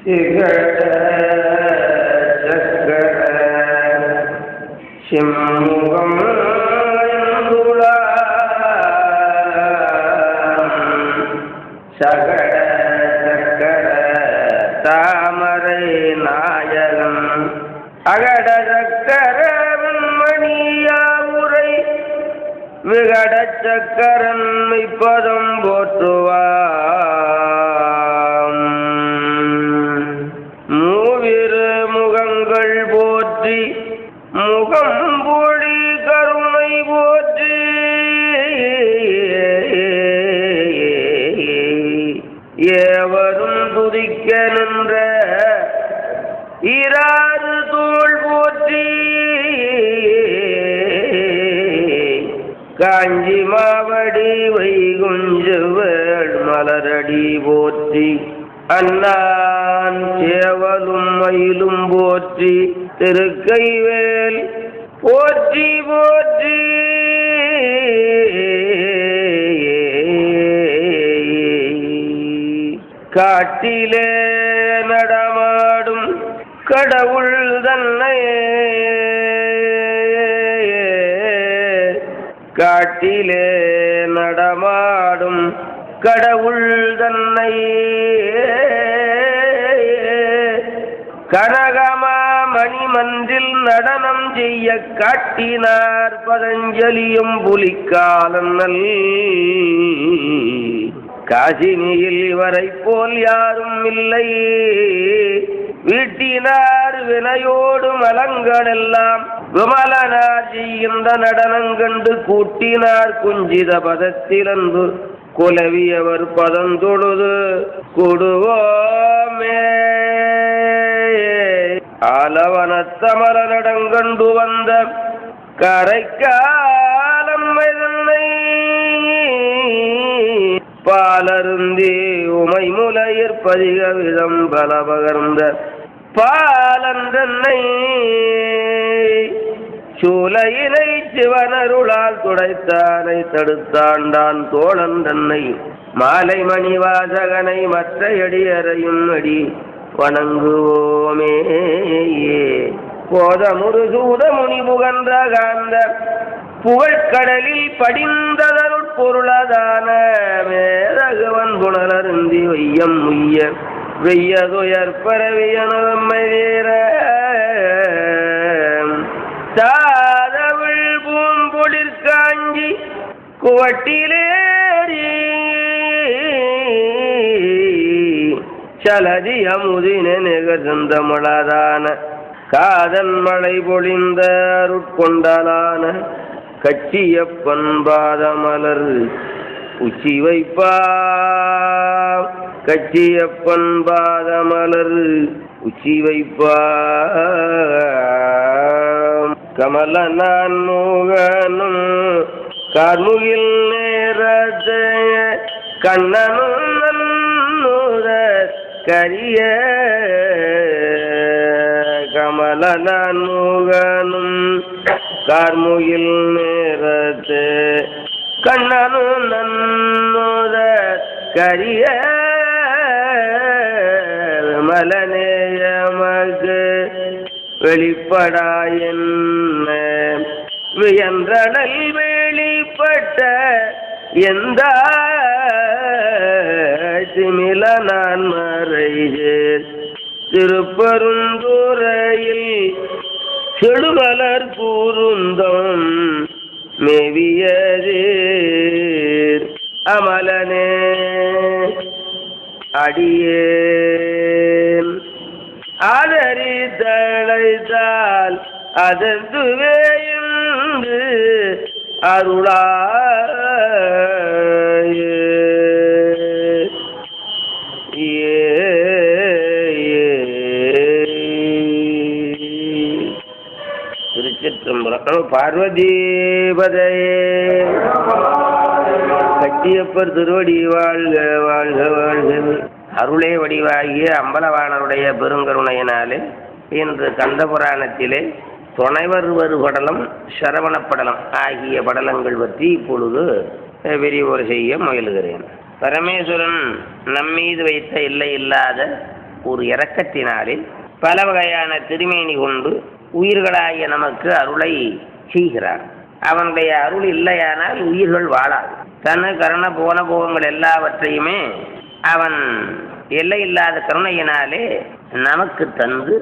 சிகட சக்கர சிம்முகம் சகட சக்கர தாமரை நாயகன் அகட சக்கர மணியாவுரை விகட சக்கரன் மெய்ப்பதம் போற்றுவாம். மூவிரு முகங்கள் போற்றி முகம்பொழி கருணை போற்றி ஏவரும் துதிக்க நின்ற இராறு தோள் போற்றி காஞ்சி மாவடி வைகுஞ்சவேள் மலரடி போற்றி அண்ணான் சேவலும் மயிலும் போற்றி திருக்கைவேல் போற்றி போற்றி காட்டிலே நடமாடும் கடவுள் தன்னை காட்டிலே நடமாடும் கடவுள் தன்னை கனகமா மணிமன்றில் நடனம் செய்ய காட்டினார் பதஞ்சலியும் புலிக்காலன் காசினியில் இவரை போல் யாரும் இல்லை. வீட்டினார் வினையோடு மலங்களெல்லாம் விமலனார் செய்கின்ற நடனங்கண்டு கூட்டினார் குஞ்சித பதத்திலன்பு குலவியவர் பதந்தொழுது கொடுவோமே. ஆலவனத்தமர நடங்கண்டு வந்த கரைக்காலம் தன்னை பாலருந்தி உமை முலையிற் பதிக விதம் பல பகர்ந்த பாலன் தன்னை சூலையினை சிவனருளால் துடைத்தானை தடுத்தாண்டான் தோழன் தன்னை மாலை மணி வாசகனை மற்ற அடியறையும் அடி வணங்குவோமே. போதமுரு சூத முனி புகன்ற காந்த புகழ்கடலில் படிந்ததருட்பொருளதான மேதகவன் புனலருந்தி வையம் முய்ய வெய்யதுயர் பரவியனமை வேற சாதவிழ் பூம்பொழிற் காஞ்சி குவட்டிலேறி சலதி அமுதின நிகர் சொந்தமளதான காதன் மழை பொழிந்த அருட்கொண்டலான கச்சியப்பன் பாதமலர் உச்சி வைப்பா கச்சியப்பன் பாதமலர் உச்சி வைப்பா. கமல நான் மோகனும் கார்முகில் நேரத கண்ணனும் நன்னூர கரிய கமல நான் மோகனும் கார்முகில் நேரத்து கண்ணனும் நன்னூர கரிய மலநேயமகு வெளிப்படாயன் வியன்றடல் வெளிப்பட்ட எந்த சிமில நான் மறைஜேர் திருப்பருந்துறையில் செடுமலர் கூறுந்தம் மேவியதீர் அமலனே அடியேன் ஆதரித்தழைத்தால் அதந்துவேயுண்டு அருளாய திருச்சிற்றம்பலம். பார்வதீபதையே கட்டியப்பர் திருவடி வாழ்க வாழ்க வாழ்க. அருளே வடிவாகிய அம்பலவாணருடைய பெருங்கருணையினாலே இன்று கந்தபுராணத்திலே துணைவர் வருபடலம் சரவணப்படலம் ஆகிய படலங்கள் பற்றி இப்பொழுது விரிவுரை செய்ய முயலுகிறேன். பரமேஸ்வரன் நம்மீது வைத்த எல்லை இல்லாத ஒரு இரக்கத்தினாலே பல வகையான திருமேனி கொண்டு உயிர்களாகிய நமக்கு அருளை செய்கிறார். அவனுடைய அருள் இல்லையானால் உயிர்கள் வாழாது. தனு கருண போன போகங்கள் எல்லாவற்றையுமே அவன் எல்லை இல்லாத கருணையினாலே நமக்கு தந்து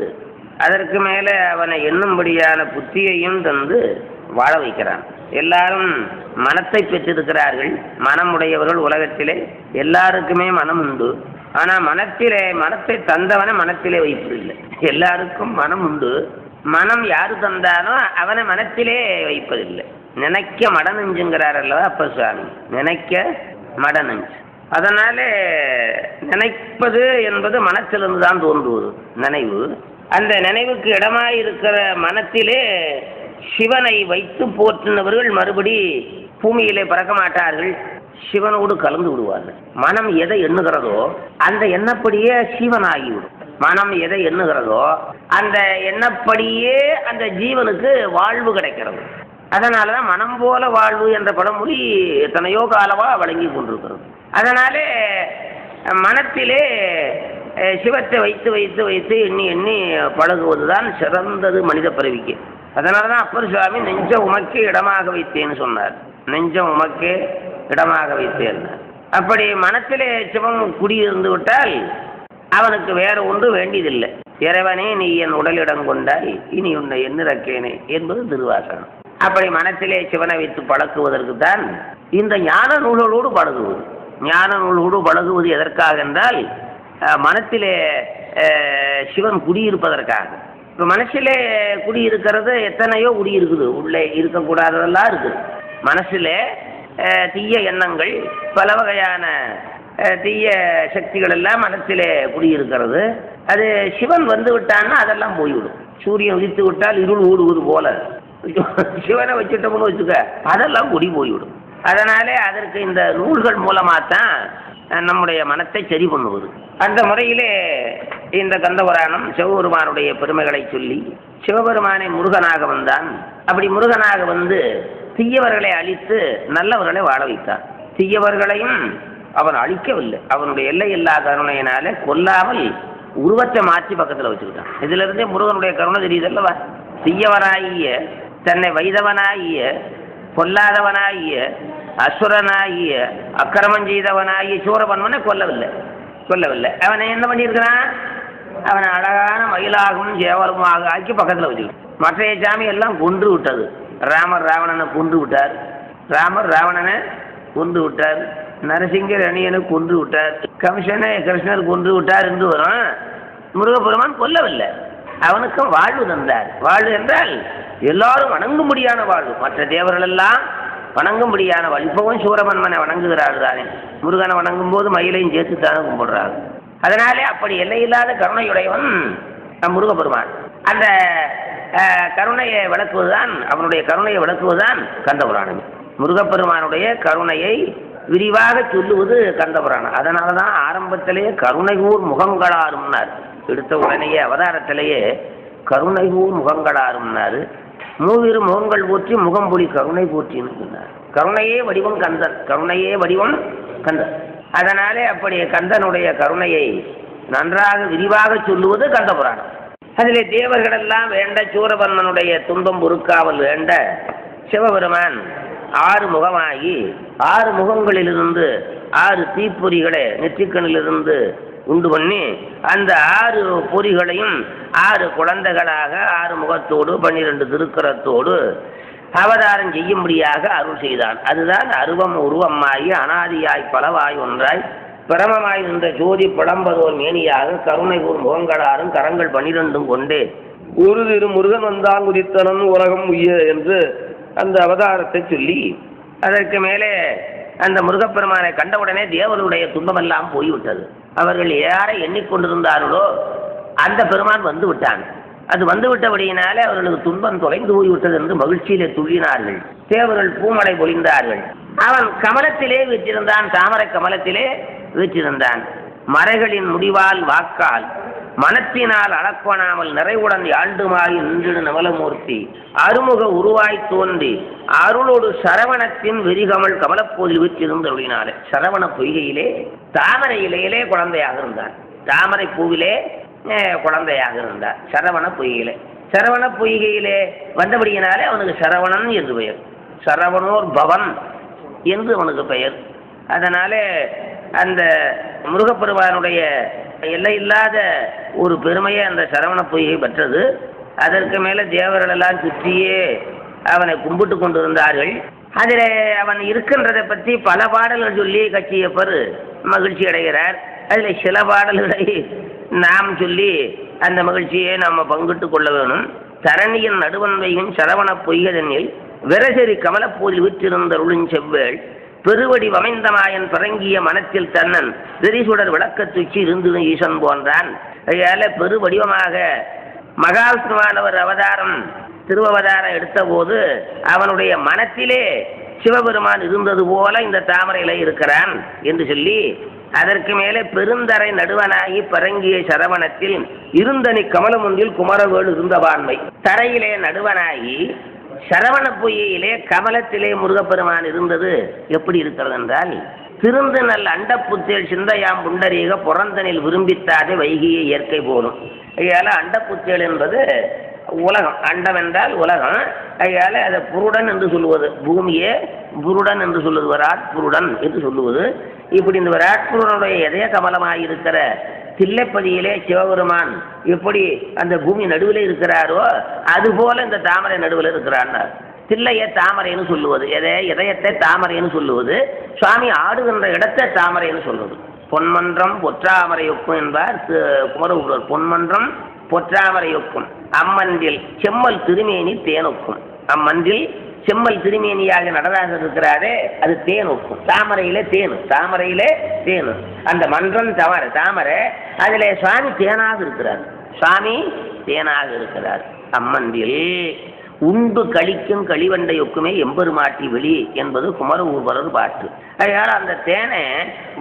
அதற்கு மேலே அவனை எண்ணும்படியான புத்தியையும் தந்து வாழ வைக்கிறான். எல்லாரும் மனத்தை பெற்றிருக்கிறார்கள். மனம் உடையவர்கள் உலகத்திலே எல்லாருக்குமே மனம் உண்டு. ஆனால் மனத்தை தந்தவனை மனத்திலே வைப்பதில்லை. எல்லாருக்கும் மனம் உண்டு. மனம் யாரு தந்தானோ அவனை மனத்திலே வைப்பதில்லை. நினைக்க மடநெஞ்சுங்கிறார் அல்லவா அப்பர் சுவாமி. நினைக்க மடநெஞ்சு. அதனாலே நினைப்பது என்பது மனத்திலிருந்து தான் தோன்றுவது நினைவு. அந்த நினைவுக்கு இடமாயிருக்கிற மனத்திலே சிவனை வைத்து போற்றினவர்கள் மறுபடி பூமியிலே பறக்க மாட்டார்கள். சிவனோடு கலந்து விடுவார்கள். மனம் எதை எண்ணுகிறதோ அந்த எண்ணப்படியே சிவனாகிவிடும். மனம் எதை எண்ணுகிறதோ அந்த எண்ணப்படியே அந்த ஜீவனுக்கு வாழ்வு கிடைக்கிறது. அதனாலதான் மனம் போல வாழ்வு என்ற பழமொழி எத்தனையோ காலமா வழங்கி கொண்டிருக்கிறது. அதனாலே மனத்திலே சிவத்தை வைத்து வைத்து வைத்து எண்ணி எண்ணி பழகுவதுதான் சிறந்தது மனித பிறவிக்கு. அதனாலதான் அப்பர் சுவாமி நெஞ்ச உமக்கே இடமாக வைத்தேன்னு சொன்னார். நெஞ்சம் உமக்கே இடமாக வைத்தேன். அப்படி மனத்திலே சிவம் குடியிருந்து விட்டால் அவனுக்கு வேற ஒன்று வேண்டியதில்லை. இறைவனே நீ என் உடலிடம் கொண்டாய் இனி உன்னை எண்ணிறக்கேனே என்பது திருவாசகம். அப்படி மனத்திலே சிவனை வைத்து பழக்குவதற்கு தான் இந்த ஞான நூல்களோடு பழகுவது. ஞான நூல்களோடு பழகுவது எதற்காக என்றால் மனத்திலே சிவன் குடியிருப்பதற்காக. இப்போ மனசிலே குடியிருக்கிறது எத்தனையோ குடியிருக்குது. உள்ளே இருக்கக்கூடாததெல்லாம் இருக்குது. மனசிலே தீய எண்ணங்கள் பல வகையான தீய சக்திகள் எல்லாம் மனத்திலே குடியிருக்கிறது. அது சிவன் வந்து விட்டான்னா அதெல்லாம் போய்விடும். சூரியன் உதித்து விட்டால் இருள் ஓடுவது போல சிவனை வச்சுட்டோம்னு வச்சுக்க அதெல்லாம் குடி போய்விடும். அதனாலே அதற்கு இந்த நூல்கள் மூலமாகத்தான் நம்முடைய மனத்தை சரி பண்ணுவது. அந்த முறையிலே இந்த கந்தபுராணம் சிவபெருமானுடைய பெருமைகளை சொல்லி சிவபெருமானை முருகனாக வந்தான். அப்படி முருகனாக வந்து தீயவர்களை அழித்து நல்லவர்களை வாழ வைத்தான். தீயவர்களையும் அவன் அழிக்கவில்லை. அவனுடைய எல்லை இல்லா கருணையினால கொல்லாமல் உருவத்தை மாற்றி பக்கத்தில் வச்சுக்கிட்டான். இதுல இருந்தே முருகனுடைய கருணை தெரியுதல்லவா. தீயவனாகிய தன்னை வைதவனாகிய கொல்லாதவனாகிய அசுரனாகிய அக்கிரமம் செய்தவனாகிய சூரபன்மனை கொல்லவில்லை. அவனை என்ன பண்ணியிருக்கிறான்? அவனை அழகான மயிலாகவும் சேவலமாக ஆக்கி பக்கத்தில் வச்சுக்கிட்டான். மற்றைய சாமி எல்லாம் கொன்று விட்டது. ராமர் ராவணனை கொன்று விட்டார். நரசிங்கர் அணியனை கொன்று விட்டார். கிருஷ்ணர் கொன்று விட்டார் என்று வரும். முருகப்பெருமான் கொல்லவில்லை. அவனுக்கும் வாழ்வு தந்தார். வாழ்வு என்றால் எல்லாரும் வணங்கும்படியான வாழ்வு. மற்ற தேவர்கள் எல்லாம் வணங்கும்படியான வாழ்வு. இப்பவும் சூரபன்மனை வணங்குகிறார்கள் தானே. முருகனை வணங்கும் போது மயிலையும் சேர்த்து தானே கும்பிடுறாங்க. அதனாலே அப்படி எல்லையில்லாத கருணையுடையவன் முருகப்பெருமான். அந்த கருணையை விளக்குவதுதான் அவனுடைய கருணையை விளக்குவதுதான் கந்தபுராணம். முருகப்பெருமானுடைய கருணையை விரிவாக சொல்லுவது கந்தபுராணம். அதனால தான் ஆரம்பத்திலேயே கருணைகூர் முகங்களாரும்னார். எடுத்த உடனேயே அவதாரத்திலேயே கருணைகூர் முகங்களாரும்னார். மூவிரு முகங்கள் போற்றி முகம்பொழி கருணை போற்றின்னு சொன்னார். கருணையே வடிவம் கந்தன். அதனாலே அப்படி கந்தனுடைய கருணையை நன்றாக விரிவாக சொல்லுவது கந்தபுராணம். அதிலே தேவர்களெல்லாம் வேண்ட சூரபன்மனுடைய துன்பம் பொறுக்காமல் வேண்ட சிவபெருமான் 6 முகமாகி 6 முகங்களிலிருந்து 6 தீப்பொறிகளை நெற்றிக்கண்ணிலிருந்து உண்டு பண்ணி அந்த 6 பொறிகளையும் 6 குழந்தைகளாக 6 முகத்தோடு 12 திருக்கரத்தோடு அவதாரம் செய்யும்படியாக அருள் செய்தான். அதுதான் அருவம் உருவமாகி அனாதியாய் பலவாய் ஒன்றாய் பிரமமாய் நின்ற ஜோதி புலம்பதோர் மேனியாக கருணைகூர் முகங்களாரும் கரங்கள் 12 கொண்டே ஒரு திரு முருகன் வந்தான் குதித்தனன் உலகம் உய்ய என்று அந்த அவதாரத்தை சொல்லி அதற்கு மேலே அந்த முருகப்பெருமானை கண்டவுடனே தேவருடைய துன்பமெல்லாம் போய்விட்டது. அவர்கள் யாரை எண்ணிக்கொண்டிருந்தார்களோ அந்த பெருமான் வந்து விட்டான். அது வந்துவிட்டபடியினாலே அவர்களுக்கு துன்பம் தொலைந்து போய்விட்டது என்று மகிழ்ச்சியிலே துள்ளினார்கள். தேவர்கள் பூமலை பொழிந்தார்கள். அவன் கமலத்திலே வீற்றிருந்தான். தாமரை கமலத்திலே வீற்றிருந்தான். மறைகளின் முடிவால் வாக்கால் மனத்தினால் அளப்பனாமல் நிறைவுடன் யாழ்டுமாய் நின்று நவலமூர்த்தி அருமுக உருவாய் தோன்றி அருளோடு சரவணத்தின் வெறிகமல் கமலப்போதில் வீற்றிருந்தருளினாலே சரவண பொய்கையிலே தாமரை இலையிலே குழந்தையாக இருந்தான். தாமரை பூவிலே குழந்தையாக இருந்தார். சரவண பொய்கையிலே சரவண பொய்கையிலே வந்தபடியினாலே அவனுக்கு சரவணன் என்று பெயர். சரவணோர் பவன் என்று அவனுக்கு பெயர். அதனால அந்த முருகப்பெருமானுடைய எல்லையில்லாத ஒரு பெருமையை அந்த சரவண பொய்கை பெற்றது. அதற்கு மேலே தேவர்கள் எல்லாம் சுற்றியே அவனை கும்பிட்டு கொண்டிருந்தார்கள். அதில் அவன் இருக்கின்றதை பற்றி பல பாடல்கள் சொல்லி கட்சியப்பர் மகிழ்ச்சி அடைகிறார். அதில் சில பாடல்களை நாம் சொல்லி அந்த மகிழ்ச்சியை நாம் பங்கிட்டு கொள்ள வேணும். தரணியின் நடுவன்மையும் சரவண பொய்கதனில் விரசரி கமலப்போதில் விற்றிருந்த அருளின் செவ்வேள் பெருவடி வமைந்தமாயன் பரங்கிய மனத்தில் தன்னன் வெறிசுடர் விளக்க துச்சி இருந்து ஈசன் போன்றான். அதனால பெருவடிவமாக மகாவிஷ்ணுவானவர் அவதாரம் திருவவதாரம் எடுத்த போது அவனுடைய மனத்திலே சிவபெருமான் இருந்தது போல இந்த தாமரையில இருக்கிறான் என்று சொல்லி, அதற்கு மேலே பெருந்தரை நடுவனாகி பரங்கிய சரவணத்தில் இருந்தனி கமலம் ஒன்றில் குமரவேள் இருந்தவாண்மை. தரையிலே நடுவனாகி சரவண பொய்யிலே கமலத்திலே முருகப்பெருமான் இருந்தது எப்படி இருக்கிறது என்றால், திருந்து நல் அண்டப்புத்தேல் சிந்தையாம் புண்டரீக புறந்தனில் விரும்பித்தாதே வைகிய இயற்கை போலும். ஐயால அண்டப்புத்தேல் என்பது உலகம். அண்டம் என்றால் உலகம். ஐயால அதை புருடன் என்று சொல்லுவது, பூமியே புருடன் என்று சொல்லுவது, விராட் புருடன் என்று சொல்லுவது. இப்படி இந்த விராட் புருடனுடைய இதய கமலமாயிருக்கிற தில்லைப்பதியிலே சிவபெருமான் எப்படி அந்த பூமி நடுவில் இருக்கிறாரோ அதுபோல இந்த தாமரை நடுவில் இருக்கிறார். தில்லையை தாமரைன்னு சொல்லுவது, இதயத்தை தாமரைன்னு சொல்லுவது, சுவாமி ஆடுகின்ற இடத்தை தாமரைன்னு சொல்லுவது. பொன்மன்றம் பொற்றாமரையொக்கும் என்பார் குமரகுருவர். பொன்மன்றம் பொற்றாமரையொக்கும் அம்மன்றில் செம்மல் திருமேனி தேனொக்கும். அம்மன்றில் செம்மல் திருமேனியாக நடராஜர் இருக்கிறாரே அது தேனொக்கும். தாமரையிலே தேனு, தாமரையிலே தேனு. அந்த மன்றம் தாமரை, அதில் சுவாமி தேனாக இருக்கிறார். சுவாமி தேனாக இருக்கிறார். அம்மன்றில் உண்டு கழிக்கும் களிவண்டையொக்குமே எம்பெருமாட்டி வெளி என்பது குமரகுருபரர் பாட்டு. அதனால் அந்த தேனை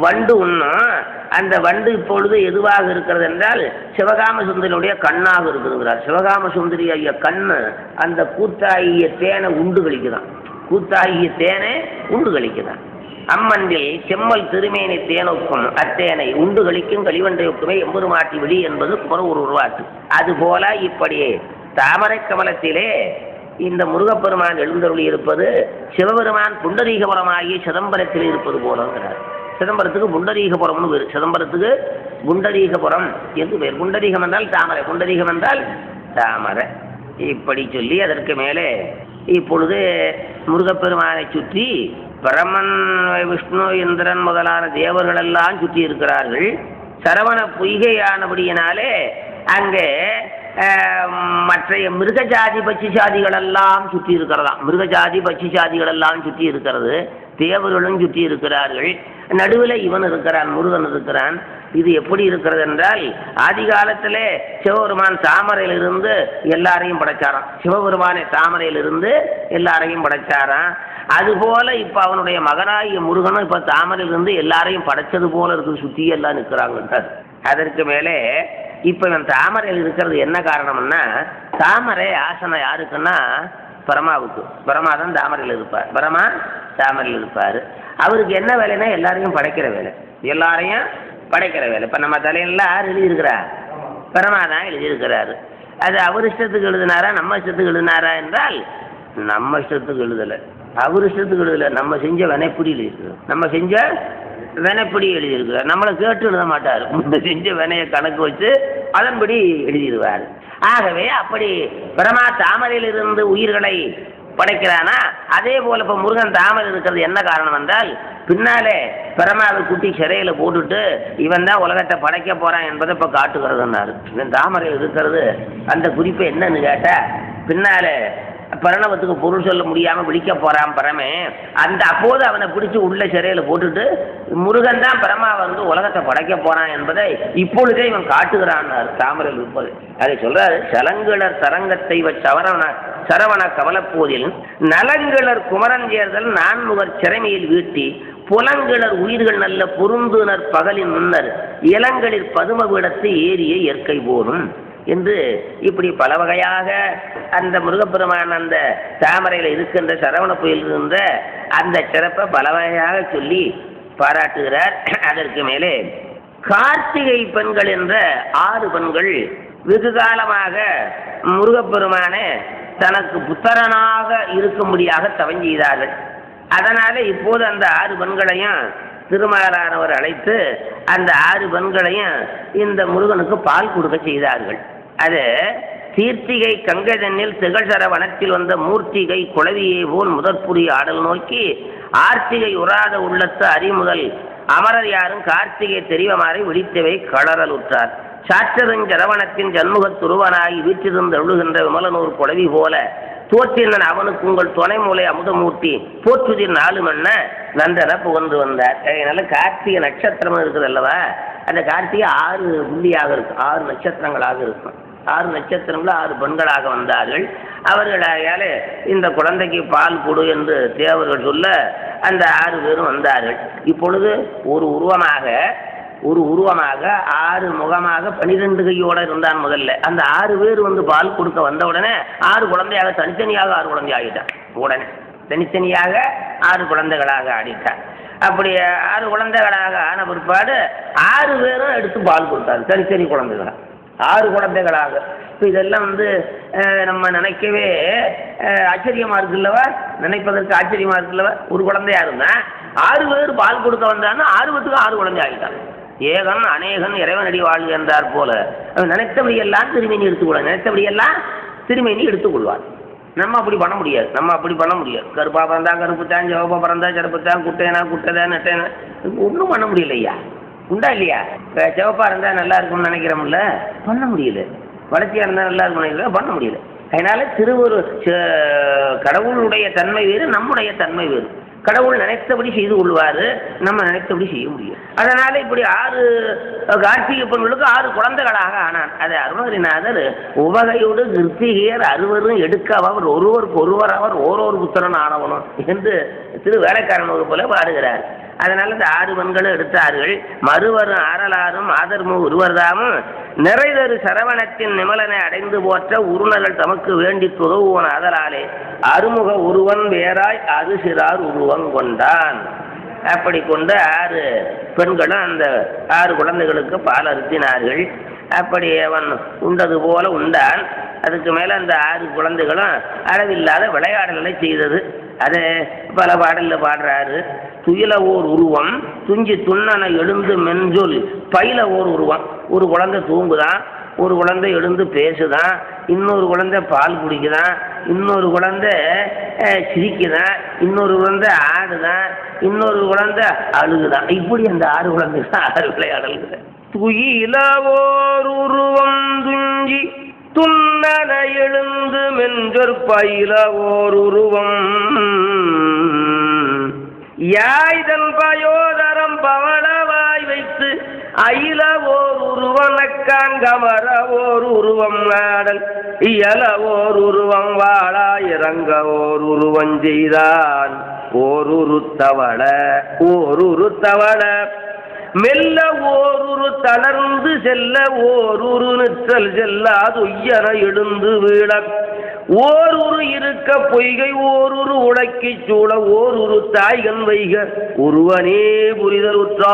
வண்டு உண்ணும். அந்த வண்டு இப்பொழுது எதுவாக இருக்கிறது என்றால் சிவகாம சுந்தரியுடைய கண்ணாக இருக்குதுங்கிறார். சிவகாம சுந்தரி ஐய கண்ணு அந்த கூத்தாகிய தேனை உண்டு கழிக்குதான். கூத்தாகிய தேனை உண்டு கழிக்குதான். அம்மன்றில் செம்மல் திருமேனி தேனொக்கும் அத்தேனை உண்டு கழிக்கும் களிவண்டையொக்குமே எம்பெருமாட்டி வெளி என்பது குமரகுருபரர் பாட்டு. அதுபோல இப்படி தாமரை கமலத்திலே இந்த முருகப்பெருமான் எழுந்தருளி இருப்பது சிவபெருமான் புண்டரீகபுரமாகிய சிதம்பரத்தில் இருப்பது போலங்கிறார். சிதம்பரத்துக்கு புண்டரீகபுரம்னு பேர். சிதம்பரத்துக்கு புண்டரீகபுரம் என்று பேர். புண்டரீகம் என்றால் தாமரை, புண்டரீகம் என்றால் தாமரை. இப்படி சொல்லி அதற்கு மேலே இப்பொழுது முருகப்பெருமானை சுற்றி பரமன் விஷ்ணு இந்திரன் முதலான தேவர்கள் எல்லாம் சுற்றி இருக்கிறார்கள். சரவண பொய்கையானபடியினாலே அங்கே மற்ற மிருகஜாதி பட்சி சாதிகள் எல்லாம் சுற்றி இருக்கிறதாம். மிருகஜாதி பட்சி சாதிகள் எல்லாம் சுற்றி இருக்கிறது. தேவர்களும் சுற்றி இருக்கிறார்கள். நடுவில் இவன் இருக்கிறான், முருகன் இருக்கிறான். இது எப்படி இருக்கிறது என்றால், ஆதி காலத்திலே சிவபெருமான் தாமரையிலிருந்து எல்லாரையும் படைச்சாராம். சிவபெருமானை தாமரையிலிருந்து எல்லாரையும் படைச்சாராம். அதுபோல இப்போ அவனுடைய மகனாகிய முருகனும் இப்போ தாமரையிலிருந்து எல்லாரையும் படைச்சது போல இருக்குது. சுற்றி எல்லாம் நிற்கிறாங்க. அதற்கு மேலே இப்போ இவன் தாமரையில் இருக்கிறது என்ன காரணம்னா, தாமரை ஆசனம் யாருக்குன்னா பரமாவுக்கு. பரமா தான் தாமரையில் இருப்பார். பரமா தாமரையில் இருப்பார். அவருக்கு என்ன வேலைன்னா எல்லாரையும் படைக்கிற வேலை, எல்லாரையும் படைக்கிற வேலை. இப்போ நம்ம தலையெல்லாம் யார் எழுதியிருக்கிறா? பரமா தான் எழுதியிருக்கிறாரு. அது அவர் இஷ்டத்துக்கு எழுதினாரா நம்ம இஷ்டத்துக்கு எழுதினாரா என்றால் நம்ம இஷ்டத்துக்கு எழுதலை, அவர் இஷ்டத்துக்கு எழுதலை. நம்ம செஞ்ச வினைப்படி எழுதியிருக்கிறோம். நம்ம செஞ்ச வினைப்படி எழுதியிருக்கிறார். நம்மளை கேட்டு எழுத மாட்டார். முன்ன செஞ்ச வினையை கணக்கு வச்சு அதன்படி எழுதிடுவார். ஆகவே அப்படி பரமா தாமரையிலிருந்து உயிர்களை படைக்கிறானா, அதே போல இப்போ முருகன் தாமரை இருக்கிறது என்ன காரணம் என்றால், பின்னாலே பரமாவை குட்டி சிறையில் போட்டுட்டு இவன் தான் உலகத்தை படைக்க போறான் என்பதை இப்போ காட்டுகிறதுன்னாரு. இவன் தாமரையில் இருக்கிறது அந்த குறிப்பை என்னன்னு கேட்டால், பின்னாலே பிரணவத்துக்கு பொருள் சொல்ல முடியாமல் விழிக்க போறான் பரமே. அந்த அப்போது அவனை பிடிச்சி உள்ள சிறையில் போட்டுட்டு முருகன் தான் பரமா வந்து உலகத்தை படைக்க போறான் என்பதை இப்பொழுதே இவன் காட்டுகிறான் தாமரையில் இருப்பது. அதை சொல்றாரு, சலங்கிழர் தரங்கத்தை சரவண கவலப்போதில் நலங்கிழர் குமரன் சேர்தல் நான்முகர் சிறைமையில் வீட்டி புலங்கிழர் உயிர்கள் நல்ல பொருந்துனர் பகலின் முன்னர் இளங்களில் பதும விடத்து ஏறிய இயற்கை போலும் என்று இப்படி பல வகையாக அந்த முருகப்பெருமான் அந்த தாமரையில் இருக்கின்ற சரவண புயல் இருந்த அந்த சிறப்பை பல வகையாக சொல்லி பாராட்டுகிறார். அதற்கு மேலே கார்த்திகை பெண்கள் என்ற 6 பெண்கள் வெகு காலமாக முருகப்பெருமானே தனக்கு புத்திரனாக இருக்கும்படியாக தவம் செய்தார்கள். அதனால இப்போது அந்த 6 பெண்களையும் திருமாலானவர் அழைத்து அந்த 6 பெண்களையும் இந்த முருகனுக்கு பால் கொடுக்க செய்தார்கள். அது தீர்த்திகை கங்கை தன்னில் திகழ்சர வனத்தில் வந்த மூர்த்திகை குளவியை போல் முதற்புரி ஆடல் நோக்கி ஆர்த்திகை உறாத உள்ளத்து அறிமுதல் அமரர் யாரும் கார்த்திகை தெரிவமாறை விழித்தவை களறல் உற்றார். சாற்றருஞ்சரவணத்தின் ஜன்முகத் துருவனாகி வீற்றிருந்து எழுகின்ற விமலனூர் குளவி போல தோற்றினன் அவனுக்கு உங்கள் துணை மூலை அமுதமூர்த்தி போற்றுதிர் 4 மண்ண நந்தன புகழ்ந்து வந்தார். அதனால கார்த்திகை நட்சத்திரம் இருக்குது அல்லவா, அந்த கார்த்திகை 6 புள்ளியாக இருக்கும், 6 நட்சத்திரங்களாக இருக்கும். 6 நட்சத்திரங்கள் 6 பெண்களாக வந்தார்கள். அவர்களால் இந்த குழந்தைக்கு பால் கொடு என்று தேவர்கள் சொல்ல அந்த 6 பேரும் வந்தார்கள். இப்பொழுது ஒரு உருவமாக 6 முகமாக 12 கையோடு இருந்தான் முதல்ல. அந்த 6 பேர் வந்து பால் கொடுக்க வந்த உடனே 6 குழந்தையாக தனித்தனியாக 6 குழந்தை ஆகிட்டான். உடனே தனித்தனியாக 6 குழந்தைகளாக ஆடிட்டான். அப்படி 6 குழந்தைகளாக ஆன பிற்பாடு 6 பேரும் எடுத்து பால் கொடுத்தாரு, தனித்தனி குழந்தைகளாக 6 குழந்தைகளாக. இப்போ இதெல்லாம் வந்து நம்ம நினைக்கவே ஆச்சரியமா இருக்குல்லவா, நினைப்பதற்கு ஆச்சரியமா இருக்குல்லவா. ஒரு குழந்தையா இருந்தா 6 பேர் பால் கொடுக்க வந்தான்னா 6 பேருக்கு 6 குழந்தை ஆகிட்டான். ஏகன் அநேகன் இறைவனடி வாழ்வு என்றார் போல அவன் நினைத்தபடியெல்லாம் திருமணி எடுத்துக்கொள்ள, நினைத்தபடியெல்லாம் திருமணி எடுத்துக்கொள்வார். நம்ம அப்படி பண்ண முடியாது. கருப்பா பிறந்தா கருப்புத்தான், சிவப்பா பிறந்தா சிறப்புத்தான், குட்டையனா குட்டைதான், நெட்டையனா ஒன்றும் பண்ண முடியலையா, உண்டா இல்லையா? சிவப்பா இருந்தா நல்லா இருக்கும்னு நினைக்கிறோம்ல, பண்ண முடியல. வளர்ச்சியா இருந்தா நல்லா இருக்கும் நினைக்கிறோம், பண்ண முடியல. அதனால கடவுளுடைய தன்மை வேறு, நம்முடைய தன்மை வேறு. கடவுள் நினைத்தபடி செய்து கொள்வார், நம்ம நினைத்தபடி செய்ய முடியும். அதனால இப்படி 6 கார்த்திகை பெண்களுக்கு 6 குழந்தைகளாக ஆனான். அது அருணகிரிநாதர் உவகையோடு கிருத்திகையர் 6வரும் எடுக்க அவர் ஒருவருக்கு அவர் ஓரோரு புத்திரன் ஆனவனும் என்று வேலைக்காரன் போல பாடுகிறார். அதனால இந்த 6 பெண்களும் எடுத்தார்கள். மறுவரும் ஆரலாரும் ஆதர்மு உருவர்தாமும் நிறைதரு சரவணத்தின் நிமலனை அடைந்து போற்ற உருணர்கள் தமக்கு வேண்டி துதவுவன் ஆதலாலே அருமுக உருவன் வேறாய் அது சிறார் உருவம் கொண்டான். அப்படி கொண்டு 6 பெண்களும் அந்த 6 குழந்தைகளுக்கு பால் அருத்தினார்கள். அப்படி அவன் உண்டது போல உண்டான். அதுக்கு மேலே அந்த 6 குழந்தைகளும் அளவில்லாத விளையாடல்களை செய்தது. அது பல பாடலில் பாடுறாரு. துயில ஓர் உருவம் துஞ்சி துண்ணனை எழுந்து மென்சொல் பயில ஓர் உருவம். ஒரு குழந்தை தூங்குதான், ஒரு குழந்தை எழுந்து பேசுதான், இன்னொரு குழந்தை பால் குடிக்குதான், இன்னொரு குழந்தை சிரிக்குதான், இன்னொரு குழந்தை ஆடுதான், இன்னொரு குழந்தை அழுகுதான். இப்படி அந்த 6 குழந்தைகள் 6 விளையாடல்கள். துயில ஓர் உருவம் துஞ்சி துண்ணன எழுந்து மென்சொற் பயில ஓர் உருவம் யாய்தன் பயோதரம் பவளவாய் வைத்து அயில ஓர் உருவனக்கான் கமர ஓர் உருவம் ஆடல் இயல ஓர் உருவம் வாழா இறங்க ஓர் உருவம் செய்தான் ஓருருத்தவள மெல்ல ஓருரு தளர்ந்து செல்ல ஓருரு நிற்றல் செல்லாது ஒய்யன எழுந்து வீழ ஓருரு இருக்க பொய்கை ஓருரு உடக்கி சூழ ஓருரு தாய்கன் வைக ஒருவனே புரிதலுற்றான்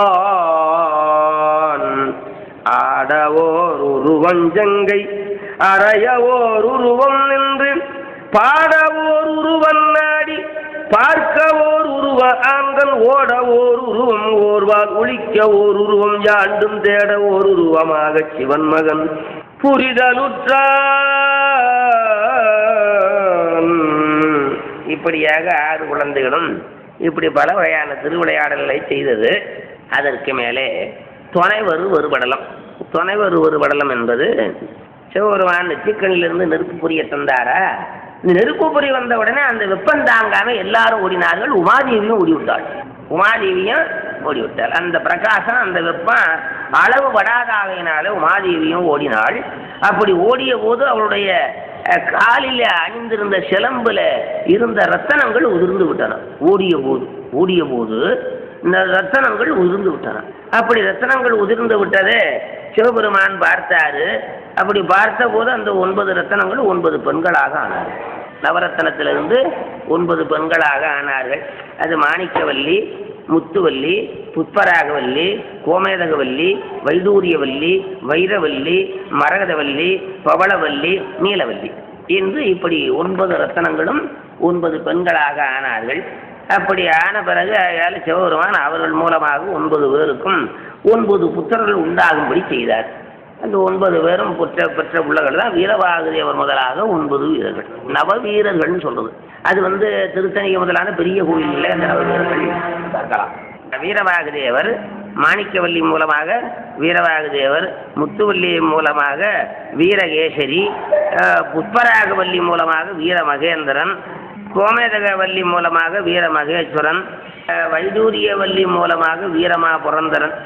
ஆடவோர் உருவஞ்சங்கை அறையவோர் உருவம் நின்று பாடவோர் உருவன் நாடி பார்க்க ஓர் உருவ ஆந்தன் ஓட ஓர் உருவம் ஓர்வால் ஒழிக்க ஓர் உருவம் யாண்டும் தேட ஓர் உருவமாக சிவன் மகன் புரிதலுற்றான். இப்படியாக 6 குழந்தைகளும் இப்படி பல வகையான திருவிளையாடல்களை செய்தது. அதற்கு மேலே துணைவரு ஒரு படலம் என்பது சிவபெருமான் நெற்றிக்கண்ணிலிருந்து நெருப்பு பொரிய தந்தாரா. இந்த நெருப்பு பொறி வந்த உடனே அந்த வெப்பம் தாங்காம எல்லாரும் ஓடினார்கள். உமாதேவியும் ஓடிவிட்டாள். அந்த பிரகாசம் அந்த வெப்பம் அளவு படாதாகையினால உமாதேவியும் ஓடினாள். அப்படி ஓடிய போது அவளுடைய காலில் அணிந்திருந்த சிலம்புல இருந்த ரத்தனங்கள் உதிர்ந்து விட்டன. ஓடிய போது இந்த ரத்தனங்கள் உதிர்ந்து விட்டன. அப்படி ரத்தனங்கள் உதிர்ந்து விட்டதே சிவபெருமான் பார்த்தாரு. அப்படி பார்த்த போது அந்த 9 ரத்தனங்கள் 9 பெண்களாக ஆனார்கள். நவரத்தனத்திலிருந்து 9 பெண்களாக ஆனார்கள். அது மாணிக்கவல்லி, முத்துவல்லி, புஷ்பராகவல்லி, கோமேதகவல்லி, வைடூரியவல்லி, வைரவல்லி, மரகதவல்லி, பவளவல்லி, நீலவல்லி என்று இப்படி 9 ரத்தனங்களும் 9 பெண்களாக ஆனார்கள். அப்படி ஆன பிறகு சிவபெருமான் அவர்கள் மூலமாக 9 பேருக்கும் 9 புத்திரர்கள் உண்டாகும்படி செய்தார். அந்த 9 பேரும் பெற்ற பிள்ளைகள் தான் வீரவாகுதேவர் முதலாக 9 வீரர்கள், நவவீரர்கள்னு சொல்றது. அது திருத்தணிகை முதலான பெரிய கோயில்களே அந்த நவவீரர்கள் பார்க்கலாம். வீரவாகுதேவர் மாணிக்கவல்லி மூலமாக வீரவாகுதேவர், முத்துவல்லி மூலமாக வீரகேசரி, புஷ்பராகவல்லி மூலமாக வீரமகேந்திரன், கோமேதகவல்லி மூலமாக வீரமகேஸ்வரன், வைடூரியவல்லி மூலமாக வீரமா புரந்தரன்,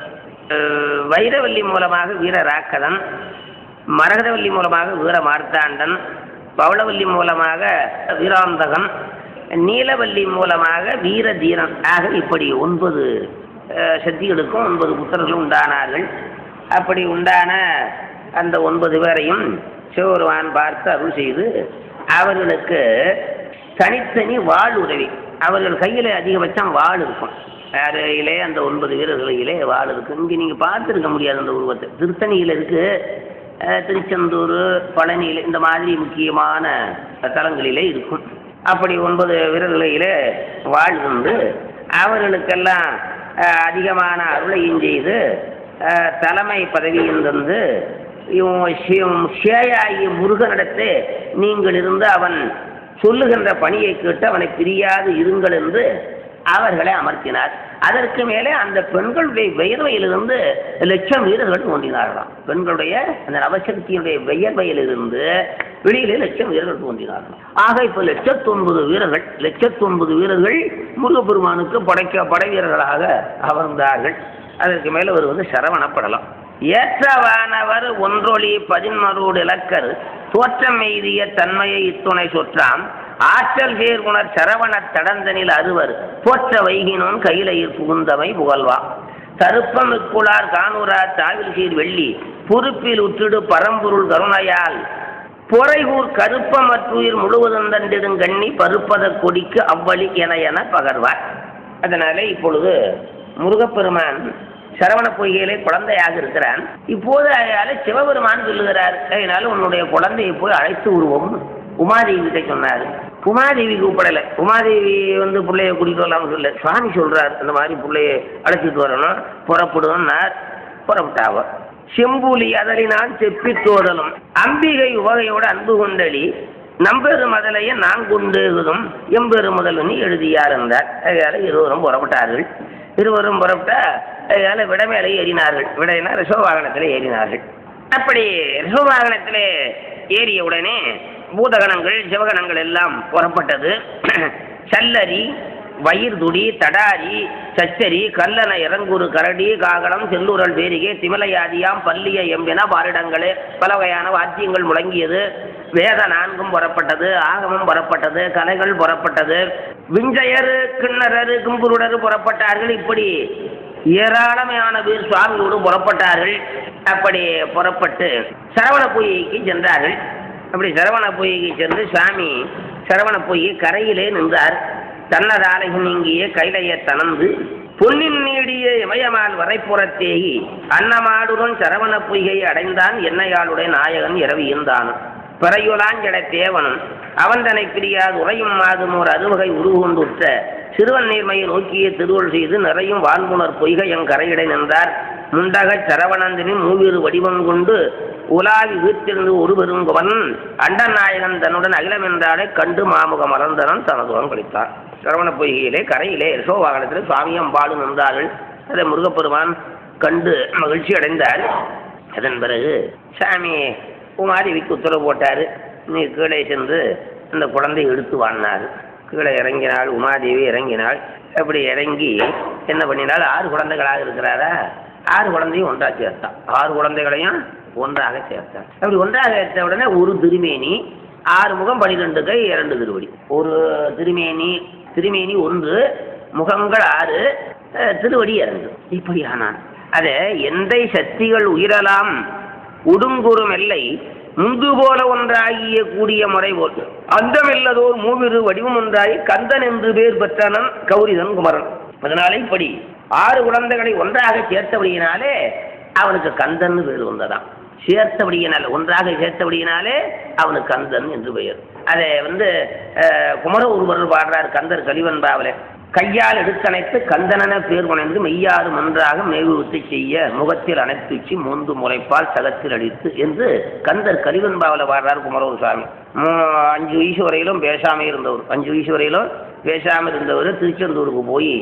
வைரவல்லி மூலமாக வீரராக்கதன், மரகதவல்லி மூலமாக வீர மார்த்தாண்டன், பவளவல்லி மூலமாக வீராந்தகன், நீலவல்லி மூலமாக வீரதீரன் ஆக இப்படி 9 சக்திகளுக்கும் 9 புத்திரர்களும் உண்டானார்கள். அப்படி உண்டான அந்த 9 பேரையும் சிவபெருமான் பார்த்து அருள் செய்து அவர்களுக்கு தனித்தனி வாழ் உதவி. அவர்கள் கையில் அதிகபட்சம் வாழ் இருக்கும். யாரையிலே அந்த 9 வீரர்களிலே வாழ் இருக்கு. இங்கே நீங்கள் பார்த்துருக்க முடியாது அந்த உருவத்தை. திருத்தணியில் இருக்கு, திருச்செந்தூர், பழனியில் இந்த மாதிரி முக்கியமான தலங்களிலே இருக்கும். அப்படி 9 வீரர்களிலே வாழ் இருந்து அவர்களுக்கெல்லாம் அதிகமான அருளையும் செய்து தலைமை பதவியும் தந்து சேயாகிய முருகனிடத்து நீங்கள் இருந்து அவன் சொல்லுகின்ற பணியை கேட்டு அவனை பிரியாது இருங்கள் என்று அவர்களை அமர்த்தினார். அதற்கு மேலே அந்த பெண்களுடைய வியர்வையிலிருந்து 1,00,000 வீரர்கள் தோன்றினார்களாம். பெண்களுடைய அந்த நவசக்தியுடைய வியர்வையிலிருந்து வெளியிலே 1,00,000 வீரர்கள் தோன்றினார்களாம். ஆக இப்போ 1,09 வீரர்கள் 109 வீரர்கள் முருகப்பெருமானுக்கு படை வீரர்களாக அமர்ந்தார்கள். அதற்கு மேலே வருவது சரவணப்படலாம். ஏற்றவானவர் ஒன்றொளி 11 இலக்கர் தோற்றம் எய்திய தன்மையை இத்துணை சொற்றாம் ஆற்றல் பேர்குணர் சரவண தடந்தனில் அறுவர் போற்ற வைகினோன் கையிலையில் புகுந்தவை புகழ்வா தருப்பமிக்குளார் காணூரார் தாவில் சீர் வெள்ளி பொறுப்பில் உற்றிடு பரம்பொருள் கருணையால் பொறைகூர் கருப்பமற்றுயிர் முழுவதும் தண்டிடும் கண்ணி பருப்பத கொடிக்கு அவ்வழி என பகர்வார். அதனால இப்பொழுது முருகப்பெருமான் சரவண பொய்கையிலே குழந்தையாக இருக்கிறான். இப்போது சிவபெருமான் சொல்லுகிறார், அதனால உன்னுடைய குழந்தையை போய் அழைத்து விடுவோம் உமாதேவி கிட்ட சொன்னார். உமாதேவி கூப்பிடலை. உமாதேவி பிள்ளைய கூட்டிட்டு வரலாம்னு சொல்ல, சுவாமி சொல்றார் இந்த மாதிரி பிள்ளைய அழைச்சிட்டு வரணும், புறப்படுவோம்னார். புறப்பட்டாவ செம்புலி அதலினால் செப்பி தோதலும் அம்பிகை உவகையோட அன்பு கொண்டளி நம்பெரு மதலைய நான் கொண்டுதும் எம்பெரு முதல்வனி எழுதியார் என்றார். அதனால இருவரும் புறப்பட்டார்கள். இருவரும் புறப்பட்டா அதனால விடமேலே ஏறினார்கள். விடையினா ரிஷபவாகனத்தில் ஏறினார்கள். அப்படி ரிஷபவாகனத்தில் ஏறிய உடனே பூதகணங்கள் சிவகணங்கள் எல்லாம் புறப்பட்டது. சல்லரி, வயிர்துடி, தடாரி, சச்சரி, கல்லண, இறங்குரு, கரடி, காகலம், செல்லூரல், பேரிகை, திமலையாதியாம், பல்லிய எம்பின பாரிடங்களே பல வகையான வாத்தியங்கள் முழங்கியது. வேத 4ம் புறப்பட்டது. ஆகமும் புறப்பட்டது. கலைகள் புறப்பட்டது. விஞ்சையர், கிண்ணறர், கும்புருடர் புறப்பட்டார்கள். இப்படி ஏராளமான பேர் சுவாமியோடு புறப்பட்டார்கள். அப்படி புறப்பட்டு சரவண பொய்கைக்கு சென்றார்கள். அப்படி சரவண பொய்கைக்கு சென்று சுவாமி சரவண பொய்கை கரையிலே நின்றார். தன்னதாலகி நீங்கிய கைலைய தனந்து பொன்னின் நீடிய இமயமால் வரைப்புறத்தேகி அன்னமாடுடன் சரவண பொய்கை அடைந்தான் என்னையாளுடைய நாயகன் இரவியிருந்தான் பிறையுலாஞ்சட தேவனும் அவன் தன்னை பிரியாது உறையும் மாதும் ஒரு அறுவகை உருகொண்டுற்ற சிறுவன் நீர்மையை நோக்கிய திருவள் செய்து நிறையும் வான்புணர் பொய்கை என் கரையிடை நின்றார். முண்டக சரவணந்தினின் மூவிரு வடிவம் கொண்டு உலாவி வீட்டிலிருந்து ஒரு பெருங்குவன் அண்டநாயகன் தன்னுடன் அகிலம் என்றாலே கண்டு மாமுக மறந்தனன் தனதுடன் கழித்தார். சரவண பொய்கையிலே கரையிலே ரிஷபவாகனத்தில் சுவாமியம் பாடு நின்றார்கள். அதை முருகப்பெருமான் கண்டு மகிழ்ச்சி அடைந்தார். அதன் பிறகு சாமி உமாதேவிக்கு உத்தரவு போட்டார், நீ கீழே சென்று அந்த குழந்தை எடுத்து வாழ்னார். கீழே இறங்கினாள். உமாதேவி இறங்கினாள். அப்படி இறங்கி என்ன பண்ணினாள், 6 குழந்தைகளாக இருக்கிறாரா, 6 குழந்தையும் ஒன்றாக சேர்த்தான். 6 குழந்தைகளையும் ஒன்றாக சேர்த்தான். அப்படி ஒன்றாக சேர்த்த உடனே ஒரு திருமேனி, 6 முகம், 12 கை, 2 திருவடி. ஒரு திருமேனி 1, முகங்கள் 6, திருவடி 2. இப்படி ஆனான். அதை எந்தை சக்திகள் உயிரலாம் உடுங்குறும் எல்லை முந்து போல ஒன்றாகிய கூடிய முறை போல் அந்தமில்லதோர் மூவிரு வடிவம் ஒன்றாகி கந்தன் என்று பேர் பெற்றனன் கௌரிதன் குமரன். அதனால இப்படி 6 குழந்தைகளை ஒன்றாக சேர்த்தபடியினாலே அவனுக்கு கந்தன் பேர் வந்ததான். சேர்த்தபடியினால ஒன்றாக சேர்த்தபடியினாலே அவனுக்கு கந்தன் என்று பெயர். அதை குமர ஒருவர் பாடுறார் கந்தர் கலிவன்பாவில. கையால் எடுத்தணைத்து கந்தனென பேர் கொணைந்து மெய்யாறு ஒன்றாக மேவுத்து செய்ய முகத்தில் அணைத்துச்சி மூன்று முறைப்பால் சகத்தில் அடித்து என்று கந்தர் கலிவன்பாவில பாடுறார் குமரூர் சுவாமி. 5 வயசு வரையிலும் பேசாமல் இருந்தவர். 5 வயசு வரையிலும் பேசாமல் இருந்தவர் திருச்செந்தூருக்கு போய்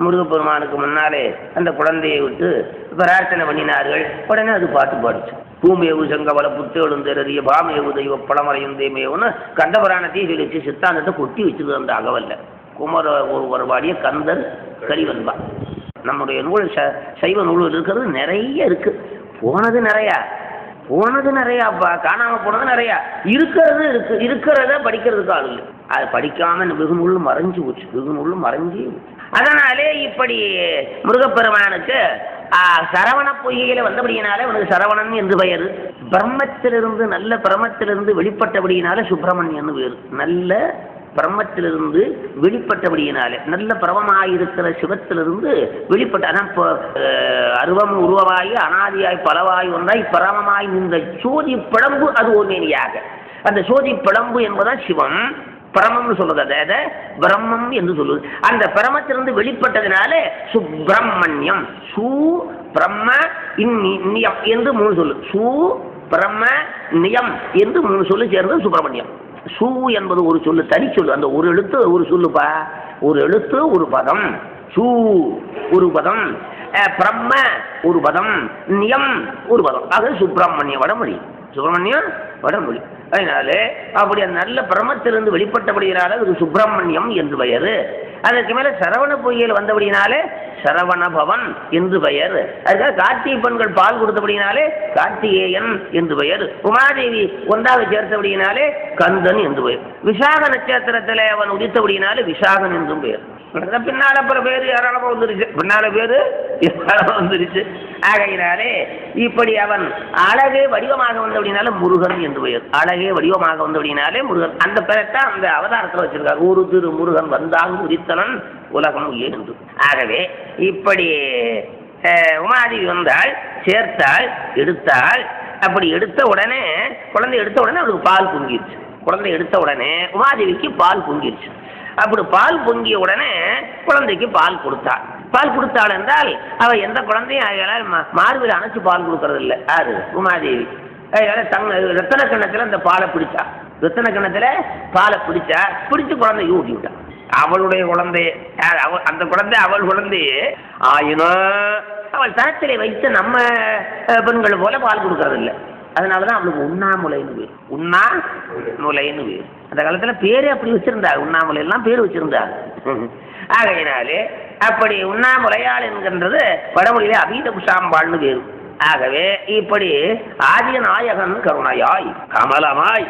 முருகப்பெருமானுக்கு முன்னாலே அந்த குழந்தையை விட்டு பிரார்த்தனை பண்ணினார்கள். உடனே அது பாட்டு பாடிச்சு. பூமேவு செங்கவல புத்தேடும் தெரிய பாமேவு தெய்வ பழமறையும் தேமேவுன்னு கண்டபுராணத்தையும் சொல்லிச்சு. சித்தாந்தத்தை கொட்டி வச்சுது அந்த அகவல்ல. குமர ஒரு பாடிய கந்தர் கலிவன்பா. நம்முடைய நூல் சைவ நூல் இருக்கிறது நிறைய இருக்கு. போனது நிறையாப்பா, காணாம போனது நிறையா. இருக்கிறது இருக்கு. இருக்கிறத படிக்கிறதுக்கு ஆள் இல்லை. அது படிக்காம வெகு நூல் மறைஞ்சு போச்சு. வெகு நூல் மறைஞ்சி. அதனாலே இப்படி முருகப்பெருமானுக்கு சரவண பொய்கையில வந்தபடியினால அவனுக்கு சரவணன் என்று பெயர். பிரம்மத்திலிருந்து நல்ல பிரம்மத்திலிருந்து வெளிப்பட்டபடியினால சுப்பிரமணியன் வேறு. நல்ல பிரம்மத்திலிருந்து வெளிப்பட்டபடியினாலே நல்ல பிரமமாயிருக்கிற சிவத்திலிருந்து வெளிப்பட்ட. அதான் அருவம் உருவமாய் அனாதியாய் பலவாய் ஒன்றாய் பரமமாய் நின்ற சோதி பிளம்பு அது ஒருமேனியாக. அந்த சோதி பிளம்பு என்பதான் சிவம். பிரமம்னு சொல்லுது. அதை பிரம்மம் என்று சொல்லுது. அந்த பிரமத்திலிருந்து வெளிப்பட்டதுனால சுப்பிரமணியம். சு பிரம்ம நியம் என்று 3 சொல்லு. சு பிரம்ம நியம் என்று 3 சொல்லு சேர்ந்து சுப்பிரமணியம். சு என்பது ஒரு சொல்லு, தனி சொல்லு. அந்த ஒரு எழுத்து ஒரு சொல்லுப்பா. ஒரு எழுத்து ஒரு பதம். சு ஒரு பதம், பிரம்ம ஒரு பதம், நியம் ஒரு பதம். அது சுப்பிரமணிய வடமொழி. சுப்பிரமணியம் வடமொழி. அதனால அப்படி அந்த நல்ல பிரம்மத்திலிருந்து வெளிப்பட்டபடியினால அதுக்கு சுப்பிரமணியம் என்று பெயர். அதற்கு மேல சரவண பொய்கையில் வந்தபடினாலே சரவண பவன் என்று பெயர். அதுக்காக கார்த்திகை பெண்கள் பால் கொடுத்தபடினாலே கார்த்திகேயன் என்று பெயர். உமாதேவி ஒன்றாக சேர்த்தபடியினாலே கந்தன் என்று பெயர். விசாக நட்சத்திரத்தில் அவன் உதித்தபடினாலே விசாகன் என்றும் பெயர். பின்னால அப்புறம் பேரு ஏராளமா வந்துருச்சு. பின்னால பேரு ஏராளமா வந்துருச்சு. ஆகையினாலே இப்படி அவன் அழகே வடிவமாக வந்தபடினால முருகன் என்று பெயர். அழகே வடிவமாக வந்தபடினாலே முருகன். அந்த பெயர்தான் அந்த அவதாரத்தில் வச்சிருக்காரு. ஒரு திரு முருகன் வந்தாங்க உரித்தனன் உலகம் என்று. ஆகவே இப்படி உமாதேவி வந்தாள், சேர்த்தாள், எடுத்தாள். அப்படி எடுத்த உடனே குழந்தை எடுத்த உடனே அவளுக்கு பால் பொங்கிடுச்சு. குழந்தை எடுத்த உடனே உமாதேவிக்கு பால் பொங்கிடுச்சு. அப்படி பால் பொங்கிய உடனே குழந்தைக்கு பால் கொடுத்தாள். பால் கொடுத்தாள் என்றால் அவ எந்த குழந்தையும் மார்பில் அணைச்சு பால் கொடுக்கறது இல்லை. யாரு? உமாதேவி. ரத்தன கிண்ணத்துல அந்த பாலை பிடிச்சா. ரத்தன கிண்ணத்துல பாலை பிடிச்சா. பிடிச்சு குழந்தைய ஊட்டி விட்டா. அவளுடைய குழந்தைய அந்த குழந்தை அவள் குழந்தையே ஆயினும் அவள் தரத்திலே வைத்து நம்ம பெண்கள் போல பால் கொடுக்கறது இல்லை. அதனாலதான் அவளுக்கு உண்ணாமுலைன்னு பேர். உண்ணாமுலைன்னு பேர். அந்த காலத்துல பேரு அப்படி வச்சிருந்தார். உண்ணாமுலை எல்லாம் பேர் வச்சிருந்தார். ஆகையினாலே அப்படி உண்ணாமுலையாள் என்கின்றது வடமொழியிலே அபீத குஷாம்பாள்னு பேரு. ஆகவே இப்படி ஆதிநாயகன் கருணையாய் அமலமாய்,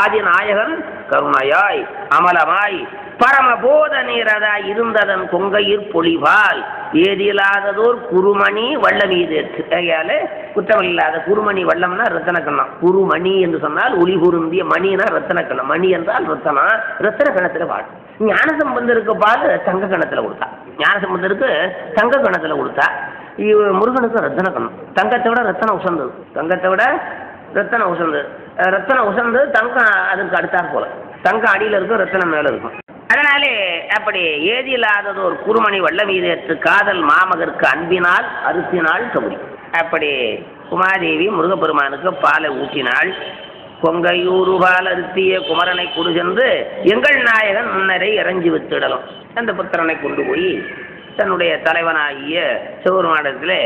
ஆதிநாயகன் கருணையாய் அமலமாய் பரமபோத நீரதாய் இருந்ததன் கொங்கையிற் பொலிவால் ஏதிலாததோர் குருமணி வள்ளமீதேற்று. ஆகையால குற்றமில்லாத குருமணி. வள்ளம்னா ரத்தனக்கண்ணம். குருமணி என்று சொன்னால் ஒளி பொருந்திய. மணினா ரத்தனக்கண்ணம். மணி என்றால் ரத்தனம். ரத்தன கணத்துல பாடு. ஞானசம்பந்தருக்கு பால் தங்க கணத்துல கொடுத்தா. ஞானசம்பந்தருக்கு தங்க கணத்துல கொடுத்தா. முருகனுக்கு ரத்தன கண்ணம். தங்கத்தை விட ரத்தன உசந்தது. தங்கத்தை விட ரத்தன உசந்தது. ரத்தன உசந்தது தங்கம் அதுக்கு அடுத்தாற் போல. தங்கம் அடியில் இருக்கும், ரத்தனம் மேல இருக்கும். அதனாலே அப்படி ஏதியில்லாதது ஒரு குருமணி வள்ளமீதேற்று காதல் மாமகருக்கு அன்பினால் அறுத்தினாள் கபடி. அப்படி உமாதேவி முருகப்பெருமானுக்கு பாலை ஊற்றினாள். கொங்கையூரு பால் அறுத்திய குமரனை கொடு சென்று எங்கள் நாயகன் முன்னரை இறஞ்சி வித்திடலும். அந்த புத்திரனை கொண்டு போய் தன்னுடைய தலைவனாகிய சிவபெருமானிடத்திலே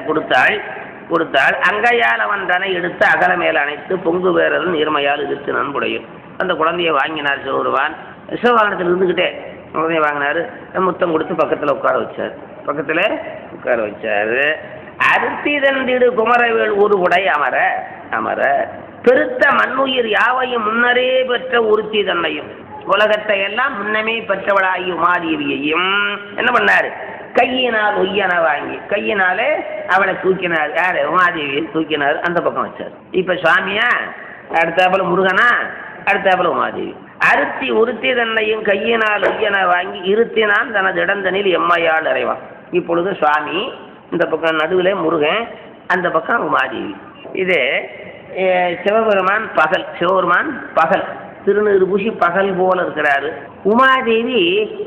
கொடுத்தாள். அங்கையால் அவன் தன்னை எடுத்து அகல மேல் அணைத்து பொங்கு வேறல் நீர்மையால் எதிர்த்து நண்புடையும். அந்த குழந்தையை வாங்கினார் சிவபெருமான். சிவவாகனத்தில் இருந்துக்கிட்டே குழந்தைய வாங்கினாரு. முத்தம் கொடுத்து பக்கத்தில் உட்கார வச்சாரு. அறுத்தி தந்திடு குமரவேல் ஒரு உடை அமர பெருத்த மண்ணுயிர் யாவையும் முன்னரே பெற்ற உறுத்தி தன்னையும் உலகத்தை எல்லாம் முன்னமே பெற்றவளாகி உமாதேவியையும் என்ன பண்ணாரு? கையினால் ஒய்யன வாங்கி கையினாலே அவளை தூக்கினார். யாரு? உமாதேவியை தூக்கினார். அந்த பக்கம் வச்சார். இப்ப சுவாமியா அடுத்தாப்புல முருகனா, அடுத்தாப்புல உமாதேவி. அருத்தி உருத்தி தன்னையும் கையினால் உய்யன வாங்கி இருத்தினான் தனது இடந்தனில் எம்மையால் இறைவான். இப்பொழுது சுவாமி இந்த பக்கம் நடுவில் முருகன், அந்த பக்கம் உமாதேவி. இது சிவபெருமான் பகல் திருநீறு பூசி பகல் போல இருக்கிறாரு. உமாதேவி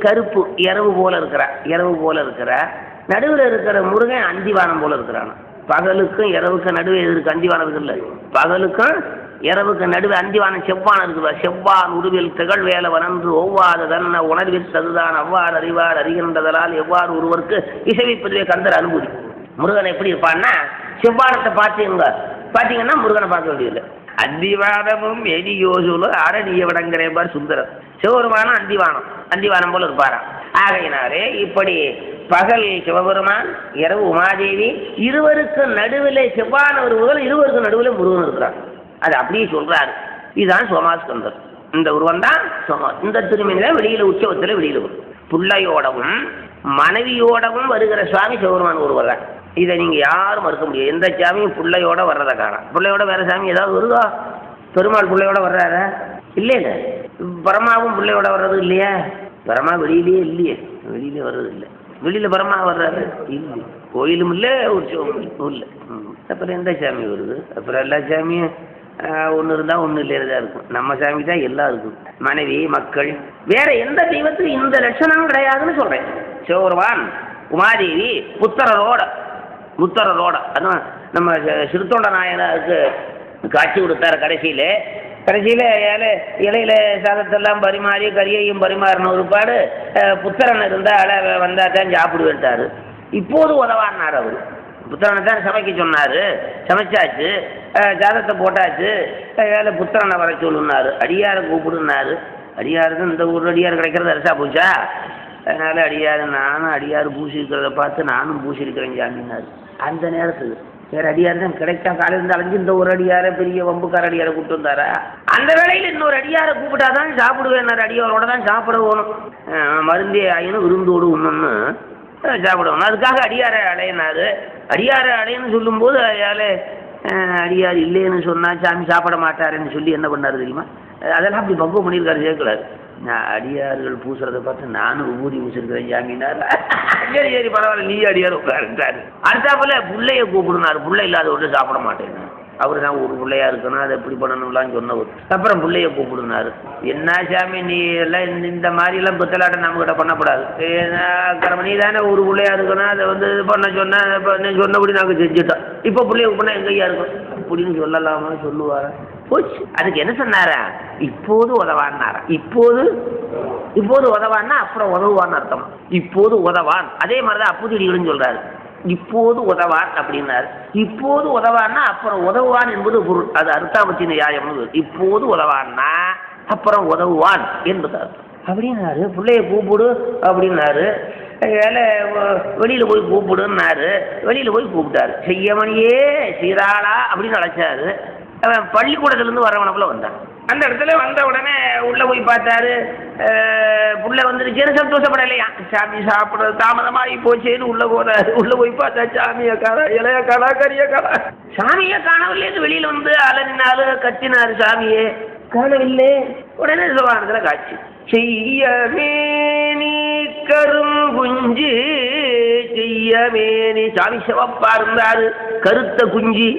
கருப்பு இரவு போல இருக்கிறார். நடுவில் இருக்கிற முருகன் அந்திவானம் போல இருக்கிறான். பகலுக்கும் இரவுக்கும் நடுவே இருக்கு அந்திவானம் இருக்குல்ல, பகலுக்கும் இரவுக்கு நடுவே அந்திவானம் செவ்வானம் இருக்குதா. செவ்வான் உருவில் திகழ்வேலவன் என்று ஒவ்வாறு தன்ன உணர்வில் ததுதான் அவ்வாறு அறிவார் அறிகின்றதால் எவ்வாறு ஒருவருக்கு இசைவிப்பதுவே கந்தர் அனுபூதி. முருகன் எப்படி இருப்பான்னா, செவ்வானத்தை பார்த்தீங்கன்னா முருகனை பார்க்க வேண்டியதில்லை. அந்திவானமும் எரியோசுல அரணிய விடங்கிறேன் சுந்தரம். சிவபெருமானம் அந்திவானம் போல இருப்பாராம். ஆகையினாலே இப்படி பகல் சிவபெருமான், இரவு உமாதேவி, இருவருக்கு நடுவில் செவ்வான உருவங்கள், இருவருக்கு நடுவில் முருகன் இருக்கிறார். அது அப்படியே சொல்றாரு. இதுதான் சோமாஸ்கந்தர். இந்த உருவம் தான் இந்த திருமணியில வெளியில உற்சவத்தில் வெளியில வரும். பிள்ளையோடவும் மனைவியோடவும் வருகிற சுவாமி சிவபெருமான் ஒருவர் தான். இதை நீங்க யாரும் மறுக்க முடியாது. எந்த சாமியும் பிள்ளையோட வர்றதை காணாம். பிள்ளையோட வேற சாமி ஏதாவது வருதா? பெருமாள் பிள்ளையோட வர்றாரா? இல்லையில. பரமாவும் பிள்ளையோட வர்றது இல்லையா? பரமா வெளியிலேயே இல்லையே, வெளியிலே வர்றது இல்லை. வெளியில பரமா வர்றாரு இல்லை, கோயிலும் இல்லை, உற்சவம் இல்லை. அப்புறம் எந்த சாமி வருது? அப்புறம் எல்லா சாமியும் ஒன்று இருந்தால் ஒன்று இல்லையா இருக்கும். நம்ம சாமி தான் எல்லாம் இருக்கும். மனைவி, மக்கள், வேற எந்த தெய்வத்துக்கு இந்த லட்சணம் கிடையாதுன்னு சொல்றேன். சிவபெருமான், உமாதேவி, புத்தரோட அதுவும் நம்ம சிறுத்தொண்ட நாயனாருக்கு காட்சி கொடுத்தாரு. கடைசியில் இலையில சாதத்தெல்லாம் பரிமாறி கரியையும் பரிமாறின ஒருபாடு புத்திரன் இருந்தால் வந்தால் தான் சாப்பிடுவேன்ட்டாரு. இப்போது உதவான்னார் அவர். புத்திரனை தான் சமைக்க சொன்னார். சமைச்சாச்சு, ஜாதத்தை போட்டாச்சு. வேலை புத்திரனை வர சொல்லுன்னாரு. அடியாரை கூப்பிடுனாரு. அடியாருக்கு இந்த ஊர் அடியார் கிடைக்கிறது அரசா போச்சா? அதனால நானும் அடியார் பூசி இருக்கிறத பார்த்து நானும் பூசி இருக்கிறேன் ஜாமினாரு. அந்த நேரத்துக்கு வேற அடியார் தான் கிடைச்சா காலையிலிருந்து அலைஞ்சு இந்த ஒரு அடியாரை பெரிய வம்புக்கார அடியாரை கூப்பிட்டு வந்தாரா? அந்த வேளையில் இன்னொரு அடியாரை கூப்பிட்டாதான் சாப்பிடுவேன். அடியாரோட தான் சாப்பிட போகணும். மருந்தே ஆயினும் விருந்தோடு ஒன்றுன்னு சாப்பிடணும். அதுக்காக அடியாரை அலையினாரு. அடியாரை அலையன்னு சொல்லும்போது அடியார் இல்லைன்னு சொன்னா சாமி சாப்பிட மாட்டாருன்னு சொல்லி என்ன பண்ணாரு தெரியுமா? அதெல்லாம் அப்படி பக்குவம் பண்ணியிருக்காரு சேர்க்கலாரு. நான் அடியார்கள் பூசுறதை பார்த்து நானும் ஊதி பூசிருக்கிறேன் ஜாமீனார். சரி பரவாயில்ல, நீ அடியார் உட்காருட்டாரு. அடுத்தாப்புல பிள்ளைய கூப்பிடுனாரு. பிள்ளை இல்லாத ஒன்று சாப்பிட மாட்டேன். அவரு தான் ஒரு பிள்ளையா இருக்கணும், அதை எப்படி பண்ணணும்லான்னு சொன்னவர். அப்புறம் பிள்ளைய கூப்பிடுனாரு. என்ன சாமி நீ எல்லாம் இந்த மாதிரி எல்லாம் புத்தலாட்டம் நம்ம கிட்ட பண்ணக்கூடாது. நீ தானே ஒரு பிள்ளையா இருக்கணும், அதை பண்ண சொன்னபடி நாங்கள் செஞ்சுட்டோம். இப்போ பிள்ளைய கூப்பிடா எங்கய்யா இருக்கும் அப்படின்னு சொல்லலாமா? சொல்லுவாரா? போச்சு. அதுக்கு என்ன சொன்னாரா? இப்போது உதவான்னாரா? இப்போது உதவான்னா அப்புறம் உதவுவான்னு அர்த்தம். இப்போது உதவான். அதே மாதிரிதான் அப்புதிடிகளும் சொல்றாரு. இப்போது உதவான் அப்படின்னாரு. இப்போது உதவான்னா அப்புறம் உதவுவான் என்பது பொருள். அது அர்த்தாமத்தின் நியாயம். இப்போது உதவான்னா அப்புறம் உதவுவான் என்பது அர்த்தம் அப்படின்னாரு. பிள்ளைய கூப்பிடு அப்படின்னாரு. வெளியில போய் கூப்பிடுன்னாரு. வெளியில போய் கூப்பிட்டாரு. செய்யமணியே சீராளா அப்படின்னு அழைச்சாரு. பள்ளிக்கூடத்துலேருந்து வரவனப்புல வந்தான். அந்த இடத்துல வந்த உடனே உள்ள போய் பார்த்தாரு. புள்ள வந்துருச்சேன்னு சந்தோஷப்படலையா? சாமி சாப்பிட்றது தாமதமாகி போச்சேன்னு உள்ள போனாரு. உள்ள போய் பார்த்தா சாமியை காணா, இலைய காணா, கறிய காணா. சாமியை காணவில்லைன்னு வெளியில வந்து அலறினாரு, கத்தினாரு. சாமியே காணவில்லை. உடனே சுவானத்துல காட்சி. செய்யமேனி கருங்குஞ்சி, செய்யமேனி சாமி சிவப்பா இருந்தாரு. கருத்த குஞ்சி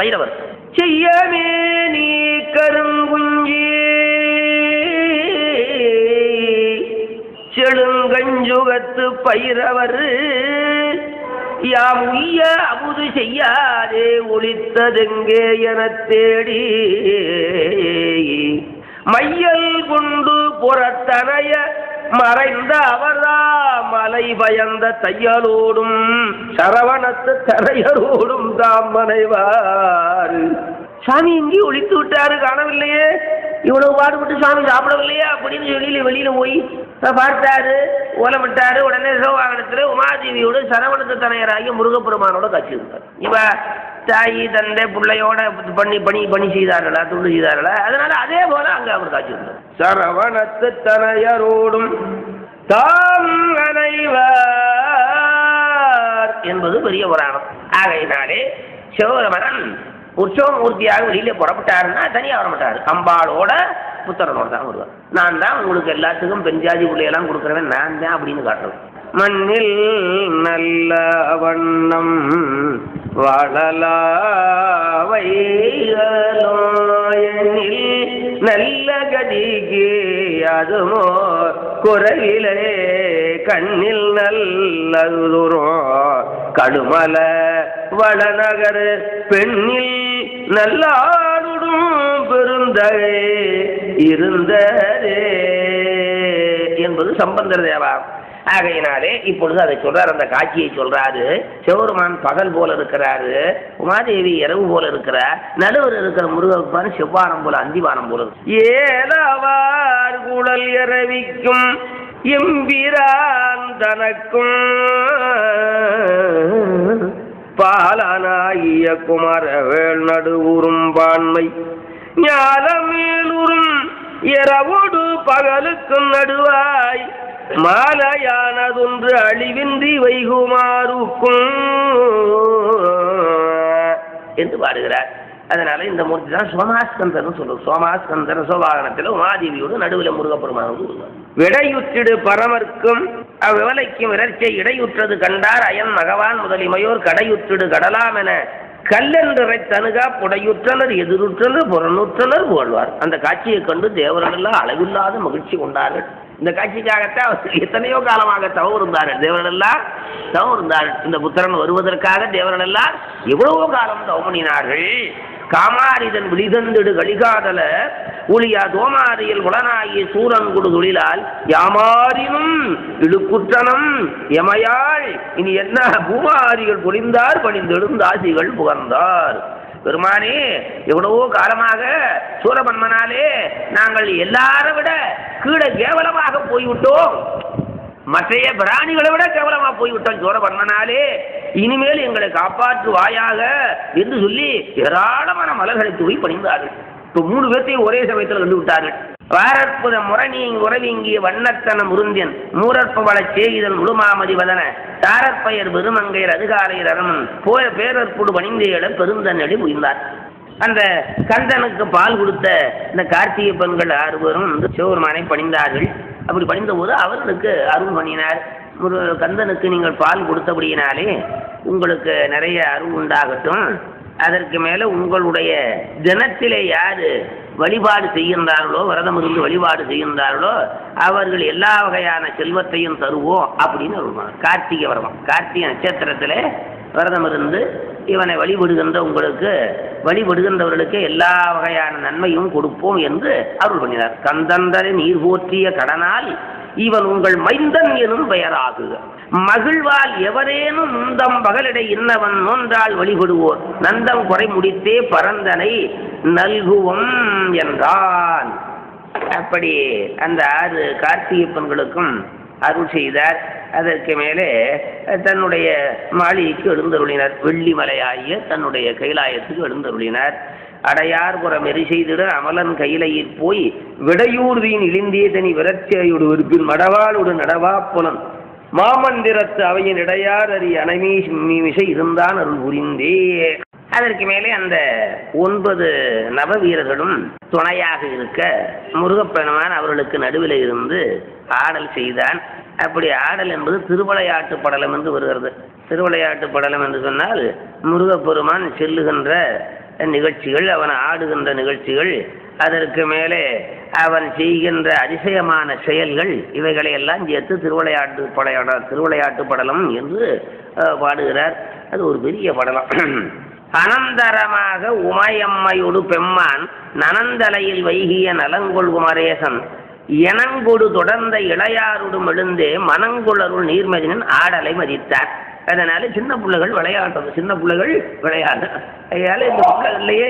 வைரவர். செய்யமேனி கருங்குஞ்சி செழுங்கஞ்சுகத்து பைரவர் யாம் உய்ய அமுது செய்யாதே ஒளித்ததெங்கே என தேடி மையல் கொண்டு புறத்தனைய மறைந்த அவர்தா மலை பயந்த தையலோடும் சரவணத்து தரையரோடும் தாம் மனைவார். சாமி இங்கே ஒழித்து விட்டாரு, காணவில்லையே. இவ்வளவு பாடுபட்டு சாமி சாப்பிடவில்லையே அப்படின்னு சொல்லி வெளியில போய் பார்த்தாரு, ஓலமிட்டாரு. உடனே சிவவாகனத்துல உமாதேவியோடு சரவணத்து தனையராகிய முருகப்பெருமானோட காட்சி இருந்தார். இவ தாயி தந்தை பிள்ளையோட பணி செய்தார்களா, துண்டு செய்தார்களா? அதனால அதே போல அங்க அவர் காட்சி இருந்தார். சரவணத்து தனையரோடும் தாம் அனைவர் என்பது பெரிய புராணம். ஆகையினாலே சிவபெருமான் உற்சவ மூர்த்தியாக வெளியில புறப்பட்டாருன்னா தனியாக வரமாட்டாரு. அம்பாளோட புத்திரனோட தான் வருவார். நான் தான் உங்களுக்கு எல்லாத்துக்கும் பெண் ஜாதி பிள்ளையெல்லாம் கொடுக்குறவன் நான் தான் அப்படின்னு காட்டுறேன். மண்ணில் நல்ல வண்ணம் வாழலாவைகளில் நல்ல கதிக்கு அதுமோ குறையிலே கண்ணில் நல்லதுரோ கடுமல வளநகர் பெண்ணில் நல்லாடுடும் பெருந்தகை இருந்ததே என்பது சம்பந்தர் தேவா. ஆகையினாலே இப்பொழுது அதை சொல்றாரு, அந்த காட்சியை சொல்றாரு. சிவபெருமான் பகல் போல இருக்கிறாரு, உமாதேவி இரவு போல இருக்கிறார், நடுவர் இருக்கிற முருகப்பான் செவ்வானம் போல அந்திவானம் போல ஏலவார் குழல் இரவிக்கும் எம்பிரான் தனக்கும் பாலனாகிய குமரவேள் நடுவுறும் பான்மை ஞானமேலுறும் இரவோடு பகலுக்கும் நடுவாய் மாலையானதொன்று அழிவின்றி வைகுமாருக்கும் என்று பாடுகிறார். அதனால இந்த மூர்த்தி தான் சோமாஸ்கந்தர் சொல்லுவோம். சோமாஸ்கந்தர் சோபாகனத்தில் உமாதேவியோடு நடுவில் முருகப்பெருமான் விடையுற்றிடு பரமர்க்கும் அவ்விவலைக்கும் விரட்சை இடையுற்றது கண்டார் அயன் மகவான் முதலிமையோர் கடையுற்றிடு கடலாம் என கல்லென்றரை தனுகா புடையுற்றனர் எதிருற்றனர் புறநூற்றனர் புகழ்வார். அந்த காட்சியை கண்டு தேவர்களெல்லாம் அளவில்லாத மகிழ்ச்சி கொண்டார்கள். இந்த காட்சிக்காகத்தான் எத்தனையோ காலமாக தவம் இருந்தார்கள் தேவர்கள் எல்லாம் தவம் இருந்தார்கள். இந்த புத்திரன் வருவதற்காக தேவர்கள் எல்லாம் எவ்வளவோ காலம் தவம் பண்ணினார்கள். காமாரிதன் விழிதந்திடு கலிகாதல ஒளியா தோமாரியில் உடனாகிய சூரங்குடு தொழிலால் யாமாரினும் இழுக்குற்றனம் எமையாள் இனி என்ன பூமாரிகள் பொழிந்தார் பணிந்தெழுந்தாசிகள் புகழ்ந்தார். பெருமானே, எவ்வளவோ காலமாக சூரபன்மனாலே நாங்கள் எல்லாரை விட கீழே கேவலமாக போய்விட்டோம், மற்றைய பிராணிகளை விட கேவலமாக போய்விட்டோம் சூரபன்மனாலே, இனிமேல் எங்களை காப்பாற்றுவாயாக என்று சொல்லி ஏராளமான மலர்களை தூவி பணிந்தார்கள். இப்போ 3 பேர்த்தையும் ஒரே சமயத்தில் கண்டு விட்டார்கள். வாரற்புத முரணி உறவிங்கிய வண்ணத்தன முருந்தியன் மூரற்ப வள சேகிதன் முழுமாமதி வதன தாரற்பயர் பெருமங்கையர் அதிகாரையர் அரமன் போய பேரற்புடு பணிந்தையிட பெருந்தன்னடி புரிந்தார். அந்த கந்தனுக்கு பால் கொடுத்த இந்த கார்த்திகை பெண்கள் 6 பேரும் சிவபெருமானை பணிந்தார்கள். அப்படி பணிந்த போது அவர்களுக்கு அருள் பண்ணினார். கந்தனுக்கு நீங்கள் பால் கொடுத்தபடியினாலே உங்களுக்கு நிறைய அருள் உண்டாகட்டும். அதற்கு மேலே உங்களுடைய தினத்திலே யாரு வழிபாடு செய்கின்றார்களோ, விரதம் இருந்து வழிபாடு செய்கின்றார்களோ அவர்கள் எல்லா வகையான செல்வத்தையும் தருவோம் அப்படின்னு சொல்லுவாங்க. கார்த்திகை விரதம், கார்த்திகை நட்சத்திரத்தில் விரதம் இருந்து இவனை வழிபடுகின்றவர்களுக்கு எல்லா வகையான நன்மையும் கொடுப்போம் என்று அருள் பண்ணினார். கந்தந்தரை நீர் போற்றிய கடனால் இவன் உங்கள் மைந்தன் எனும் பெயராகுக. மகிழ்வால் எவரேனும் முந்தம் பகலிடை இன்னவன் நோன்றால் வழிபடுவோர் நந்தம் குறை முடித்தே பரந்தனை நல்குவோம் என்றான். அப்படி அந்த 6 கார்த்திகை பெண்களுக்கும் அருள் செய்தார். அதற்கு மேலே தன்னுடைய மாளிகைக்கு எழுந்தருளினார். வெள்ளிமலையாகிய தன்னுடைய கைலாயத்துக்கு எழுந்தருளினார். அடையார் புறம் எரி செய்திட அமலன் கையிலையில் போய் விடையூர்வியின் இழிந்தே தனி விரட்சியோடு இருப்பின் மடவாளோடு நடவா புலன் மாமந்திரத்து அவையின் இடையார் அறி அணைமீமிசை இருந்தான் அருள் புரிந்தே. அதற்கு மேலே அந்த 9 நவ வீரர்களும் துணையாக இருக்க முருகப்பெருமான் அவர்களுக்கு நடுவில் இருந்து ஆடல் செய்தான். அப்படி ஆடல் என்பது திருவிளையாட்டு படலம் என்று வருகிறது. திருவிளையாட்டு படலம் என்று சொன்னால் முருகப்பெருமான் செல்லுகின்ற நிகழ்ச்சிகள், அவன் ஆடுகின்ற நிகழ்ச்சிகள், அதற்கு மேலே அவன் செய்கின்ற அதிசயமான செயல்கள், இவைகளை எல்லாம் சேர்த்து திருவிளையாட்டு படலம் என்று பாடுகிறார். அது ஒரு பெரிய படலம். அனந்தரமாக உமையம்மையோடு பெம்மான் நனந்தலையில் வைகிய நலங்கொள் குமரேசன் எனங்கொடு தொடர்ந்த இளையாருடும் எழுந்தே மனங்குளருள் நீர்மதினன் ஆடலை மதித்தார். அதனால சின்ன பிள்ளைகள் விளையாடுறது, சின்ன பிள்ளைகள் விளையாடு. ஐயால இந்த பிள்ளைகள்லையே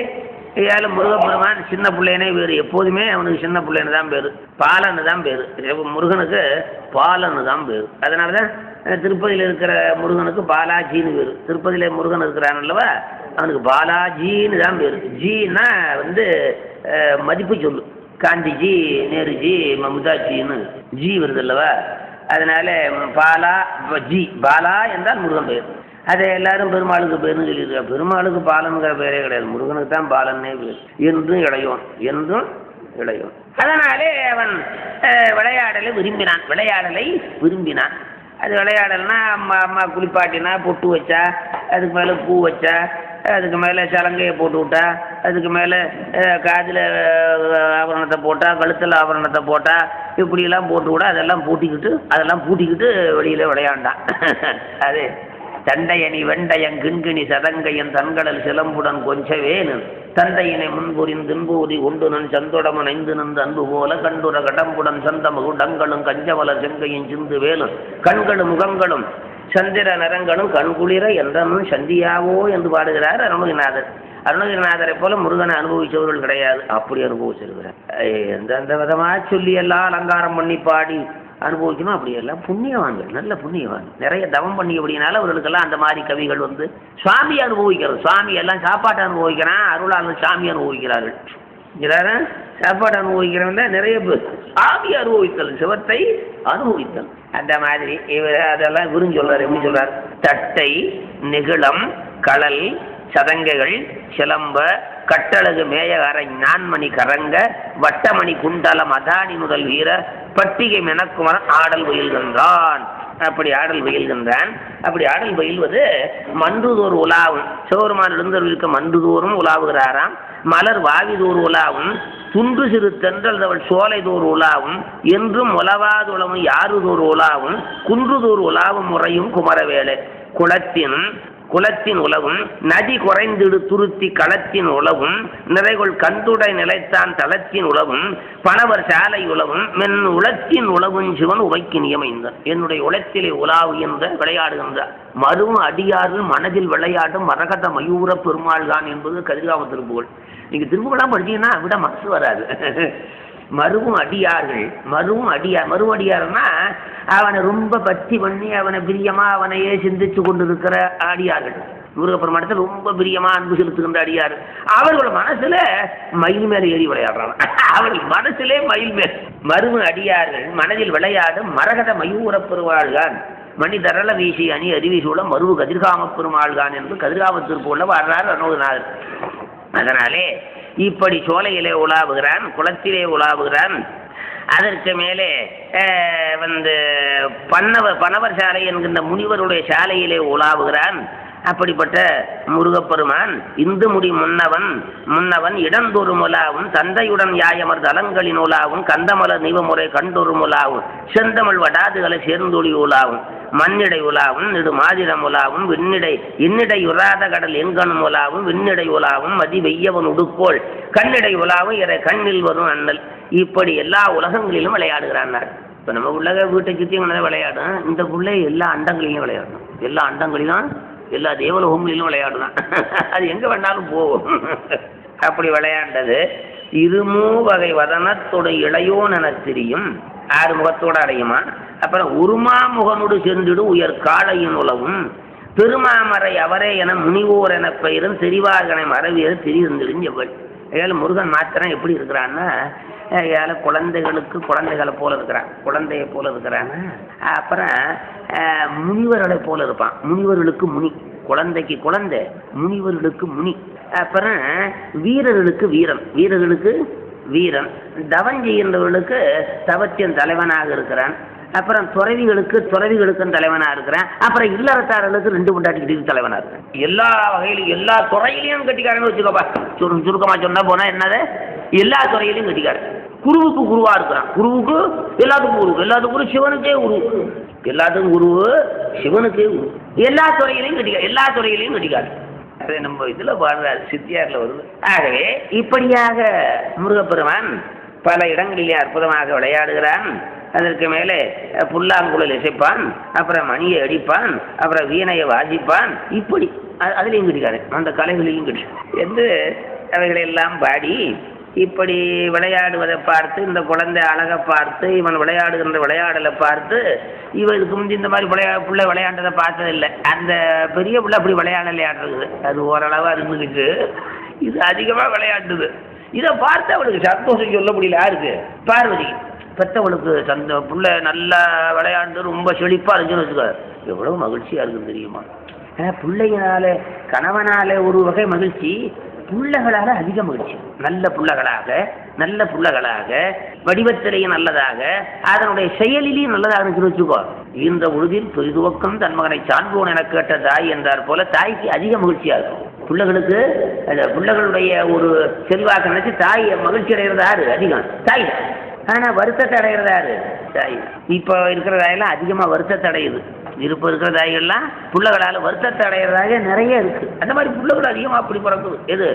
ஐயால முருகப்பெருமான் சின்ன பிள்ளைனே பேர். எப்போதுமே அவனுக்கு சின்ன பிள்ளைன்னு தான் பேர், பாலன்னு தான் பேர். முருகனுக்கு பாலன்னு தான் பேர். அதனால தான் திருப்பதியில் இருக்கிற முருகனுக்கு பாலாஜின்னு பேர். திருப்பதியில் முருகன் இருக்கிறான் அல்லவா, அவனுக்கு பாலாஜின்னு தான் பேர். ஜின்னா மதிப்பு சொல்லு. காந்திஜி, நேருஜி, மம்தாஜின்னு ஜி வருது அல்லவா, அதனால பாலா ஜி, பாலா என்றால் முருகன் பெயர். அதை எல்லாரும் பெருமாளுக்கு பேர்னு சொல்லியிருக்காங்க. பெருமாளுக்கு பாலனுங்கிற பேரே கிடையாது, முருகனுக்கு தான் பாலன்னே பேர். என்றும் இளையோன், என்றும் இளையோன். அதனாலே அவன் விளையாடலை விரும்பினான். அது விளையாடல்னா அம்மா குளிப்பாட்டினா, பொட்டு வச்சா, அதுக்கு மேலே பூ வச்சா, அதுக்கு மேலே சலங்கையை போட்டு விட்டா, அதுக்கு மேலே காதில் ஆபரணத்தை போட்டா, கழுத்தில் ஆபரணத்தை போட்டா, இப்படியெல்லாம் போட்டு விட அதெல்லாம் பூட்டிக்கிட்டு வெளியில் விளையாண்டான். அது தண்டையணி வெண்டையன் கிண்கிணி சதங்கையன் தன்கடல் சிலம்புடன் கொஞ்சவேனு தந்தையினை முன்புரின் தின்பூதி கொண்டுனன் சந்தொடமன் ஐந்து நந்து அன்பு போல கண்டுர கடம்புடன் சந்தமகு டங்களும் கஞ்சவல செங்கையும் சிந்து வேலும் கண்களும் முகங்களும் சந்திர நரங்களும் கண்குளிர என்றனும் சந்தியாவோ என்று பாடுகிறார் அருணகிரிநாதரை போல முருகனை அனுபவிச்சவர்கள் கிடையாது. அப்படி அனுபவிச்சிருக்கிறார். எந்தெந்த விதமாக சொல்லி எல்லாம் அலங்காரம் பண்ணி பாடி அனுபவிக்கணும். அப்படியெல்லாம் புண்ணியவான்கள், நல்ல புண்ணியவான்கள், நிறைய தவம் பண்ணி அப்படினால அவர்களுக்கெல்லாம் அந்த மாதிரி கவிகள் வந்து சுவாமி அனுபவிக்கிறது. சுவாமி எல்லாம் சாப்பாட்டை அனுபவிக்கிறான், அருளாளர் சாமி அனுபவிக்கிறார்கள். சாப்பாடு அனுபவிக்கிறவங்க நிறைய பேர் சாமி அனுபவித்தல், சிவத்தை அனுபவித்தல். அந்த மாதிரி இவர் அதெல்லாம் விரும்பி சொல்றாரு. எப்படி சொல்றார்? தட்டை நெகிழம் கடல் சதங்கைகள் சிலம்ப கட்டழகு மேய அரை நான்மணி கரங்க வட்டமணி குண்டலம் அதானி முதல் வீர பட்டிகை மெனக்குமரன் ஆடல் பயில்கின்றான். அப்படி ஆடல் பயில்கின்றான். அப்படி ஆடல் பயில்வது மன்றுதோர் உலாவும், சிவபெருமான் எழுந்தருளிருக்க மன்றுதோறும் உலாவுகிறாராம். மலர் வாவிதோர் உலாவும் துன்று சிறு தென்றல் தவள் சோலைதோர் உலாவும் என்றும் உலவாதுளவும் யாருதோர் உலாவும் குன்றுதோர் உலாவும் முறையும் குமரவேலை குலத்தின் உலவும் நதி குறைந்திடு துருத்தி களத்தின் உலவும் நிறைகொள் கந்துடை நிலைத்தான் தளத்தின் உலவும் பணவர் சாலை உலவும் மென் உலத்தின் உலவும் சிவன் உவைக்கு நியமைந்தான். என்னுடைய உலத்திலே உலாவு என்ற விளையாடுகின்றார். மருவும் அடியாறு மனதில் விளையாடும் மரகத மயூர பெருமாள்தான் என்பது கதிர்காம திருப்புகழ். நீங்க திருப்புகழாம் படிச்சீங்கன்னா விட மனசு வராது. மருவும் அடியார்னா அவனை ரொம்ப பக்தி பண்ணி அவனை பிரியமா அவனையே சிந்திச்சு கொண்டு இருக்கிற அடியார்கள். முருகப்பெருமானத்தில் ரொம்ப பிரியமா அன்பு செலுத்துகின்ற அடியார். அவர்கள் மனசுல மயில் மேல ஏறி விளையாடுறாங்க. அவர்கள் மனசுலே மயில் மேல் மருவு அடியார்கள் மனதில் விளையாடும் மரகத மயூர பெருமாள்கான் மணிதரள வீசி அணி அறிவிசூழ மருவு கதிர்காம பெருமாள்கான் என்று கதிர்காம திருப்பூர்ல வர்றார் அனுபவனார். அதனாலே இப்படி சோலையிலே உலாவுகிறான், குளத்திலே உலாவுகிறான். அதற்கு மேலே வந்து பணவர் சாலை என்கின்ற முனிவருடைய சாலையிலே உலாவுகிறான். அப்படிப்பட்ட முருகப்பெருமான் இந்து முடி முன்னவன் இடந்தொரு முலாவும் தந்தையுடன் யாயமர் தலங்களின் உலாவும் கந்தமலர் நிவமுறை கண்டொரு முலாவும் செந்தமிழ் வடாதுகளை சேர்ந்தொழி உலாவும் மண்ணிடை உலாவும் நெடு மாதிரம் உலாவும் இன்னிடை உராத கடல் எங்கனும் உலாவும் விண்ணிடை உலாவும் மதி வெய்யவன் உடுக்கோள் கண்ணிடை உலாவும் இறை கண்ணில் வரும் அண்ணல். இப்படி எல்லா உலகங்களிலும் விளையாடுகிறான். இப்போ நம்ம உலக வீட்டை சுற்றி விளையாடும். இந்த பிள்ளை எல்லா அண்டங்களிலும் விளையாடணும். எல்லா அண்டங்களிலும் எல்லா தேவலோகங்களிலும் விளையாடலாம். அது எங்க வேணாலும் போகும். அப்படி விளையாண்டது இருமூ வகை வதனத்தோடு இளையோன் என தெரியும் 6 முகத்தோடு அடையுமா. அப்புறம் உருமா முகனோடு சென்றிடும் உயர் காளையின் உலவும் பெருமாமரை அவரே என முனிவோர் என பெயரும் தெரிவார்கனை மறவியது தெரிந்திருந்தவள். ஏழு முருகன் மாத்திரம் எப்படி இருக்கிறான்னா ஏழை குழந்தைகளை போல இருக்கிறான், குழந்தைய போல இருக்கிறான். அப்புறம் முனிவர்களை போல இருப்பான். முனிவர்களுக்கு முனி, குழந்தைக்கு குழந்தை, முனிவர்களுக்கு முனி. அப்புறம் வீரர்களுக்கு வீரன், தவம் செய்கின்றவர்களுக்கு தவத்தின் தலைவனாக இருக்கிறான். அப்புறம் துறவிகளுக்கும் தலைவனாக இருக்கிறான். அப்புறம் இல்லறத்தாரர்களுக்கு 2 பொண்டாட்டிக்கு தலைவனாக இருக்கிறான். எல்லா வகையிலும் எல்லா துறையிலையும் கட்டிக்காரன்னு வச்சுக்கோப்பா. சுருக்கமாக சொன்னா போனா என்னது, எல்லா துறையிலையும் கட்டிக்காரன். குருவுக்கு குருவா இருக்கிறான். குருவுக்கு எல்லாத்துக்கும் குரு சிவனுக்கே குரு, எல்லாத்துக்கும் குரு சிவனுக்கே குரு. எல்லா துறையிலையும் கட்டிக்காரன். நம்ம இதுல பாடுறாரு, சித்தியார்ல வருது. ஆகவே இப்படியாக முருகப்பெருமான் பல இடங்களிலே அற்புதமாக விளையாடுகிறான். அதற்கு மேலே புல்லாங்குழல் இசைப்பான், அப்புறம் மணியை அடிப்பான், அப்புறம் வீணையை வாசிப்பான். இப்படி அதுலேயும் கிடைக்காது, அந்த கலைகளையும் கிடைக்கும் என்று அவைகளெல்லாம் பாடி இப்படி விளையாடுவதை பார்த்து இந்த குழந்தை அழகை பார்த்து இவன் விளையாடுகின்ற விளையாடலை பார்த்து இவனுக்கு முந்தி இந்த மாதிரி பிள்ளை விளையாண்டதை பார்த்ததில்லை. அந்த பெரிய பிள்ளை அப்படி விளையாடலையாடுறது, அது ஓரளவாக இருந்துக்கிட்டு இது அதிகமாக விளையாடுது. இதை பார்த்து அவளுக்கு சந்தோஷம் சொல்ல முடியல. யாருக்கு? பார்வதி. பெற்றவளுக்கு பிள்ளை நல்லா விளையாண்டு ரொம்ப செழிப்பாக இருந்துச்சுன்னு வச்சுக்க, எவ்வளோ மகிழ்ச்சியாக இருக்குன்னு தெரியுமா. பிள்ளையினால கணவனால ஒரு வகை மகிழ்ச்சி, புள்ளகளால அதிக மகிழ்ச்சி. நல்ல புள்ளகளாக வடிவத்திலேயே நல்லதாக, அதனுடைய செயலிலேயும் நல்லதாக வச்சுக்கோ. இந்த உழுதில் பெரிதுவக்கம் தன் மகனை சான்றோன் என கேட்ட தாய் என்றார் போல தாய்க்கு அதிக மகிழ்ச்சியா இருக்கும். பிள்ளைகளுடைய ஒரு செல்வாக்கு நினைச்சு தாய் மகிழ்ச்சி அடைகிறது யாரு அதிகம்? தாய். ஆனா வருத்தத்தை அடைகிறது யாரு? தாய். இப்ப இருக்கிற தாயெல்லாம் அதிகமா வருத்தத்தை அடையுது. இருக்கிற தாய்கள்லாம் பிள்ளைகளால வருத்தத்தை அடைகிறதாக நிறைய இருக்கு. அந்த மாதிரி பிள்ளைகள் அதிகமா அப்படி பிறக்குது. எது?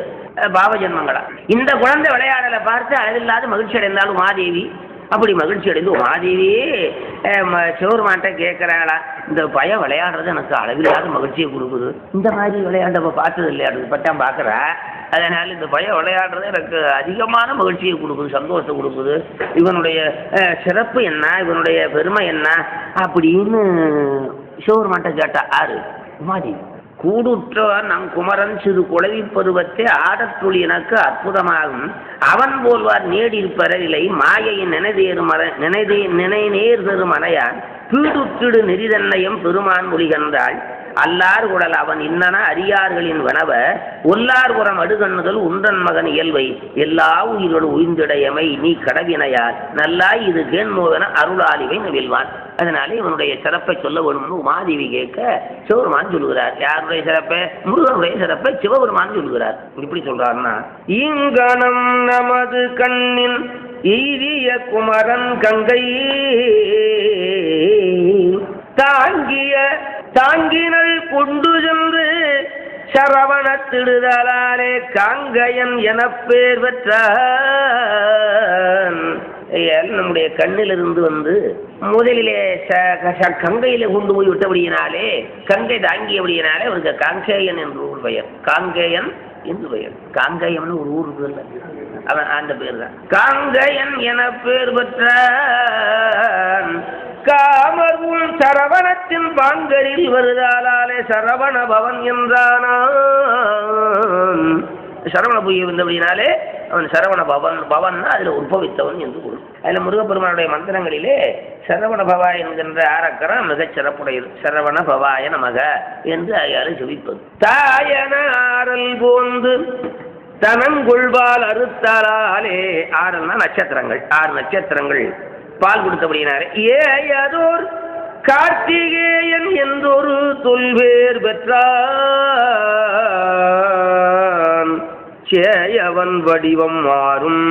பாவ ஜென்மங்களா. இந்த குழந்தை விளையாடலை பார்த்து அளவில்லாத மகிழ்ச்சி அடைந்தாலும் உமாதேவி அப்படி மகிழ்ச்சி அடைந்து உமாதேவியே சிவருமான்ட்ட கேட்கிறாளா, இந்த பையன் விளையாடுறது எனக்கு அளவில்லாத மகிழ்ச்சியை கொடுக்குது. இந்த மாதிரி விளையாண்டப்ப பார்த்தது இல்லையா? பட்டாம் பார்க்குறா. அதனால இந்த பையன் விளையாடுறது எனக்கு அதிகமான மகிழ்ச்சியை கொடுக்குது, சந்தோஷத்தை கொடுக்குது. இவனுடைய சிறப்பு என்ன, இவனுடைய பெருமை என்ன அப்படின்னு சிவருமான்ட்ட கேட்டா ஆறு உமாதேவி. கூடுற்றவர் நம் குமரன் சிறு குழவி பருவத்தை ஆடத்துள் எனக்கு அற்புதமாகும். அவன் போல்வார் நேடிருப்பரிலை மாயையின் நினைநேர் தரும் அணையான் பீடுற்றிடு நெறிதன்னையும் பெருமான் மொழிகண்டாள். அல்லார் குடல் அவன் இன்னன அரியார்களின் வனவ ஒல்லார் உரம் அடுகண்ணுதல் உன்றன் மகன் இயல்வை எல்லா உயிரோடு உயிர்ந்திடையமை நீ கடவினையார் நல்லாய் இது கேன்மோகன அருளாலிவை நவிழ்வான். அதனால இவனுடைய சிறப்பை சொல்ல வேணும்னு உமாதேவி கேட்க சிவபெருமான் சொல்லுகிறார். யாருடைய சிறப்பை? முருகனுடைய சிறப்பை சிவபெருமான் சொல்லுகிறார். இப்படி சொல்றாருன்னா, இங்கனம் நமது கண்ணின் எய்திய குமரன் கங்கை தாங்கினள் கொண்டு சென்று சரவணத்திடுதலாலே காங்கையன் என பேர் பெற்றான். நம்முடைய கண்ணிலிருந்து வந்து முதலிலே கங்கையில கொண்டு போய் விட்டபடியினாலே, கங்கை தாங்கியபடியினாலே அவருக்கு காங்கேயன் என்று ஒரு பெயர். காங்கேயன் என்று பெயர். காங்கேயம்னு ஒரு ஊர் இல்லை, அவன் அந்த பேர் தான். காங்கேயன் என பேர் பெற்றான். காமர்வும் சரவணத்தின் பாங்கரில் வருதாலே சரவண பவன் என்றானான். சரவண புய வந்தபடினாலே அவன் சரவண பவன் அதில் உற்பவித்தவன் என்று பொருள். அதில் முருகப்பெருமானுடைய மந்திரங்களிலே சரவண பவா என்கின்ற ஆரக்கரம் மிகச் சிறப்புடையது. சரவண பவாய நமக என்று அயால ஜெபிப்பது. தாயன ஆரல் போந்து தனங்கொள்வால் அறுத்தாலே, ஆறல்னா நட்சத்திரங்கள், 6 நட்சத்திரங்கள் பால் கொடுத்தபடியினாரே ஏதோர் கார்த்திகேயன் என்றொரு தொல்வேர் பெற்றான். சேயவன் வடிவம் மாறும்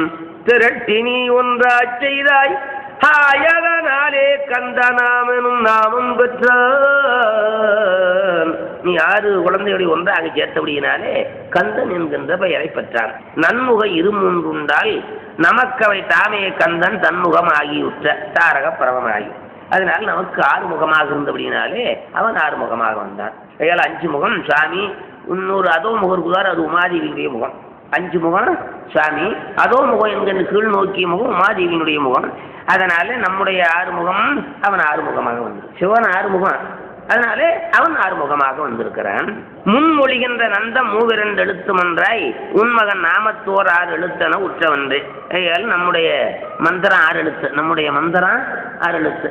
திரட்டினி ஒன்றா செய்தாய் ஆயதனாலே கந்த நாமனும் நாமம் பெற்றான். நீ 6 குழந்தைகளை ஒன்றாக சேர்த்தபடியினாலே கந்தன் என்கின்ற பெயரை பெற்றான். நன்முக 2 உண்டால் நமக்கவை தாமே கந்தன் தன்முகம் ஆகியுற்ற தாரக பரவமாகி. அதனால் நமக்கு 6 முகமாக இருந்தபடினாலே அவன் 6 முகமாக வந்தான். 5 முகம் சாமி, இன்னொரு அதோ முகம் இருக்குதார், அது உமாதேவியுடைய முகம். 5 முகம் சாமி, அதோ முகம் என்கின்ற கீழ் நோக்கிய முகம் உமாதேவியினுடைய முகம். அதனால நம்முடைய 6 முகம் அவன் 6 முகமாக வந்து, சிவன் 6 முகம், அதனாலே அவன் 6 முகமாக வந்திருக்கிறான். முன்மொழிகின்ற நந்தம் 3 எழுத்துமன்றாய் உன்மகன் நாமத்தோர் 6 எழுத்தன உற்றவன்று. நம்முடைய மந்திரம் 6 எழுத்து, நம்முடைய மந்திரம் 6 எழுத்து.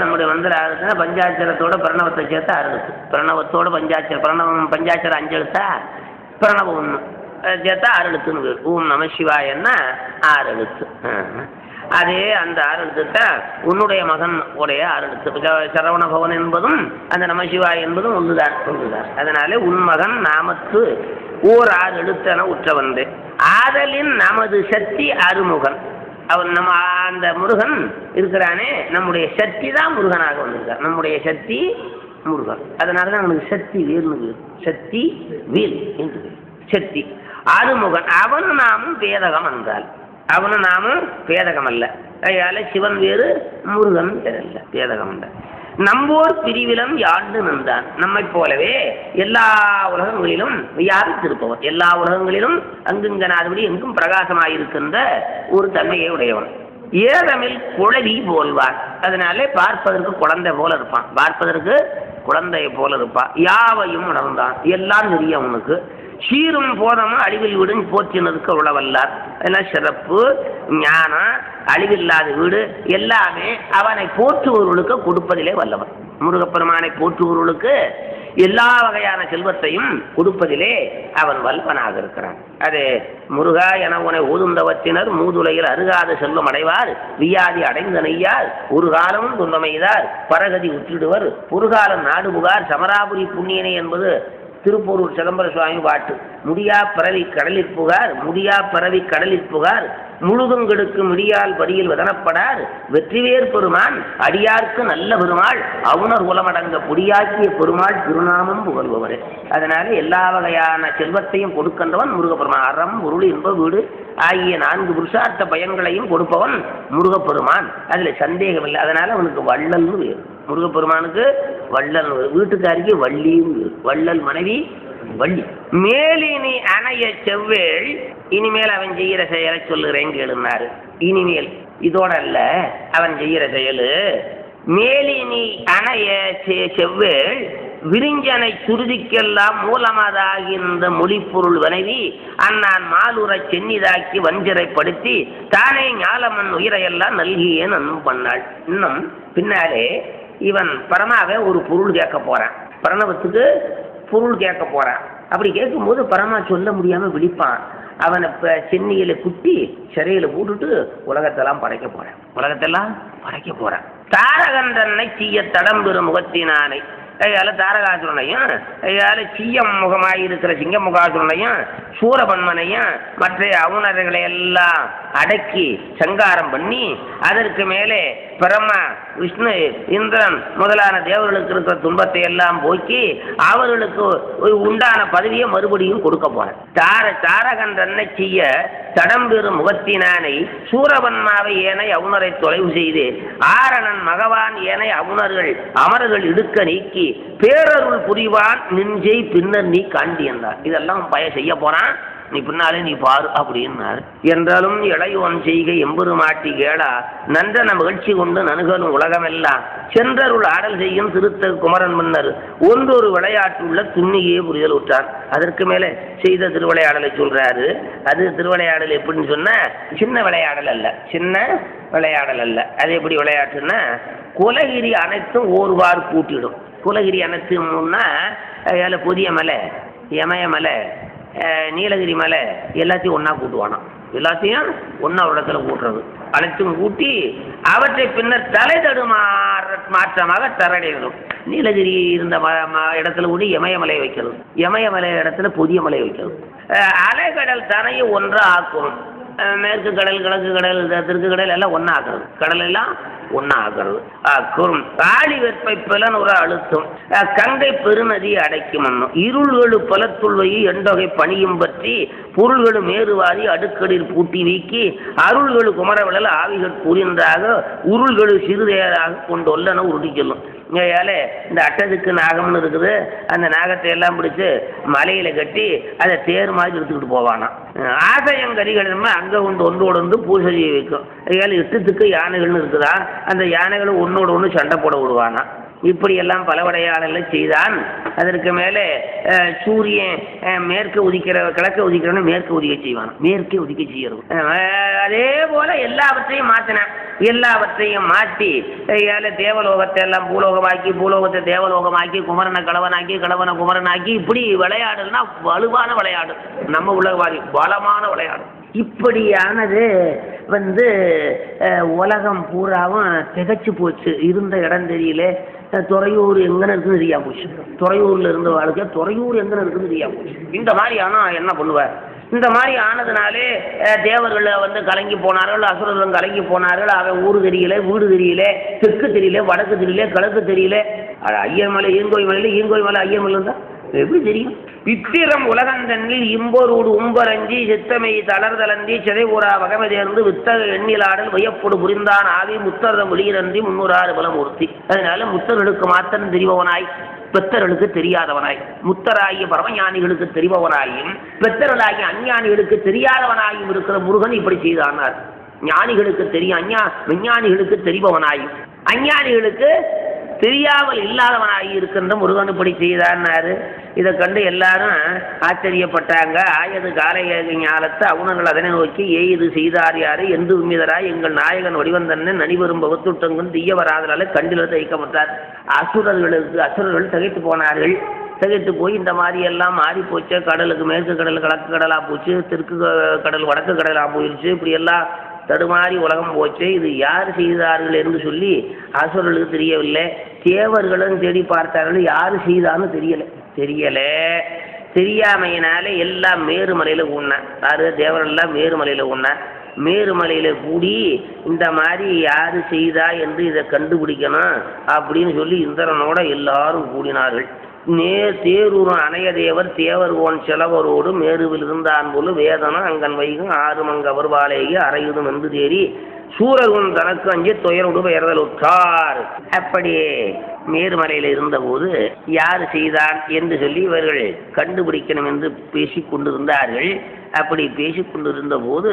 நம்முடைய மந்திரம் 6 எழுத்துனா பஞ்சாட்சரத்தோட பிரணவத்தை சேர்த்து 6 எழுத்து. பிரணவத்தோட பஞ்சாட்சரம், பஞ்சாட்சரம் 5 எழுத்தா, பிரணவம் 1 சேர்த்தா 6 எழுத்துன்னு பேர். ஓம் நம சிவாயன்னா 6 எழுத்து. அதே அந்த 6 எழுத்துத்தான் உன்னுடைய மகன் உடைய 6 எழுத்து. சரவண பவன் என்பதும் அந்த நமசிவாய் என்பதும் ஒன்றுதான். அதனாலே உன் மகன் நாமத்து ஓர் 6 எழுத்தென உற்றவன்று. ஆதலின் நமது சக்தி அருமுகன். அவன் நம்ம அந்த முருகன் இருக்கிறானே, நம்முடைய சக்தி தான் முருகனாக வந்திருக்கார். நம்முடைய சக்தி முருகன். அதனாலதான் அவனுக்கு சக்தி வேல்னு, சக்தி வேல் என்று சக்தி அருமுகன். அவன் நாமும் பேதகம் என்றால், அவனு நாமும் பேதகம் அல்ல. அதனால சிவன் வேறு முருகன் அல்ல, பேதகம் அல்ல. நம்போர் பிரிவிலம் யாண்டு நின்றான். நம்மை போலவே எல்லா உலகங்களிலும் வியாபித்திருப்பவன், எல்லா உலகங்களிலும் அங்குங்கனாதபடி எங்கும் பிரகாசமாயிருக்கின்ற ஒரு தன்மையை உடையவன். ஏதமில் குழவி போல்வான். அதனாலே பார்ப்பதற்கு குழந்தை போல இருப்பான், பார்ப்பதற்கு குழந்தையை போல இருப்பான். யாவையும் உணர்ந்தான், எல்லாம் தெரியும் அவனுக்கு. சீரும் போதமும் அழிவில் வீடு போற்றினதுக்கு உழவல்லார். அதெல்லாம் சிறப்பு, ஞானம், அழிவில்லாத வீடு எல்லாமே அவனை போற்றுபவர்களுக்கு கொடுப்பதிலே வல்லவன். முருகப்பெருமானை போற்றுபவர்களுக்கு எல்லா வகையான செல்வத்தையும் கொடுப்பதிலே அவன் வல்வனாக இருக்கிறான். அது முருகா என உனை ஓதுந்தவற்றினர் மூதுலையில் அருகாத செல்வம் அடைவார், வியாதி அடைந்த நெய்யார் ஒரு காலமும் துன்பமைதார் பரகதி உற்றிடுவர், பொறுகாலம் நாடு புகார் சமராபுரி புண்ணியனை என்பது திருப்பூரூர் சிதம்பர சுவாமி பாட்டு. முடியா பரவி கடலிற் புகார், முடியா பரவி கடலிற் புகார், முழுதும் கெடுக்கும் முடியால் படியில் வதனப்படார், வெற்றிவேர் பெருமான் அடியார்க்கு நல்ல பெருமாள் அவுணர் உலமடங்க பொடியாக்கிய பெருமாள் திருநாமம் புகழ்பவரே. அதனால எல்லா வகையான செல்வத்தையும் கொடுக்கின்றவன் முருகப்பெருமான். அறம் பொருள் இன்ப வீடு ஆகிய 4 புருஷார்த்த பயன்களையும் கொடுப்பவன் முருகப்பெருமான். அதுல சந்தேகம் இல்லை. அதனால அவனுக்கு வள்ளல்னு வேறு. முருகப்பெருமானுக்கு வள்ளல், வீட்டுக்காரிக்கு வள்ளியும் வேறு. வள்ளல் மனைவி வள்ளி. மேலினி அணைய செவ்வேள், இனிமேல் அவன் செய்கிற செயலை சொல்லுகிறேன் கேளுனாரு. இனிமேல் இதோட அல்ல அவன் செய்கிற செயலு. மேலினி அணைய செவ்வேள் விரிஞ்சனை சுருதிக்கெல்லாம் மூலமாதாகின்ற மொழிப்பொருள் வனைவி அண்ணான் மாலுரை சென்னிதாக்கி வஞ்சிரைப்படுத்தி தானே ஞாலமன் உயிரையெல்லாம் நல்கியே நன்னும் பண்ணாள். இன்னும் பின்னாலே இவன் பரமாவே ஒரு பொருள் கேட்க போறான். பிரணவத்துக்கு பொருள் கேட்க போறான். அப்படி கேட்கும்போது பரமா சொல்ல முடியாம விழிப்பான். அவனை சென்னியில குட்டி சிறையில போட்டுட்டு உலகத்தெல்லாம் படைக்க போறான். உலகத்தெல்லாம் படைக்க போறான். தாரகன் தன்னை தீய தடம்பெறும் முகத்தினானை கையால தாரகாசுரனையும் கையால சீயம் முகமாயிருக்கிற சிங்க முகாசுரனையும் சூரபன்மனையும் மற்ற அவுணர்களை எல்லாம் அடக்கி சங்காரம் பண்ணி அதற்கு மேலே பிரம்மா விஷ்ணு இந்திரன் முதலான தேவர்களுக்கு இருக்கிற துன்பத்தை எல்லாம் போக்கி அவர்களுக்கு உண்டான பதவியை மறுபடியும் கொடுக்க போறேன். தாரகன் தன்னை செய்ய தடம்பெறும் முகத்தினானை சூரபன்மாவை ஏனை அவுணரை தொலைவு செய்து ஆரணன் மகவான் ஏனை அவுணர்கள் அமர்கள் இடுக்க நீக்கி பேரருள் புரிவான் நெஞ்சை பின்னர் நீ காண்டி என்றார். இதெல்லாம் பய செய்ய போறான், நீ பின்னாலே நீ பாரு அப்படின்னார். என்றாலும் இளையோன் செய்கை எம்பெரு மாட்டி கேளா நன்றன மகிழ்ச்சி கொண்டு நனுகலும் உலகமெல்லாம் சென்றருள் ஆடல் செய்யும் திருத்த குமரன் மன்னர் ஒன்றொரு விளையாட்டுள்ள துண்ணியே புரிதல் உற்றார். அதற்கு மேலே செய்த திருவிளையாடலை சொல்றாரு. அது திருவிளையாடல் எப்படின்னு சொன்னா சின்ன விளையாடல் அல்ல, சின்ன விளையாடல் அல்ல. அது எப்படி விளையாட்டுன்னா குலகிரி அனைத்தும் ஓர்வார் கூட்டிடும். குலகிரி அனைத்தும்னா புதிய மலை, இமய மலை, நீலகிரி மலை எல்லாத்தையும் ஒன்றா கூட்டுவானா. எல்லாத்தையும் ஒன்றா ஒரு இடத்துல கூட்டுறது. அனைத்தும் கூட்டி அவற்றை பின்னர் தலை மாற்றமாக தரடையிடும். நீலகிரி இருந்த இடத்துல கூட இமயமலை வைக்கிறது, இமயமலை இடத்துல புதிய மலை வைக்கிறது. அலைக்கடல் தனையை ஒன்றா ஆக்கும். மேற்கு கடல், கிழக்கு கடல், தெற்கு கடல் எல்லாம் ஒன்றா ஆக்குறது. கடல் எல்லாம் ஒன்றா ஆக்குறது. ஆழி வெப்பை பலன் ஒரு அழுத்தம் கங்கை பெருநதி அடைக்கும் மண்ணும் இருள்களு பலத்துள்ளையை எண்டொகை பணியும் பற்றி பொருள்களும் மேறுவாதி அடுக்கடில் பூட்டி வீக்கி அருள்களு குமரவிடல் ஆவிகள் புரிந்தாக உருள்களு சிறுதேராக கொண்டு ஒல்லன உருட்டி சொல்லும். இங்கையால இந்த அட்டதுக்கு நாகம்னு இருக்குது. அந்த நாகத்தை எல்லாம் பிடிச்சு மலையில கட்டி அதை தேர் மாதிரி எடுத்துக்கிட்டு போவானா. ஆசையங்கரிகள் அங்கே ஒன்றோடு வந்து பூஜை செய்ய வைக்கும். இதால இஷ்டத்துக்கு யானைகள்னு இருக்குதா, அந்த யானைகளும் ஒன்னோடு ஒன்று சண்டை போட விடுவானா. இப்படியெல்லாம் பல விளையாடலை செய்தான். அதற்கு மேலே சூரியன் மேற்கு உதிக்கிற கிழக்க உதிக்கிறவன மேற்கு உதிக்க செய்வான், மேற்கே உதிக்க செய்யறது. அதே போல எல்லாவற்றையும் மாற்றினான். எல்லாவற்றையும் மாற்றி தேவலோகத்தை எல்லாம் பூலோகமாக்கி, பூலோகத்தை தேவலோகமாக்கி, குமரனை கலவனாக்கி, கலவனை குமரனாக்கி, இப்படி விளையாடுனா வலுவான விளையாடு, நம்ம உலகவாதி பலமான விளையாடு. இப்படியானது உலகம் பூராவும் திகச்சு போச்சு. இருந்த இடம் தெரியல. துறையூர் எங்கன்னு இருக்குன்னு தெரியா போச்சு. துறையூர்ல இருந்த வாழ்க்கை துறையூர் எங்கன்னு இருக்குன்னு தெரியா போச்சு. இந்த மாதிரி ஆனா என்ன பண்ணுவார்? இந்த மாதிரி ஆனதுனாலே தேவர்கள் கலங்கி போனார்கள், அசுரர்கள் கலங்கி போனார்கள். அவன் ஊரு தெரியல, வீடு தெரியல, தெற்கு தெரியல, வடக்கு தெரியல, கிழக்கு தெரியல. ஐயர் மலை ஈங்கோய் மலையில், ஈங்கோய் மலை ஐயர் மலை இருந்தா எப்படி தெரியும்? வித்திரம் உலகந்தன்னில் இம்போரோடு உம்பரஞ்சி சித்தமை தளர்தலந்தி சிதை ஊரா வகமை தேர்ந்து வித்தக எண்ணிலாடல் வையப்பொடு புரிந்தான் ஆவி முத்தர மொழியினன்றி 306 பலமூர்த்தி. அதனால முத்தர்களுக்கு மாத்திரம் தெரிபவனாய், பெத்தர்களுக்கு தெரியாதவனாய், முத்தராகிய பரமஞானிகளுக்கு தெரிபவனாயும் பெத்தர்களாகிய அஞ்ஞானிகளுக்கு தெரியாதவனாயும் இருக்கிற முருகன் இப்படி செய்தானார். ஞானிகளுக்கு தெரியும், விஞ்ஞானிகளுக்கு தெரிபவனாயும் அஞ்ஞானிகளுக்கு தெரியாமல் இல்லாதவனாகி இருக்கின்ற முருகன் இப்படி செய்தான்னாரு. இதை கண்டு எல்லாரும் ஆச்சரியப்பட்டாங்க. ஆயது காலை ஞாலத்தை அவுணர்கள் அதனை நோக்கி இது செய்தார் யாரு என்று உண்மிதராய் எங்கள் நாயகன் வடிவந்தன்னு நனிவரும் பகுத்துட்டங்கும் தீய வராதனால கண்டில தைக்கப்பட்டார். அசுரர்கள் திகைத்து போனார்கள். திகைத்து போய் இந்த மாதிரி எல்லாம் மாறி போச்சு, கடலுக்கு மேற்கு கடல் கிழக்கு கடலாக போச்சு, தெற்கு கடல் வடக்கு கடலாக போயிடுச்சு, இப்படி எல்லாம் தடுமாறி உலகம் போச்சு, இது யார் செய்தார்கள் என்று சொல்லி அசுரர்களுக்கு தெரியவில்லை. தேவர்களும் தேடி பார்த்தார்கள், யார் செய்தான்னு தெரியலை. தெரியாமையினால எல்லாம் மேருமலையில் கூடினான். யாரு தேவரெல்லாம் மேருமலையில் கூடினான். மேருமலையில் கூடி இந்த மாதிரி யார் செய்தா என்று இதை கண்டுபிடிக்கணும் அப்படின்னு சொல்லி இந்திரனோட எல்லாரும் கூடினார்கள். தேரூரும் அணைய தேவர் தேவர்கோன் செலவரோடு மேருவில் இருந்தான் போல வேதனம் அங்கன் வைகும் ஆறுமங்க அவர்வாலேயே அறையுதும் என்று தேறி சூரர்குன் தனக்கு அஞ்சு துயரோடு பெயர்தல் உற்றார். அப்படி மேருமலையில் இருந்தபோது யார் செய்தான் என்று சொல்லி இவர்கள் கண்டுபிடிக்கணும் என்று பேசிக்கொண்டிருந்தார்கள். அப்படி பேசிக்கொண்டிருந்த போது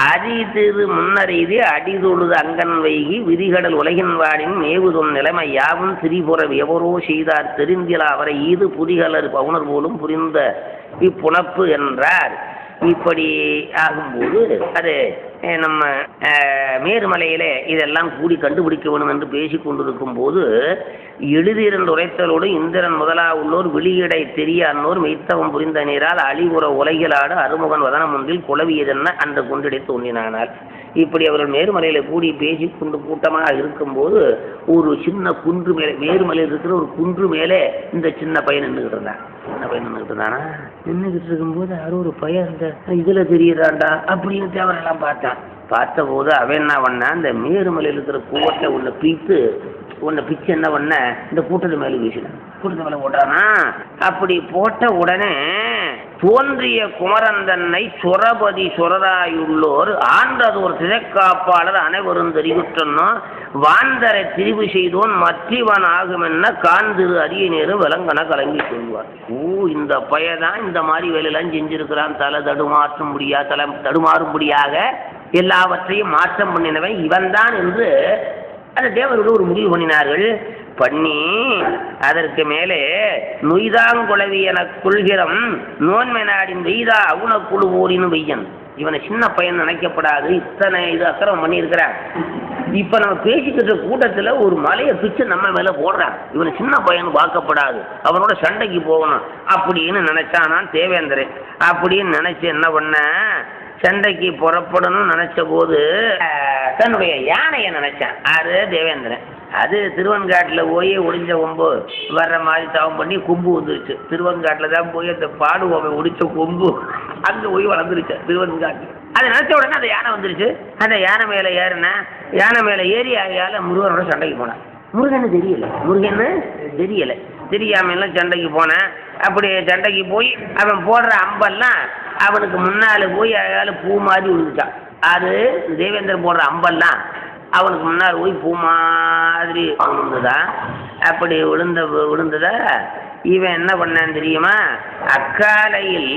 அரிதிரு முன்னறிது அடிதொழுது அங்கன் வைகி விதிகடல் உலகின் வாடின் மேவுதொன் நிலைமை யாவும் திரிபுற எவரோ செய்தார் தெரிந்தில அவரை ஈது புதிகலர் பவுனர் போலும் புரிந்த இப்புணப்பு என்றார். இப்படி ஆகும்போது அது நம்ம மேருமலையில இதெல்லாம் கூடி கண்டுபிடிக்க வேணும் என்று பேசி கொண்டிருக்கும் போது எழுதிரண்டு உரைத்தலோடு இந்திரன் முதலா உள்ளோர் வெளியிடை தெரிய அன்னோர் மெய்த்தவம் புரிந்த நீரால் அழிவுற உலகிலாடு அருமுகன் வதனம் ஒன்றில் குழவியதென்ன அந்த கொண்டிடை தோன்றினானால். இப்படி அவர்கள் மேருமலையில கூடி பேசி கொண்டு கூட்டமாக இருக்கும்போது ஒரு சின்ன குன்று மேலே, மேருமலையில் இருக்கிற ஒரு குன்று மேலே இந்த சின்ன பையன் நின்றுகிட்டு இருந்தான். சின்ன பையன் நின்றுகிட்டு இருந்தானா, நின்றுகிட்டு இருக்கும்போது யாரோ ஒரு பையன் இந்த இதுல தெரியுறாண்டா அப்படின்னு தேவரெல்லாம் பார்த்தபோது அவன் என்ன பண்ண, அந்த மேருமலையில் இருக்கிற கூவத்தை ஒன்று பிச்சு என்ன பண்ண இந்த கூட்டத்து மேலே வீசினான். கூட்டத்து மேலே போட்டானா. அப்படி போட்ட உடனே தோன்றிய குமரந்தன்னை சுரபதி சுரராயுள்ளோர் ஆண்டதோர் திரைக்காப்பாளர் அனைவரும் தெரிவிற்றனோ வாந்தரை திரிவு செய்தோன் மற்றவன் ஆகும் என்ன காந்திரு அரிய நேரம் விலங்கன கலங்கி சொல்வார். இந்த பையதான் இந்த மாதிரி வேலையெல்லாம் செஞ்சிருக்கிறான். தலை தடுமாறும்படியாக எல்லாவற்றையும் மாற்றம் பண்ணினவன் இவன் தான் என்று அந்த தேவர்கள் ஒரு முடிவு பண்ணி அதற்கு மேலே நொய்தாங்குழவி என கொள்கிறம் நோன்மை நாடின் வெய்தா அவுன குழு ஓடினு வெய்யன். இவனை சின்ன பையன் நினைக்கப்படாது, இத்தனை இது அக்கிரமம் பண்ணியிருக்கிறான். இப்ப நம்ம பேசிக்கிட்ட கூட்டத்துல ஒரு மலையை பிச்சு நம்ம மேல போடுறான். இவனை சின்ன பையன் பார்க்கப்படாது, அவனோட சண்டைக்கு போகணும் அப்படின்னு நினைச்சானான் தேவேந்திரன். அப்படின்னு நினைச்சு என்ன பண்ண, சண்டைக்கு புறப்படணும்னு நினைச்ச போது தன்னுடைய யானையை நினைச்சான். அது தேவேந்திரன். அது திருவன்காட்டில் போய் ஒடிஞ்ச கொம்பு வர்ற மாதிரி தவம் பண்ணி கொம்பு வந்துருச்சு. திருவன்காட்டில் தான் போய் அந்த பாடுவோமை ஒடிச்ச கொம்பு அங்கே போய் வளர்ந்துருச்சு திருவன்காட்டில். அதை நினைச்ச உடனே அந்த யானை வந்துருச்சு. அந்த யானை மேலே ஏறினா, யானை மேலே ஏறி ஆகையால் முருகனோட சண்டைக்கு போனான். முருகன்னு தெரியலை, தெரியாமலாம் சண்டைக்கு போனேன். அப்படி சண்டைக்கு போய் அவன் போடுற அம்பெல்லாம் அவனுக்கு முன்னால் போய் அதால் பூ மாதிரி விழுந்துட்டான். அது தேவேந்திரன் போடுற அம்பெல்லாம் அவனுக்கு முன்னால் போய் பூ மாதிரி விழுந்துதான். அப்படி விழுந்ததா இவன் என்ன பண்ணான்னு தெரியுமா, அக்காலையில்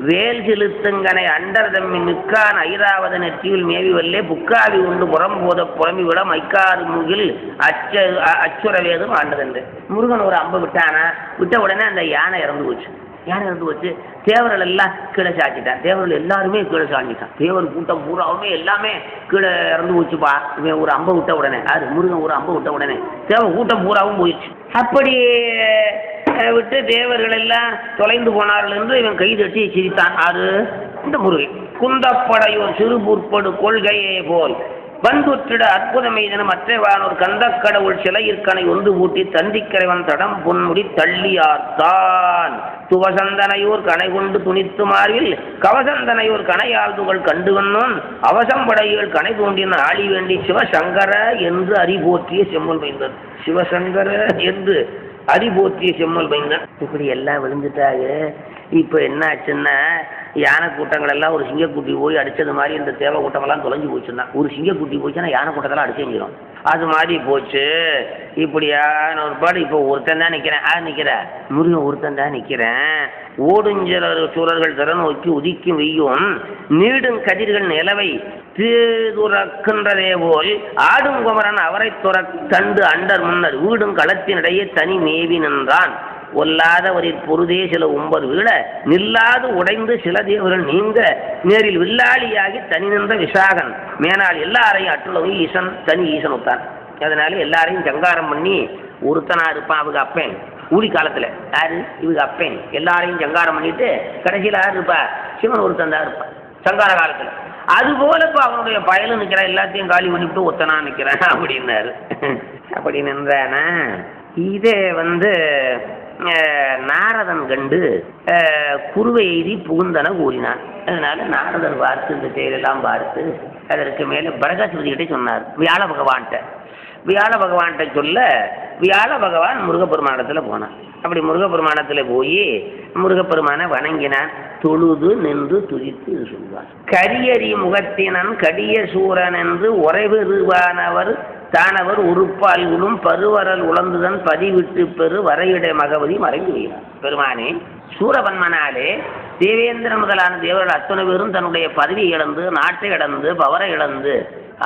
வேல் செலுத்துங்கனை அண்டர் தம்மி மிக்கான் ஐராவத நெற்றியில் மேவி வல்லே புக்காவி உண்டு புறம்போத புறம்பி விட மைக்காறு முகில் அச்சுரவேதும் ஆண்டதென்று. முருகன் ஒரு அம்பை விட்ட உடனே அந்த யானை இறந்து போச்சு. தேவர்கள் எல்லாம் கீழே சாச்சிட்டான். தேவர்கள் எல்லாருமே கீழே சாஞ்சிட்டான். தேவர் கூட்டம் பூராவுமே எல்லாமே கீழே இறந்து போச்சுப்பா. இவன் ஒரு அம்பை விட்ட உடனே, அது முருகன் ஒரு அம்பை விட்ட உடனே தேவர் கூட்டம் பூராவும் போயிடுச்சு. அப்படி விட்டு தேவர்கள் எல்லாம் தொலைந்து போனார்கள் என்று இவன் கை தட்டி சிரித்தான். அது இந்த முருகன். குந்தப்படையோர் சிறுபுற்படு கொள்கையே போல் வந்துற்றிட அற்புதமெய்தன மற்றவானோர் கந்த கடவுள் சிலையிற்கனை ஒன்று ஊட்டி தந்திக்கரைவன் தடம் பொன்முடி தள்ளியார்த்தான் துவசந்தனையோர் கனை கொண்டு துணித்து மார்பில் கவசந்தனையோர் கனையாழ்துகள் கண்டு வந்தோன் அவசம்படைகள் கனை தோன்றின ஆளி வேண்டி சிவசங்கர என்று அறிபோற்றிய செம்மல் வைந்தன். சிவசங்கர என்று அறிபோற்றிய செம்மல் வைந்தன். இப்படி எல்லாம் விழுந்துட்டாங்க. இப்போ என்ன ஆச்சுன்னா, யானை கூட்டங்கள் எல்லாம் ஒரு சிங்கக்குட்டி போய் அடித்தது மாதிரி இந்த தேவை கூட்டமெல்லாம் தொலைஞ்சு போச்சுன்னா, ஒரு சிங்கக்குட்டி போச்சுன்னா யானை கூட்டத்தெல்லாம் அடிச்சுங்கிடும். அது மாதிரி போச்சு. இப்படியான ஒரு பாடு. இப்போ ஒருத்தன் தான் நிற்கிறேன், முருகன் ஒருத்தன் தான் நிற்கிறேன். ஓடுஞ்சலர் சூழர்கள் திறன் நோக்கி உதிக்கும் வெய்யும் நீடும் கதிர்கள் நிலவை தீதுறக்கின்றதே போல் ஆடும் குமரன் அவரை துற கண்டு அண்டர் முன்னர் வீடும் களத்தினிடையே தனி மேவி நின்றான். ஒல்லாதவரின் பொருதே சில உம்பர் வீழ நில்லாது உடைந்து சில தேவர்கள் நீங்க நேரில் வில்லாளியாகி தனி நின்ற விசாகன் மேனால் எல்லாரையும் அட்டுள்ளவங்க ஈசன் தனி ஈசன் ஒத்தான். அதனால எல்லாரையும் சங்காரம் பண்ணி ஒருத்தனா இருப்பான். அவங்க அப்பேன் ஊழி காலத்தில் யாரு இவங்க அப்பேன் எல்லாரையும் சங்காரம் பண்ணிட்டு கடைசியில் யார் இருப்பா? சிவன் ஒருத்தன் தான் இருப்பான் சங்கார காலத்தில். அதுபோல இப்போ அவனுடைய பயலும் நிற்கிறான், எல்லாத்தையும் காலி பண்ணிவிட்டு ஒத்தனா நிற்கிறான் அப்படின்னாரு. அப்படி நின்றானா இதே நாரதன் கண்டு குருவை எய்தி புகுந்தன கூறினான். அதனால நாரதன் பார்த்து இந்த செயலெல்லாம் பார்த்து அதற்கு மேலே பிரகஸ்பதிகிட்ட சொன்னார் வியாழ பகவான்கிட்ட சொல்ல வியாழ பகவான் முருகப்பெருமானத்தில் போனான். அப்படி முருகப்பெருமானத்தில் போய் முருகப்பெருமானை வணங்கினான். தொழுது நின்று துதித்து சொல்வார். கரியறி முகத்தினன் கடிய சூரன் என்று உறைவெருவானவர் தானவர் உறுப்பால்களும் பருவரல் உழந்துதன் பதிவிட்டு பெரு வரையிட மகவதி மறைந்து வைகிறார். பெருமானே சூரபன்மனாலே தேவேந்திரன் முதலான தேவர்கள் அத்தனை பேரும் தன்னுடைய பதவியை இழந்து நாட்டை இழந்து பவரை இழந்து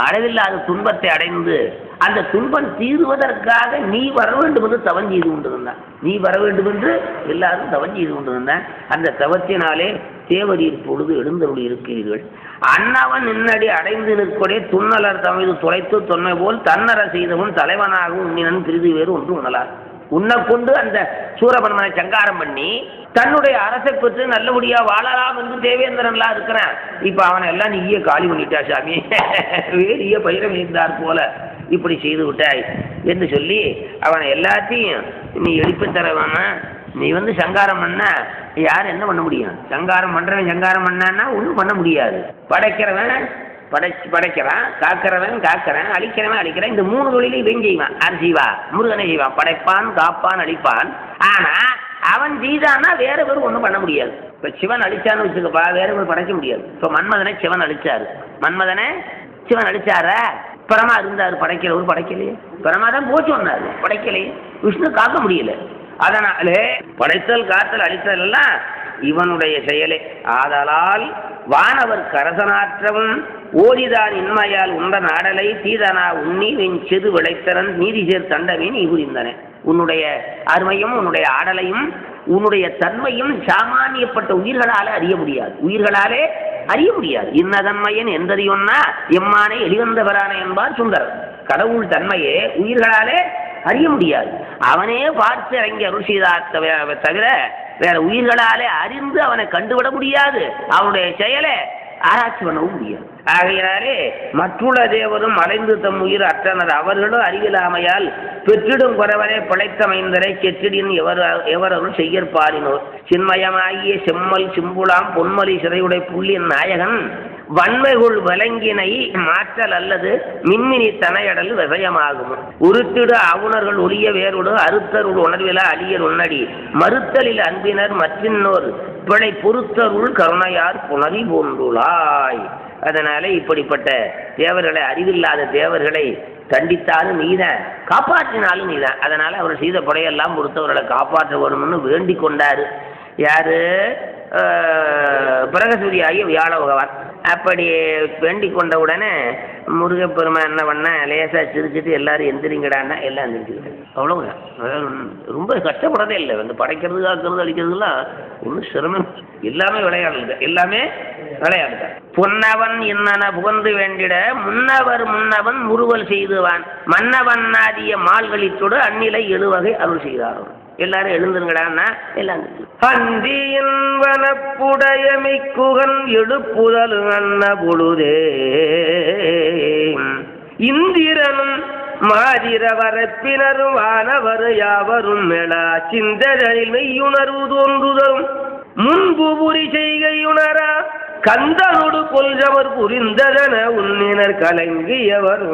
அளவில்லாத துன்பத்தை அடைந்து அந்த துன்பம் தீர்வதற்காக நீ வர வேண்டும் என்று தவம் செய்து கொண்டிருந்தான். நீ வர வேண்டும் என்று எல்லாரும் தவம் செய்து கொண்டிருந்தான். அந்த தவத்தினாலே தேவரீர் பொழுது எழுந்தருளி இருக்கிறீர்கள். அன்னவன் நின்னடி அடைந்து நிற்கொடே துண்ணலர் தமது துளைத்து தொன்மை போல் தன்னர செய்தவன் தலைவனாகவும் உன்னினன் பிரிது வேறு ஒன்று உணலார். உன்னை கொண்டு அந்த சூரபன்மனை சங்காரம் பண்ணி தன்னுடைய அரசை பெற்று நல்லபடியா வாழலாம் என்று தேவேந்திரன்லாம் இருக்கிறான். இப்ப அவனை எல்லாம் நீயே காலி பண்ணிட்டா சாமி, வேறிய பயிரம் இருந்தார் போல இப்படி செய்து விட்டாய் என்று சொல்லி அவனை எல்லாத்தையும் நீ எழுப்பி தரவாம நீ சங்காரம் பண்ண யார் என்ன பண்ண முடியும்? சங்காரம் பண்றவன் சங்காரம் பண்ணான்னா ஒன்றும் பண்ண முடியாது. படைக்கிறவன் படைக்கிறான், காக்கிறவன் காக்கிறேன், அழிக்கிறவன் அழிக்கிறான். இந்த மூணு தொழிலையும் இவன் செய்வான். யார் செய்வா? முருகனை செய்வான். படைப்பான், காப்பான், அழிப்பான். ஆனா அவன் செய்தானா வேற பேர் ஒன்றும் பண்ண முடியாது. இப்ப சிவன் அழிச்சான்னு வச்சுக்கப்பா, வேற பேர் படைக்க முடியாது. இப்ப மன்மதனை சிவன் அழிச்சாரு. மன்மதனை சிவன் அழிச்சாரா? பரமா இருந்தாரு படைக்கிறவர், படைக்கலையே. பரமாதான் போச்சு வந்தாரு, படைக்கலையே. விஷ்ணு காக்க முடியல. அதனாலே படைத்தல் காத்தல் அழித்தல் எல்லாம் இவனுடைய செயலே. ஆதலால் வானவர் கரசனாற்றவும் ஓடிதான் இன்மையால் உண்ட நாடலை தீதனா உண்ணி வெண் செது விளைத்தரன் நீதி சேர் தண்டமே நீ புரிந்தன. உன்னுடைய அருமையும் உன்னுடைய ஆடலையும் உன்னுடைய தன்மையும் சாமானியப்பட்ட உயிர்களாலே அறிய முடியாது. உயிர்களாலே அறிய முடியாது. இன்னதன்மையன் எந்தறியொன்னா எம்மானை எளிவந்தவரான என்பார் சுந்தரர். கடவுள் தன்மையே உயிர்களாலே அறிய முடியாது. அவனே பார்த்து இறங்கி அருள் செய்தார் தவிர வேற உயிர்களாலே அறிந்து அவனை கண்டுவிட முடியாது. அவனுடைய செயலை ஆராய்ச்சி பண்ணவும் முடியாது. ஆகையினாலே மற்றுள்ள தேவரும் அலைந்து தம் உயிர் அற்றனர். அவர்களும் அறிவிலாமையால் பெற்றிடும் குறவரை பிழைத்தமைந்தரை கெற்றிடின் எவரருள் செய்யற்பாரினோர். சின்மயமாகிய செம்மல் சிம்புலாம் பொன்மலி சிறையுடை புள்ளின் நாயகன் வன்மைகுள் விளங்கினை மாற்றல் அல்லது மின்மினி தனையடல் விவயமாகும். உருத்திடு அவுணர்கள் ஒளிய வேறுடு அறுத்தருள் உணர்வில அழியர் உன்னடி மறுத்தலில் அன்பினர் மற்றின்னோர் பிழை பொறுத்தருள் கருணையார் புணரி போன்றுளாய். அதனால இப்படிப்பட்ட தேவர்களை, அறிவில்லாத தேவர்களை கண்டித்தாலும் நீதான், காப்பாற்றினாலும் நீதான். அதனால அவர் செய்த படையெல்லாம் பொறுத்தவர்களை காப்பாற்ற வேணும்னு வேண்டிக் கொண்டாரு. யாரு? பிரகஸ்பதியாகிய வியாழ பகவான். அப்படி வேண்டிக் கொண்ட உடனே முருகப்பெருமான் என்ன பண்ண, லேசா சிரிச்சுட்டு எல்லாரும் எந்திரிங்கடான்னா எல்லாம் எந்திரிச்சுக்கிட்டாங்க. அவ்வளவுதான். ரொம்ப கஷ்டப்படதே இல்லை. படைக்கிறது காக்கிறது அழிக்கிறதுலாம் ஒன்றும் சிரமம். எல்லாமே விளையாடுங்க, எல்லாமே விளையாடுங்க. பொன்னவன் என்னன புகழ்ந்து வேண்டிட முன்னவன் முறுவல் செய்துவான் மன்னவன் ஆதிய மால்களித்தோடு அந்நிலை எழுவகை அருள் செய்தாரோ. எல்லாரும் எழுந்துங்கடான்னா எல்லாம் அந்தியின் வனப்புடையமை குகன் எழுப்புதல் அன்ன பொழுதே இந்திரனும் மாதிர வரப்பினரும் வானவர் யாவரும் மேலா சிந்தனில் மெய்யுணர்வு தோன்றுதலும் முன்பு புரி செய்கையுணரா கந்தனோடு கொல்கவர் புரிந்ததன உன்னினர் கலங்கியவர்.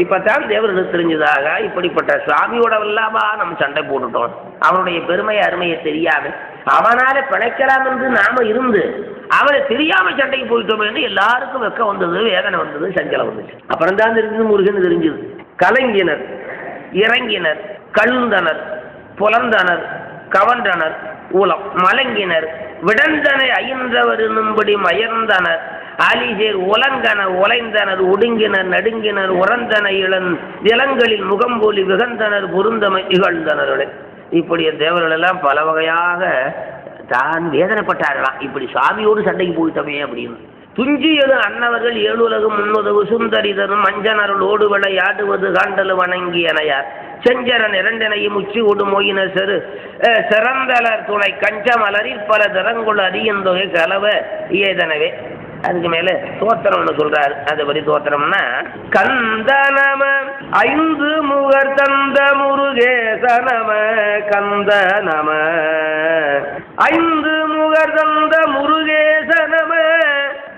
இப்பதான் தேவர்களுக்கு தெரிஞ்சதாக இப்படிப்பட்ட சுவாமியோட இல்லாமா நம்ம சண்டை போட்டுட்டோம். அவனுடைய பெருமை அருமையை தெரியாம அவனால பிழைக்கலாம் என்று நாம இருந்து அவனை தெரியாம சண்டைக்கு போயிட்டோம் என்று எல்லாருக்கும் வெக்கம் வந்தது, வேதனை வந்தது, சஞ்சலம் வந்துச்சு. அப்புறம் தான் தெரிஞ்சது முருகன் தெரிஞ்சது. கலங்கினர், இறங்கினர், கழுந்தனர், புலந்தனர், கவன்றனர், ஊலம் மலங்கினர், விடந்தனை ஐந்தவர் என்னும்படி மயர்ந்தனர், அலிசேர் உலங்கனர், உலைந்தனர், ஒடுங்கினர், நடுங்கினர், உறந்தன இளன் நிலங்களில் முகம்போலி விகந்தனர், பொருந்தமை இகழ்ந்தனர்களே. இப்படி தேவர்கள் எல்லாம் பல வகையாக தான் வேதனைப்பட்டார்களாம். இப்படி சாமியோடு சண்டைக்கு போயிட்டோமே அப்படின்னு. துஞ்சியது அன்னவர்கள் ஏழுலகம் முன்னுதவு சுந்தரிதரும் அஞ்சனருள் ஓடு விளையாடுவது காண்டல் வணங்கியனையார் செஞ்சரன் இரண்டனையும் உச்சி உடுமோயின சிறந்தலர் துணை கஞ்ச மலரில் பல திறங்குள் அறியந்தொகை கலவ ஏதனவே. அதுக்கு மேல தோத்திரம் ஒண்ணு சொல்றாரு. அது படி தோத்திரம்னா கந்தனம ஐந்து முகர் தந்த முருகேசனம கந்தனம ஐந்து முகர் தந்த முருகேசனம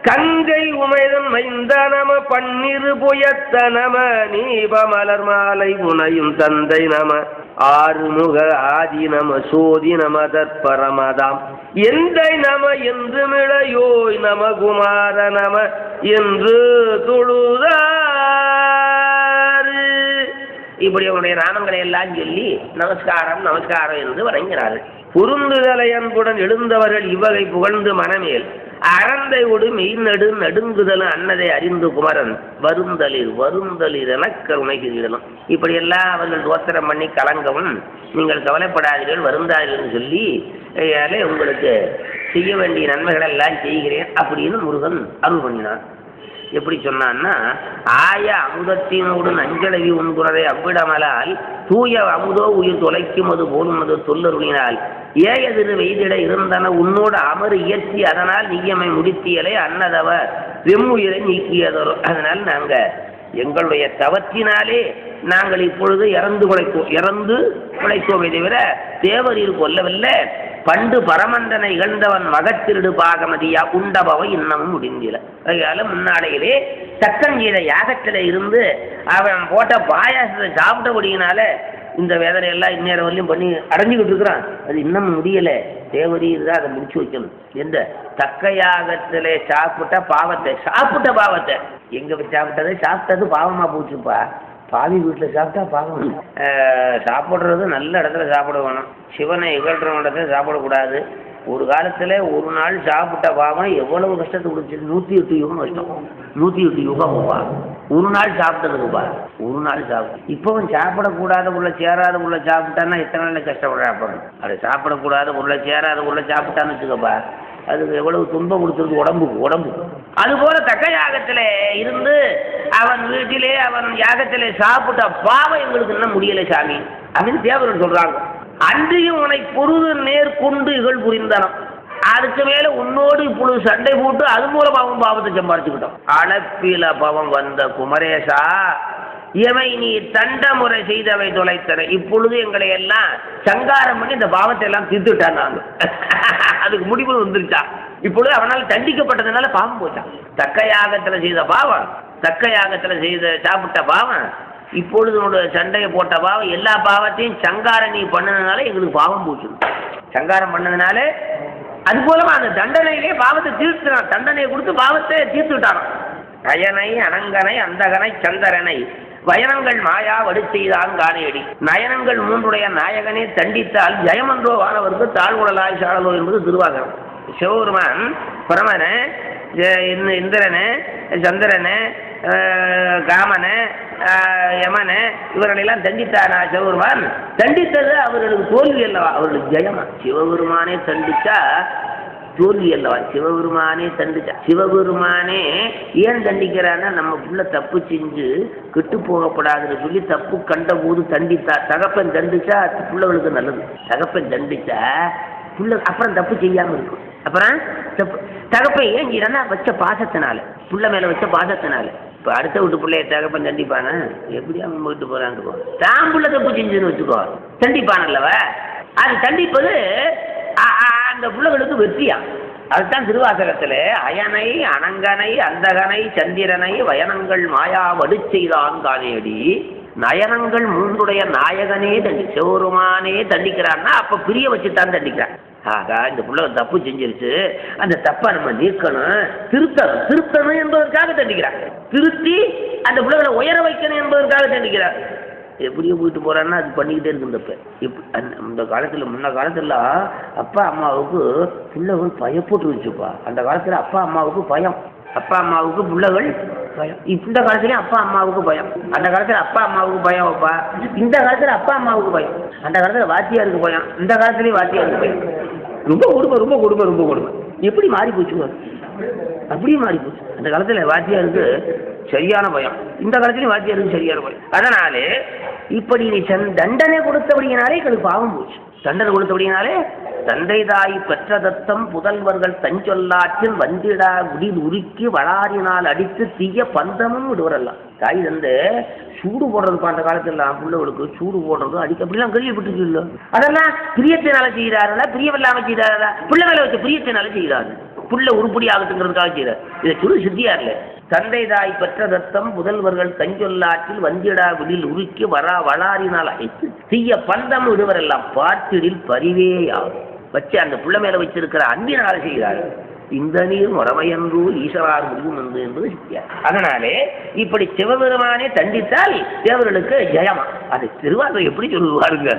கங்கை உமைதன் மைந்தனம பன்னிரு புயத்தனம நீப மலர் மாலை உனையும் தந்தை நம ஆறுமுக ஆதி நம சோதி நம தற்பரமதாம் எந்தை நம என்று மிளையோய் நம குமார நம என்று தொழுதாரு. இப்படி அவருடைய நாமங்களை எல்லாம் சொல்லி நமஸ்காரம் நமஸ்காரம் என்று வணங்கினார்கள். பொருந்துதலை அன்புடன் எழுந்தவர்கள் இவ்வகை புகழ்ந்து மனமேல் அறந்தை ஒடு மெய்நடு நடுங்குதலும் அன்னதை அறிந்து குமரன் வருந்தலிர் வருந்தலிர் என கருணைகிறீர்களும். இப்படியெல்லாம் அவர்கள் தோத்திரம் பண்ணி கலங்கவும் நீங்கள் கவலைப்படாதீர்கள் வருந்தாதீர்கள் சொல்லி உங்களுக்கு செய்ய வேண்டிய நன்மைகள் எல்லாம் செய்கிறேன் அப்படின்னு முருகன் அருள் பண்ணினான். எப்படி சொன்னான்னா ஆய அமுதத்தினோடு நஞ்சளவி உண்குறதை அவ்விடமலால் தூய அமுதோ உயிர் தொலைக்கும் அது போலும் அது சொல்லருளினால் ஏயதிரு வெய்திட இருந்தன உன்னோடு அமறு இயற்றி அதனால் நீயமை முடித்தியலை அன்னதவ வெம்முயிரை நீக்கியதரும். அதனால் நாங்கள் எங்களுடைய தவத்தினாலே நாங்கள் இப்பொழுது இறந்து குலைத்தோமே தவிர தேவரீர் கொல்லவில்லை. பண்டு பரமந்தனை இகழ்ந்தவன் மகத்திருடு பாகமதியா உண்டபவை இன்னமும் முடிந்தில. அதனால முன்னாடையிலே தக்கஞ்சீர யாகத்தில் இருந்து அவன் போட்ட பாயாசத்தை சாப்பிட்டபடியினால இந்த வேதனையெல்லாம் இந்நேரம் வரலையும் பண்ணி அடைஞ்சிக்கிட்டு இருக்கிறான். அது இன்னும் முடியலை. தேவரீர் தான் அதை முடிச்சு வைக்கணும். எந்த தக்க யாகத்திலே சாப்பிட்ட பாவத்தை எங்க சாப்பிட்டதை சாப்பிட்டது பாவமா போச்சுப்பா. பாவி வீட்டில் சாப்பிட்டா பாவம். சாப்பிட்றது நல்ல இடத்துல சாப்பிட வேணும். சிவனை இகழ்ற இடத்துல சாப்பிடக்கூடாது. ஒரு காலத்தில் ஒரு நாள் சாப்பிட்ட பாவம் எவ்வளவு கஷ்டத்தை கொடுத்துச்சு. 108 யுகம் கஷ்டம். 108 யுகம்ப்பா ஒரு நாள் சாப்பிட்டதுக்குப்பா. ஒரு நாள் சாப்பிட்டு இப்போவும் சாப்பிடக்கூடாத உள்ள சேராத உள்ள சாப்பிட்டான்னா எத்தனை நாள் கஷ்டப்பட சாப்பிடணும். அது சாப்பிடக்கூடாத உள்ள சேராத உள்ள சாப்பிட்டான்னு வச்சுக்கப்பா அதுக்கு எவ்வளவு துன்பம் கொடுத்துருக்கு உடம்பு. அதுபோல தக்க யாகத்தில் இருந்து அவன் வீட்டிலே அவன் யாகத்திலே சாப்பிட்ட பாவம் எங்களுக்கு இன்னும் முடியலை சாமி அப்படின்னு தேவர்கள் சொல்றாங்க. அன்றையும் உன்னை பொருது நேர்கொண்டு இகழ் புரிந்தனம். அதுக்கு மேல உன்னோடு இப்பொழுது சண்டை போட்டு அது மூலம் அவன் பாவத்தை சம்பாரிச்சுக்கிட்டோம். அளப்பில பவம் வந்த குமரேசா எவை நீ தண்ட முறை செய்தவை தொலைத்தன. இப்பொழுது எங்களை எல்லாம் சங்காரம் பண்ணி இந்த பாவத்தை எல்லாம் தீர்த்துட்டான். நாங்க அதுக்கு முடிவு வந்துருச்சா. இப்பொழுது அவனால் தண்டிக்கப்பட்டதுனால பாவம் போச்சான். தக்க யாகத்தில் செய்த பாவம் சாப்பிட்ட பாவம் இப்பொழுது சண்டையை போட்ட பாவம் எல்லா பாவத்தையும் சங்காரம் நீ பண்ணதுனால எங்களுக்கு பாவம் போச்சு. சங்காரம் பண்ணதுனால அது போலமா அந்த தண்டனையிலே பாவத்தை தீர்த்துறான். தண்டனையை கொடுத்து பாவத்தை தீர்த்துட்டான். அயனை அனங்கனை அந்தகனை சந்திரனை வயனங்கள் மாயா வடு செய்தான் காணையடி. நயனங்கள் மூன்றுடைய நாயகனே தண்டித்தால் ஜெயமன்றோ வானவருக்கு தாழ்வுடலாய் சாழலோ என்பது திருவாசகம். சிவபெருமான் பரமனை இந்திரனை சந்திரனை காமனை யமனை இவர்களெல்லாம் தண்டித்தானா சிவபெருமான். தண்டித்தது அவர்களுக்கு தோல்வி அல்லவா, அவர்களுக்கு ஜெயமா. சிவபெருமானே தண்டிச்சா தோல்வி அல்லவா, சிவபெருமானே தண்டிச்சா. சிவபெருமானே ஏன் தண்டிக்கிறான்னா நம்ம புள்ள தப்பு செஞ்சு கெட்டு போகப்படாதுன்னு சொல்லி தப்பு கண்ட போது தண்டித்தா. தகப்பன் தண்டிச்சா பிள்ளைகளுக்கு நல்லது. தகப்பன் தண்டிச்சா புள்ள அப்புறம் தப்பு செய்யாம இருக்கும். அப்புறம் தகப்பன் ஏங்கிறான்னா வச்ச பாசத்தினால, புள்ள மேல வச்ச பாசத்தினால. இப்போ அடுத்த வீட்டு பிள்ளைய தகப்பன் தண்டிப்பானா? எப்படியா நம்ம வீட்டு போறான்னு தான் புள்ள தப்பு செஞ்சுன்னு வச்சுக்கோ தண்டிப்பானல்லவ. அது தண்டிப்பது அந்த பிள்ளைகளுக்கு வெற்றியா. அதுதான் திருவாசகத்தில் அயனை அனங்கனை அந்தகனை சந்திரனை வயனங்கள் மாயா வடு செய்தான் காணையடி. நயனங்கள் மூன்றுடைய நாயகனே சிவபெருமானே தண்டிக்கிறான்னா அப்ப பிரிய வச்சுத்தான் தண்டிக்கிறான். ஆகா இந்த பிள்ளை தப்பு செஞ்சிருச்சு, அந்த தப்பை நம்ம நீக்கணும், திருத்தணும் என்பதற்காக தண்டிக்கிறார். திருத்தி அந்த பிள்ளைகளை உயர வைக்கணும் என்பதற்காக தண்டிக்கிறார். எப்படியோ போயிட்டு போறான்னா அது பண்ணிக்கிட்டே இருக்கும் தப்பு. இந்த காலத்துல முன்ன காலத்துல அப்பா அம்மாவுக்கு பிள்ளைகள் பயப்பட்டு வச்சுப்பா. அந்த காலத்துல அப்பா அம்மாவுக்கு பயம், அப்பா அம்மாவுக்கு பிள்ளைகள் பயம். இந்த காலத்துலயும் அப்பா அம்மாவுக்கு பயம். அந்த காலத்துல அப்பா அம்மாவுக்கு பயம் வைப்பா. இந்த காலத்துல அப்பா அம்மாவுக்கு பயம். அந்த காலத்துல வாத்தியாருக்கு பயம், இந்த காலத்துலயும் வாத்தியாருக்கு பயம். ரொம்ப கொடுமை. எப்படி மாறி போச்சு, அப்படியே மாறி போச்சு. அந்த காலத்தில் வாத்தியாருக்கு சரியான பயம், இந்த காலத்திலையும் வாத்தியாருக்கு சரியான பயம். அதனாலே இப்படி நீ தண்டனை கொடுத்தபடியினாலே எங்களுக்கு பாவம் போச்சு. தண்டனை கொடுத்தபடியினாலே தந்தை தாய் பெற்ற தத்தம் புதல்வர்கள் தஞ்சொல்லாற்றில் வந்திடா குடில் உருக்கி வளாரினால் அடித்து தீய பந்தமும் விடுவரெல்லாம். தாய் தந்து சூடு போடுறதுக்கு அந்த காலத்துல பிள்ளைகளுக்கு சூடு போடுறது அடிக்க அப்படிலாம் கேள்விப்பட்டிருக்கு இல்லை. அதெல்லாம் பிரியத்தினால செய்கிறார்களா, பிரியமில்லாம செய்கிறார்களா? பிள்ளை மேல வச்ச பிரியத்தினால செய்கிறாரு. புள்ள உருப்படி ஆகட்டுங்கிறதுக்காக செய்கிறார். இதை சொல்லு சித்தியா இல்லை. தந்தை தாய் பெற்ற தத்தம் புதல்வர்கள் தஞ்சொல்லாற்றில் வந்திடா விடில் உருக்கி வளாரினால் அழைத்து தீய பந்தம் விடுவரெல்லாம் பாட்டிடில் பரிவேயாகும். வச்சு அந்த புள்ள மேல வச்சிருக்கிற அன்பினால செய்கிறார். இந்த நீர் மரமையன்று ஈஸ்வரார் முடிவும் என்று என்பது சித்தியார். அதனாலே இப்படி சிவபெருமானே தண்டித்தால் தேவர்களுக்கு ஜெயமா. அதை திருவாரூர் எப்படி சொல்லுவாருங்க?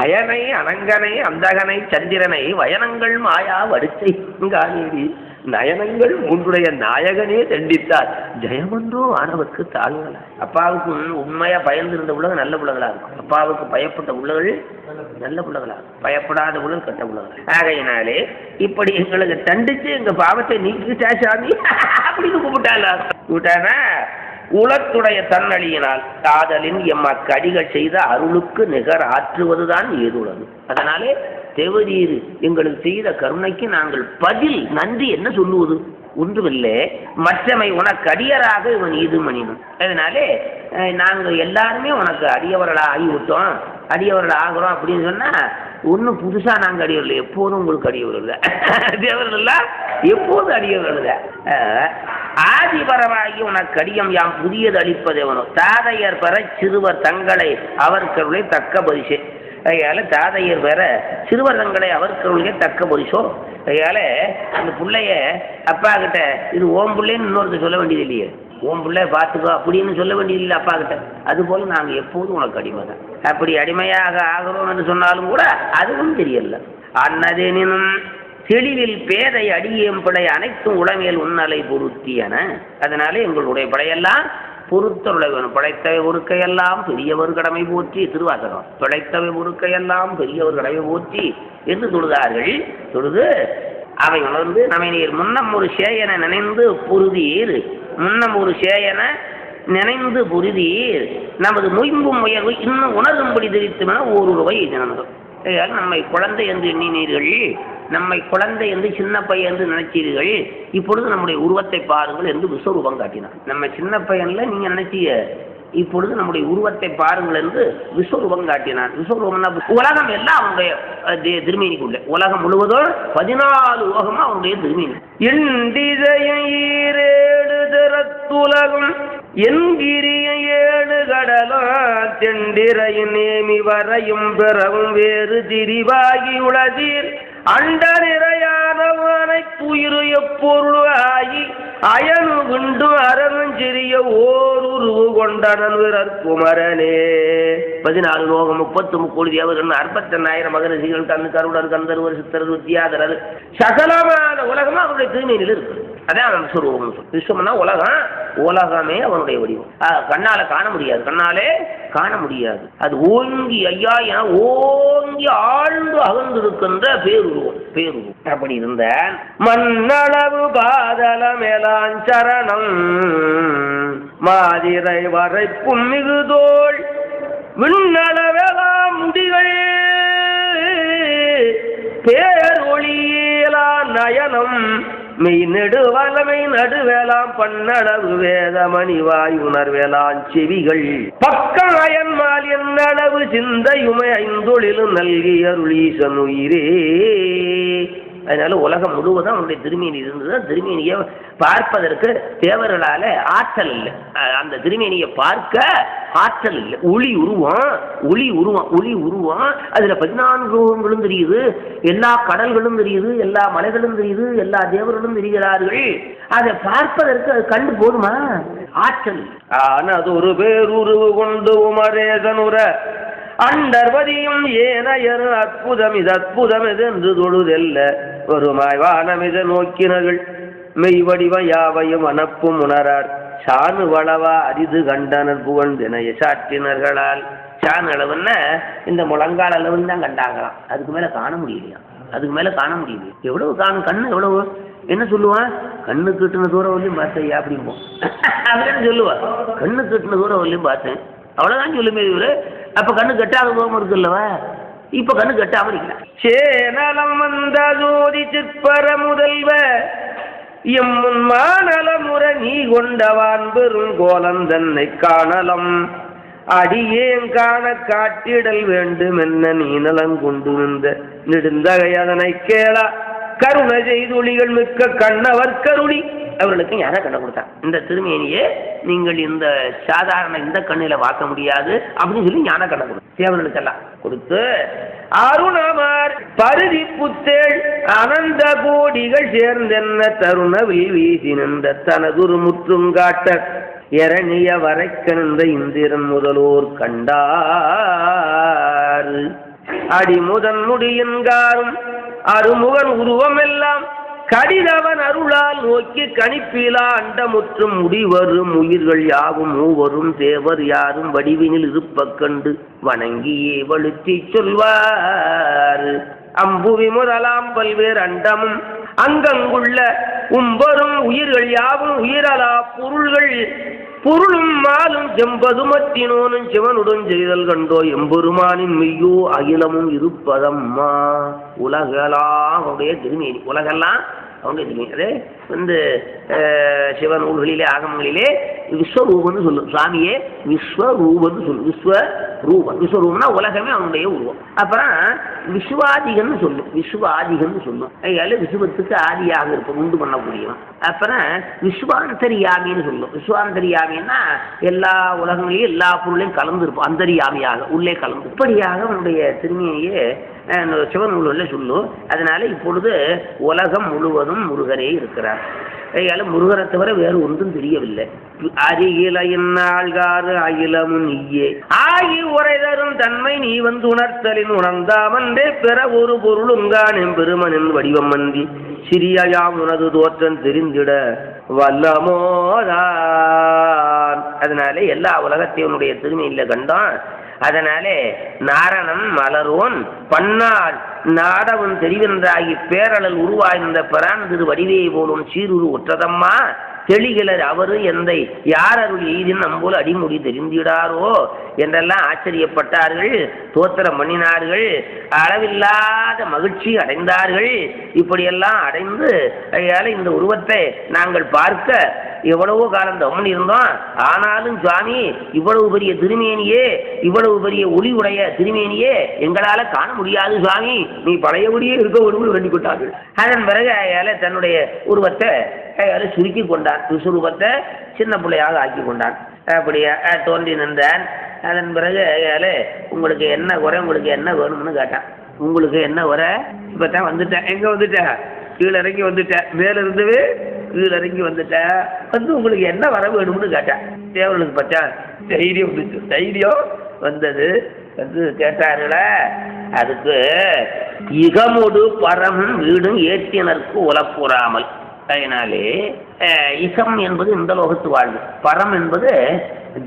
அயனை அனங்கனை அந்தகனை சந்திரனை வயனங்கள் மாயா வடிச்சை காணேரி நயனங்கள் மூன்றுடைய நாயகனே தண்டித்தார் ஜெயமன்றோ ஆனவருக்கு தாழ்வுகள. அப்பாவுக்கு உண்மையா பயந்து இருந்த உலகம் நல்ல உலகளா இருக்கும். அப்பாவுக்கு பயப்பட்ட உள்ளகள் நல்ல புள்ளகளா, பயப்படாத உலகம் கெட்ட உலகம். ஆகையினாலே இப்படி எங்களுக்கு தண்டிச்சு எங்க பாவத்தை நீக்கிட்டா சாமி அப்படின்னு கூப்பிட்டானா உலத்துடைய தன்னழியினால் காதலின் எம்மக்கடிகள் செய்த அருளுக்கு நிகர் ஆற்றுவதுதான் ஏதுள்ளது. அதனாலே தேவரீர் எங்களுக்கு செய்த கருணைக்கு நாங்கள் பதில் நன்றி என்ன சொல்லுவது? ஒன்றுமில்லை, மற்றமை உனக்கு அடியராக இவன் இது மணினும். அதனாலே நாங்கள் எல்லாருமே உனக்கு அடியவர்களாக ஆகிவிட்டோம், அடியவர்கள் ஆகிறோம் அப்படின்னு சொன்னா ஒன்றும் புதுசா நாங்கள் அடியவர்கள், எப்போதும் உங்களுக்கு அடியவர்கள் தேவர்கள் எப்போதும் அடியவர்கள். ஆதிபரமாகி உனக்கு அடியம் யாம் புதியது அளிப்பதேவனோ தாதையர் பெற சிறுவர் தங்களை அவர்களை தக்க பரிசு. அதனால தாதையர் பெற சிறுவர் தங்களை அவர்களுக்கே தக்க பரிசோ. அதனால அந்த பிள்ளைய அப்பா கிட்ட இது ஓம் பிள்ளைன்னு இன்னொருத்த சொல்ல வேண்டியது இல்லையே, ஓம் பிள்ளை பார்த்துக்கோ அப்படின்னு சொல்ல வேண்டியது இல்லை அப்பா கிட்ட. அதுபோல நாங்கள் எப்போதும் உனக்கு அடிமை தான். அப்படி அடிமையாக ஆகிறோம் என்று சொன்னாலும் கூட அதுவும் தெரியல. அன்னதெனினும் தெளிவில் பேதை அடியேம் படை அனைத்தும் உடமையில் உன்னலை பொருத்தியன. அதனால எங்களுடைய படையெல்லாம் பொறுத்தருளை வேணும். படைத்தவை பொறுக்கையெல்லாம் பெரியவர் கடமை போற்றி திருவாசகம். படைத்தவை பொறுக்கையெல்லாம் பெரியவர் கடமை போற்றி என்று தொழுதார்கள். தொழுது அவை உணர்ந்து நம்மை நீர் முன்னம் ஒரு சேயனை நினைந்து பொருதீர், முன்னம் ஒரு சேயனை நினைந்து பொருதீர் நமது மொயம்பும் உயர்வு இன்னும் உணரும்படி தெரிவித்துமென ஓருருவை தினந்தோம். நம்மை குழந்தை என்று எண்ணினீர்கள், நம்மை குழந்தை என்று சின்ன பையன் என்று நினைச்சீர்கள், இப்பொழுது நம்முடைய உருவத்தை பாருங்கள் என்று விஸ்வரூபம் காட்டினார். நம்ம சின்ன பையன்ல நீங்க நினைச்சீங்க, இப்பொழுது நம்முடைய உருவத்தை பாருங்கள் என்று விஸ்வரூபம் காட்டினார். விஸ்வரூபம்னா உலகம் எல்லாம் அவனுடைய திருமேனிக்குள்ள, உலகம் முழுவதும் 14 உலகமா அவனுடைய திருமேனி. உலகம் என்கிரிய 7 கடலும் தெண்டிரையின் நேமி வரையும் பிறவும் வேறு திரிவாகி உளதீர் அண்ட நிறையானவனை துயிரு எப்பொருள் ஆகி அயனு குண்டு அரணும் சிறிய ஓருருவு கொண்டனன் வீரர் குமரனே. 14 லோகம் 33 தேவர்கள் 68,000 மகரிஷிகள் கண்ணு கருடர் கந்தர்வர் சித்தர் வித்தியாதரர் சகலமான உலகமா அவருடைய திருமேனியில் இருக்கு. அதான் விஸ்வரூபம். விஸ்வம்னா உலகம், உலகமே அவனுடைய வடிவம். கண்ணால காண முடியாது, கண்ணாலே காண முடியாது. அது ஓங்கி ஐயா என ஓங்கி ஆழ்ந்து அகழ்ந்திருக்கின்ற பேருருவம். பேருருவம் அப்படி இருந்த மண்ணளவு பாதல மேலாஞ்சரணம் மாதிரை வரைப்பும் மிகுதோள் விண்ணளவெல்லாம் முடிகள் பேரொளியலா நயனம் மெய் நெடுவலமை நடுவேலாம் பன்னளவு வேதமணி வாய் உணர்வேலான் செவிகள் பக்கம் அயன்மால் என்னளவு சிந்தையுமை 5 நல்கிய அருளீசன் உயிரே. அதனால உலகம் முழுவதும் அவனுடைய திருமேனி இருந்தது. திருமேனியை பார்ப்பதற்கு தேவர்களால ஆற்றல் இல்லை. அந்த திருமேனியை பார்க்க ஆற்றல் இல்லை. ஒளி உருவம், ஒளி உருவம், ஒளி உருவம். அதுல 14 லோகங்களும் தெரியுது, எல்லா கடல்களும் தெரியுது, எல்லா மலைகளும் தெரியுது, எல்லா தேவர்களும் தெரிகிறார்கள். அதை பார்ப்பதற்கு அது கண்டு போதுமா? ஆற்றல். ஆனா அது ஒரு பேருருவு கொண்டு உமரேசனுர அண்டர்வதியும் ஏனையர் அற்புதம் இது அற்புதம் இது என்று தொழுதெல்ல ஒருமாய் வானமித நோக்கினர்கள் மெய் வடிவ யாவையும் அனப்பும் உணரார் சாணு வளவா அரிது கண்டனர் புகழ்ந்தினைய சாற்றினர்களால். சாணு அளவுன்னா இந்த முழங்கால் அளவுன்னு தான் கண்டாங்களாம், அதுக்கு மேல காண முடியலையா. அதுக்கு மேலே காண முடியுது. எவ்வளவு காணும் கண்ணு எவ்வளவு என்ன சொல்லுவான், கண்ணு கட்டுன தூரம் வரலையும் பார்த்தேன் அப்படிம்போம். அப்படின்னு சொல்லுவான், கண்ணு கட்டுன தூரம் வரலையும் பார்த்தேன் அவ்வளோதான் சொல்லுமே இவரு. அப்போ கண்ணு கட்டாத தூரம் இருக்குல்லவா, இப்ப கண்ணு கட்டாம இருக்கலாம். சேனலம் வந்த ஜோதி சிற்பர முதல்வ எம்முன் மாநலமுற நீ கொண்டவான் பெரும் கோலம் தன்னை காணலம் அடியேன் காண காட்டிடல் வேண்டும் என்ன நீ நலம் கொண்டு வந்த நெடுந்தகை அதனை கேளா கருணை செய்துளிகள் மிக்க கண்ணவர் கருணி. அவர்களுக்கு யாரை கண்ணை கொடுத்தான், இந்த திருமேனியே நீங்கள் இந்த சாதாரண இந்த கண்ணில பார்க்க முடியாது அப்படின்னு சொல்லி ஞான கண்ணை கொடுத்து தேவர்களுக்கெல்லாம் கொடுத்து அருணமார் பருதி புத்தேள் அனந்த கோடிகள் சேர்ந்தென்ன தருணவில் வீசி நின்ற தனதுரு முற்றுங்காட்ட இரணிய வரை கணிந்த இந்திரன் முதலோர் கண்டார் அடி முதன் முடியன்காரும் அருமுகன் உருவமெல்லாம் கடிதவன் அருளால் நோக்கி கணிப்பிலா அண்டமுற்றும் முடிவரும் உயிர்கள் யாவும் மூவரும் தேவர் யாரும் வடிவினில் இருப்ப கண்டு வணங்கியே வழுத்தி சொல்வார் அம்புவி முதலாம் பல்வேறு அண்டமும் அங்கங்குள்ள உம்பரும் உயிர்கள் யாவும் உயிரலா பொருள்கள் பொருளும் மாலும் செம்பதுமத்தினோனும் சிவனுடன் செய்தல் கண்டோ எம்பெருமானின் மெய்யோ அகிலமும் இருப்பதம்மா. உலகெல்லாம் அவருடைய திருமேனி, உலகெல்லாம் அவனுடைய திருமேனி. அதே வந்து சிவன் நூல்களிலே ஆகமங்களிலே விஸ்வரூபம்னு சொல்லும், சுவாமியே விஸ்வரூபம்னு சொல்லும். விஸ்வரூபம், விஸ்வரூபம்னா உலகமே அவனுடைய உருவம். அப்புறம் விஸ்வாதிகன்னு சொல்லும், விஸ்வாதிகன்னு சொல்லும். அதனால விஸ்வத்துக்கு ஆதியாக இருப்போம், உண்டு பண்ணக்கூடியவன். அப்புறம் விஸ்வாந்தரியாமின்னு சொல்லும். விஸ்வாந்தரியாமின்னா எல்லா உலகங்களையும் எல்லா பொருளையும் கலந்து இருப்போம், அந்தரியாமியாக உள்ளே கலந்து. இப்படியாக அவனுடைய திருமையே சிவநூலில் சொல்லும். அதனால இப்பொழுது உலகம் முழுவதும் முருகரே இருக்கிறார். அதனால முருகரை தவிர வேறு ஒன்றும் தெரியவில்லை. அருகிலையாறு அகிலமும் நீயே ஆகி உரை தரும் தன்மை நீ வந்து உணர்த்தலின் உணர்ந்தாமன்றே பிற ஒரு பொருளுங்கான் எம்பெருமனின் வடிவம் மந்தி சிறியாம் உனது தோற்றம் தெரிந்திட வல்லமோதான். அதனால எல்லா உலகத்தையுடைய திருமையில கண்டான். அதனாலே நாரணன் மலரோன் பன்னாள் நாடவன் தெரிவென்றாகி பேரழல் உருவாய்ந்த பிரான் திரு வடிவையை போலும் சீருரு ஒற்றதம்மா தெளிகளர் அவரு எந்தை யார் அருள் எய்தின் நம்போல் அடிமுடி தெரிந்திடாரோ என்றெல்லாம் ஆச்சரியப்பட்டார்கள், தோத்திரம் பண்ணினார்கள், அளவில்லாத மகிழ்ச்சி அடைந்தார்கள். இப்படியெல்லாம் அடைந்து அதனால இந்த உருவத்தை நாங்கள் பார்க்க எவ்வளவோ காலம் தம்மன் இருந்தோம், ஆனாலும் சுவாமி இவ்வளவு பெரிய திருமேனியே, இவ்வளவு பெரிய ஒளி உடைய திருமேனியே எங்களால காண முடியாது சுவாமி, நீ பழையபடியே இருக்க ஒரு வேண்டிக் கொண்டார்கள். அதன் பிறகு அயால தன்னுடைய உருவத்தை அயால சுருக்கி கொண்டான், விஸ்வரூபத்தை சின்ன பிள்ளையாக ஆக்கி கொண்டான். அப்படியே தோன்றி நின்றான். அதன் பிறகு அயால உங்களுக்கு என்ன குறை, உங்களுக்கு என்ன வேணும்னு கேட்டான். உங்களுக்கு என்ன குறை, இப்பதான் வந்துட்டேன், எங்க வந்துட்டேன், கீழே இறங்கி வந்துட்டேன், மேல இருந்தவே கீழே இறங்கி வந்துட்டேன், வந்து உங்களுக்கு என்ன வர வேணும்னு கேட்டேன். தேவர்களுக்கு பார்த்தா தைரியம் வந்துச்சு, தைரியம் வந்தது. வந்து கேட்டார்களே, அதுக்கு இகமோடு பரமும் வீடும் ஏற்றினருக்கு உலப்புறாமல். அதனாலே இகம் என்பது இந்த லோகத்து வாழ்வு, பரம் என்பது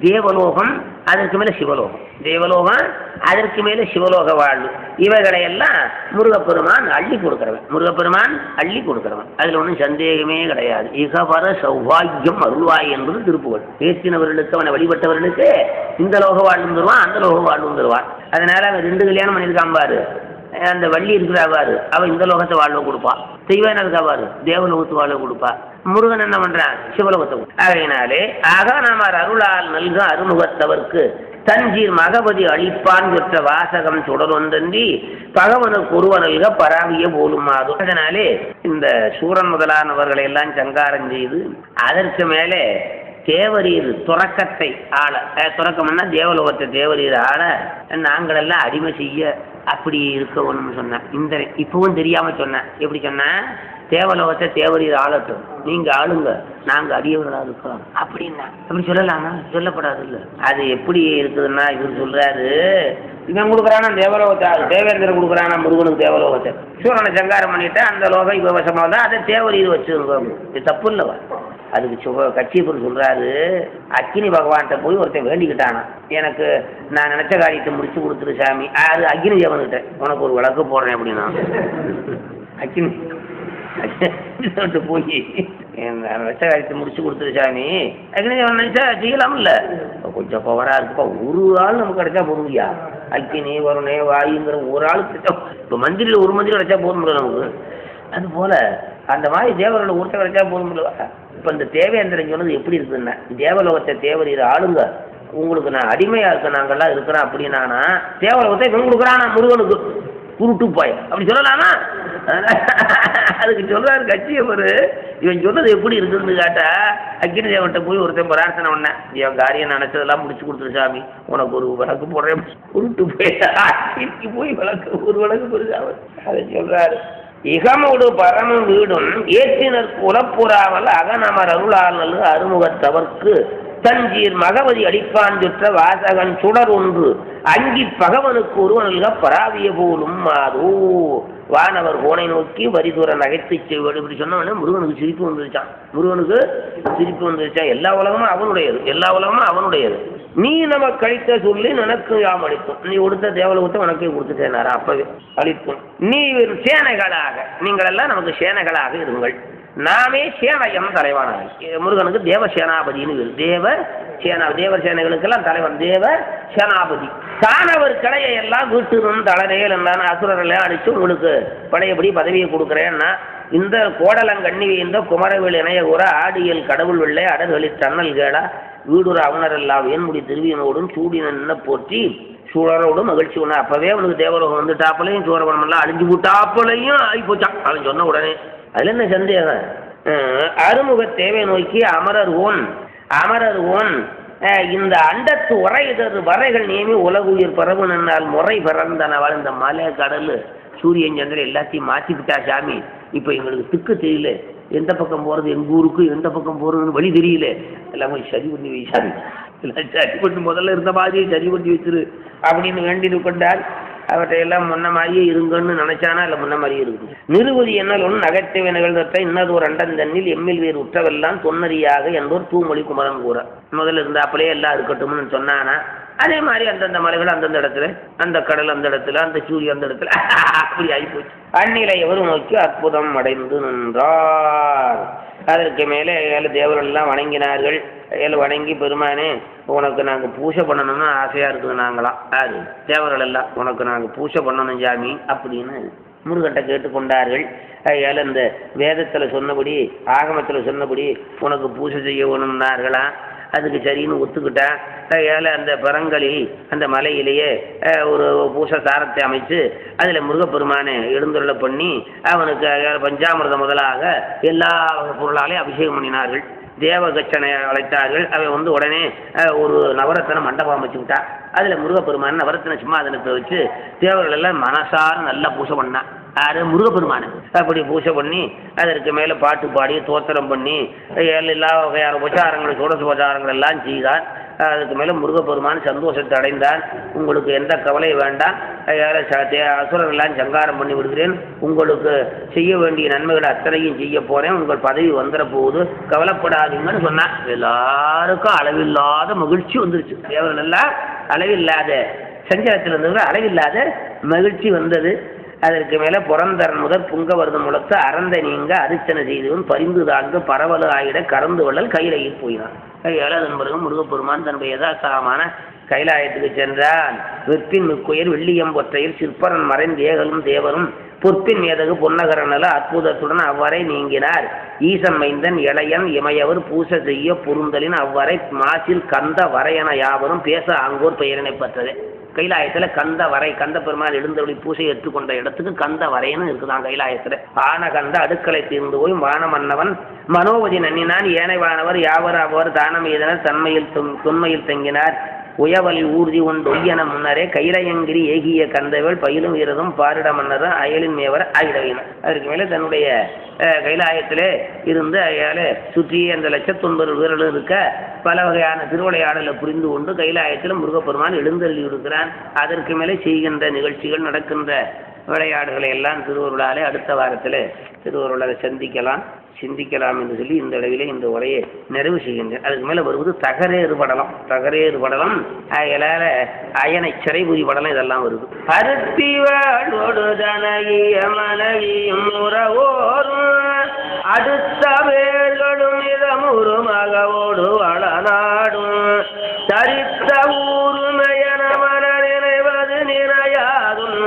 தேவலோகம், அதற்கு மேல சிவலோகம், தேவலோகம் அதற்கு மேல சிவலோக வாழ்வு. இவைகளையெல்லாம் முருகப்பெருமான் அள்ளி கொடுக்கிறவன், முருகப்பெருமான் அள்ளி கொடுக்கிறவன், அதுல ஒன்றும் சந்தேகமே கிடையாது. இகபர சௌபாகியம் அருள்வாய் என்பது திருப்புகழ். பேசினவர்களுக்கு அவனை வழிபட்டவர்களுக்கு இந்த லோக வாழ்வு தருவான், அந்த லோக வாழ்வு தருவான். அதனால அவன் 2 கல்யாணம் பண்ணியிருக்கான் பாரு. அந்த வள்ளி இருக்கிறாரு, அவன் இந்த லோகத்தை வாழ்வை கொடுப்பான். தெய்வான இருக்காரு, தேவலோகத்து வாழ்வை கொடுப்பா. முருகன் என்ன பண்றான், சிவலோகத்தை. அதனாலே அகனமர் அருளால் நல்க அருமுகத்தவர்க்கு தஞ்சீர் மகபதி அழிப்பான் பெற்ற வாசகம் தொடரொன்றி பகவனுக்கு ஒருவ நல்க பராவிய போலும் மாதும். அதனாலே இந்த சூரன் முதலானவர்களை எல்லாம் சங்காரம் செய்து அதற்கு மேலே தேவரீர் துறக்கத்தை ஆள, துறக்கம்னா தேவலோகத்தை தேவரீர் ஆள நாங்கள் எல்லாம் அடிமை செய்ய அப்படி இருக்கணும்னு சொன்னேன். இந்த இப்பவும் தெரியாம சொன்னேன். எப்படி சொன்ன, தேவலோகத்தை தேவரீர் ஆளட்டும், நீங்க ஆளுங்க, நாங்க அடியவர்களா இருக்கோம் அப்படின்னா. அப்படி சொல்லலாமா, சொல்லப்படாது. இல்ல அது எப்படி இருக்குதுன்னா, இவர் சொல்றாரு, இவன் கொடுக்குறானா தேவலோகத்தை, தேவேந்திரன் கொடுக்குறானா முருகனுக்கு தேவலோகத்தை, சூரனை சங்காரம் பண்ணிட்டு அந்த லோகம் இவ வசமாக தான் அதை தேவரீர் வச்சிருக்கோம். இது தப்பு இல்லவா? அதுக்கு கச்சியப்பர் சொல்றாரு, அக்கினி பகவான்கிட்ட போய் ஒருத்தன் வேண்டிக்கிட்டானா, எனக்கு நான் நினைச்ச காரியத்தை முடிச்சு கொடுத்துரு சாமி. அது அக்கினி தேவன்கிட்ட உனக்கு ஒரு விளக்கு போடுறேன் அப்படின்னா, அக்கினி போய் நினைச்ச காரியத்தை முடிச்சு கொடுத்துரு சாமி. அக்கினி தேவன் நினைச்சா செய்யலாம் இல்ல, கொஞ்சம் பவரா இருக்குப்பா, ஒரு ஆள் நமக்கு கிடைச்சா போதுங்கய்யா. அக்கினி வருணே வாயுங்கிற ஒரு ஆள் கிடைச்சா, இப்ப மந்திரியில் ஒரு மந்திரி கிடைச்சா போதும் நமக்கு. அது போல அந்த மாதிரி தேவரோட ஒருத்தர் கிடைச்சா போதும் இல்லவா. இப்ப இந்த தேவேந்திரன் சொன்னது எப்படி இருக்குன்னா, தேவலோகத்தை தேவரீர் ஆளுங்க, உங்களுக்கு நான் அடிமையா இருக்க நாங்கெல்லாம் இருக்கிறோம் அப்படின்னா, தேவலோகத்தை இவன் கொடுக்குறான் முருகனுக்கு குருட்டு பாய் அப்படி சொல்லலாமா? அதுக்கு சொல்றாரு கச்சியப்பரு, இவன் சொன்னது எப்படி இருக்குன்னு கேட்டா, அக்கினி தேவன்கிட்ட போய் ஒருத்தன் பிரார்த்தனை பண்ண, என் காரியம் நினைச்சதெல்லாம் முடிச்சு கொடுத்துரு சாமி, உனக்கு ஒரு விளக்கு போடுறேன். உருட்டு போய் போய் விளக்கு ஒரு விளக்கு பொருள் அதை சொல்றாரு. இகமோடு பரமும் வீடும் ஏற்றினர் குலப்புறாமல் அகநமர் அருளாளல் அருமுகத்தவர்க்கு தஞ்சீர் மகவதி அடிப்பான் சுற்ற வாசகன் சுடர் ஒன்று அங்கி பகவனுக்கு ஒருவனல்க பராவிய போலும் மாதோ. வானவர் கோனை நோக்கி வரிதுர நகைத்து செய்வது இப்படி சொன்னவன முருகனுக்கு சிரிப்பு வந்துருச்சான். முருகனுக்கு சிரிப்பு வந்துருச்சான். எல்லா உலகமும் அவனுடையது, எல்லா உலகமும் அவனுடையது. நீ நம்ம கழித்த சொல்லி எனக்கு யாம் அளித்தோம், நீ கொடுத்த தேவலோகத்தை உனக்கே கொடுத்துட்டேனாரா அப்பவே அளித்தோம். நீ சேனைகளாக நீங்கள் எல்லாம் நமக்கு சேனைகளாக இருங்கள், நாமே சேனையம் தலைவானாக. முருகனுக்கு தேவ சேனாபதினு தேவ சேனா, தேவர் சேனைகளுக்கெல்லாம் தலைவன் தேவ சேனாபதி. தானவர் கடையை எல்லாம் வீட்டுனும் தளரையில் இருந்தான அசுரரெல்லாம் அடிச்சு உங்களுக்கு பழையபடி பதவியை கொடுக்குறேன்னா, இந்த கோடலங்கண்ணி இந்த குமரவேல் இணைய கூற ஆடியல் கடவுள் வெள்ளை அடர்களில் தன்னல் கேளா வீடுற அவனரெல்லாம் வேன்முடி திருவியனோடும் சூடின போற்றி சூழரோடும் மகிழ்ச்சி ஒன்று. அப்பவே அவனுக்கு தேவலோகம் வந்துட்டாப்பலையும் சூரவனமெல்லாம் அழிஞ்சு போட்டாப்பலையும் ஆகி போச்சான். அவன் சொன்ன உடனே அதுல என்ன சந்தேகம்? அருமுக தேவை நோக்கி அமரர் ஓன் இந்த அண்டத்து உரையிடது வரைகள் நேமி உலகுயிர் பரவு நின்னால் முறை பிறந்தனவாள். இந்த மலை கடல் சூரியன் சந்திரன் எல்லாத்தையும் மாற்றிக்கிட்டா சாமி. இப்போ எங்களுக்கு திக்கு தெரியல, எந்த பக்கம் போகிறது, எங்கள் ஊருக்கு எந்த பக்கம் போகிறதுன்னு வழி தெரியல. எல்லாமே சரி பண்ணி வை சாமி, எல்லாம் சரி பண்ணி முதல்ல இருந்த மாதிரியே சரி பண்ணி வச்சிரு அப்படின்னு வேண்டிட்டு கொண்டால் அவற்றையெல்லாம் முன்ன மாதிரியே இருங்கன்னு நினைச்சானா இல்லை முன்ன மாதிரியே இருக்குது. நிறுவதி என்னல் ஒன்று நகைத்தவை நிகழ்ந்தத்தை இன்னது ஒரு அண்டன் தண்ணில் எம்மில் வேறு உற்றவெல்லாம் தொன்னறியாக என்போர் தூமொழி குமரன் கூற. முதல்ல இருந்தாப்பிலே எல்லாம் இருக்கட்டும்னு சொன்னானா, அதே மாதிரி அந்தந்த மலைகள் அந்தந்த இடத்துல, அந்த கடல் அந்த இடத்துல, அந்த சூரியன் அந்த இடத்துல அப்படி ஆகிப்போச்சு. அந்நிலை எவரும் நோக்கி அற்புதம் அடைந்து நின்றார். அதற்கு மேலே 7 தேவர்கள் எல்லாம் வணங்கினார்கள். 7 வணங்கி பெருமானே உனக்கு நாங்கள் பூஜை பண்ணணும்னு ஆசையாக இருக்குது நாங்களாம். அது தேவர்கள் எல்லாம் உனக்கு நாங்கள் பூஜை பண்ணணும் சாமி அப்படின்னு முருகன்ட்ட கேட்டுக்கொண்டார்கள். அதில் இந்த வேதத்தில் சொன்னபடி ஆகமத்தில் சொன்னபடி உனக்கு பூஜை செய்ய வேணும்னார்களாம். அதுக்கு சரின்னு ஒத்துக்கிட்டான். ஏழை அந்த பரங்களில் அந்த மலையிலேயே ஒரு பூச சாரத்தை அமைச்சு அதில் முருகப்பெருமானை எழுந்துள்ள பண்ணி அவனுக்கு பஞ்சாமிர்தம் முதலாக எல்லா பொருளாலையும் அபிஷேகம் பண்ணினார்கள். தேவகச்சனை அழைத்தார்கள். அவன் உடனே ஒரு நவரத்தன மண்டபம் அமைச்சுக்கிட்டான். அதில் முருகப்பெருமான் நவரத்தன சிம்மாதனத்தை வச்சு தேவர்கள் எல்லாம் மனசார நல்லா பூசை பண்ணான். யாரு? முருகப்பெருமானு. அப்படி பூஜை பண்ணி அதற்கு மேலே பாட்டு பாடி தோத்திரம் பண்ணி எல்லா வகையான உபச்சாரங்கள் சோடசோபச்சாரங்கள் எல்லாம் செய்தான். அதுக்கு மேலே முருகப்பெருமான் சந்தோஷத்தை அடைந்தான். உங்களுக்கு எந்த கவலையும் வேண்டாம், அசுரர்களெல்லாம் சங்காரம் பண்ணி விடுகிறேன், உங்களுக்கு செய்ய வேண்டிய நன்மைகளை அத்தனையும் செய்ய போறேன், உங்கள் பதவி வந்துட போகுது, கவலைப்படாதீங்கன்னு சொன்னான். எல்லாருக்கும் அளவில்லாத மகிழ்ச்சி வந்துருச்சு. தேவர்கள் எல்லாம் அளவில்லாத சஞ்சலத்தில் இருந்தவங்க அளவில்லாத மகிழ்ச்சி வந்தது. அதற்கு மேலே புறந்தரன் முதல் புங்கவர்தம் முழத்து அறந்த நீங்க அரிச்சனை செய்தவன் பரிந்து தாழ்ந்து பரவலு ஆயிட கறந்து வள்ளல் கையிலையில் போயினான். கையால் அதன் பிறகு முருகப்பெருமான் தன்னுடைய யதாசாரமான கைலாயத்துக்கு சென்றான். வெற்பின் மிக்குயர் வெள்ளியம் ஒற்றையில் சிற்பரன் மறைந்து ஏகலும் தேவரும் பொற்பின் மேதகு பொன்னகரனல அற்புதத்துடன் அவ்வரை நீங்கினார். ஈசன் மைந்தன் இளையன் இமையவர் பூசை செய்ய பொருந்தலின் அவ்வரை மாசில் கந்த வரையன யாவரும் பேச ஆங்கோர் பெயரினை பெற்றது. கைலாயத்தில் கந்த வரை, கந்த பெருமாள் எழுந்தவழி பூசை ஏற்றுக்கொண்ட இடத்துக்கு கந்த வரைன்னு இருக்குதான் கைலாயத்தில். ஆன கந்த அடுக்களை தீர்ந்து போய் வான மன்னவன் மனோவதி நன்னினான். ஏனை வானவர் யாவர் அவர் தானம் எய்தனர் தன்மையில் தொன்மையில் தங்கினார். உயவலி ஊர்தி ஒன்று ஒய்யன முன்னரே கைலயங்கிரி ஏகிய கந்தவள் பயிலும் வீரதும் பாரிட மன்னரும் அயலின் மேவர் ஆயிடவினர். அதற்கு மேலே தன்னுடைய கைலாயத்திலே இருந்து அயால சுற்றி அந்த 1,900 வீரர்கள் இருக்க பல வகையான திருவிளையாடலை புரிந்து கொண்டு கைலாயத்தில் முருகப்பெருமான் எழுந்தருளி இருக்கிறான். அதற்கு மேலே செய்கின்ற நிகழ்ச்சிகள் நடக்கின்ற விளையாடுகளை எல்லாம் திருவருளாலே அடுத்த வாரத்தில் திருவருளை சிந்திக்கலாம் என்று சொல்லி இந்த அளவிலே இந்த உரையை நிறைவு செய்கின்றேன். அதுக்கு மேலே வருவது தகரேறு படலம் அயலால அயனை சிறைபுரி படலம் இதெல்லாம் வருது. பருத்திவாழோடு தனகிய மனைவியும் உறவோரும் அடுத்த வேர்களும் இதமுறு மகவோடு வளநாடும் தரித்த ஊருமையன மன நினைவது நினையாதும்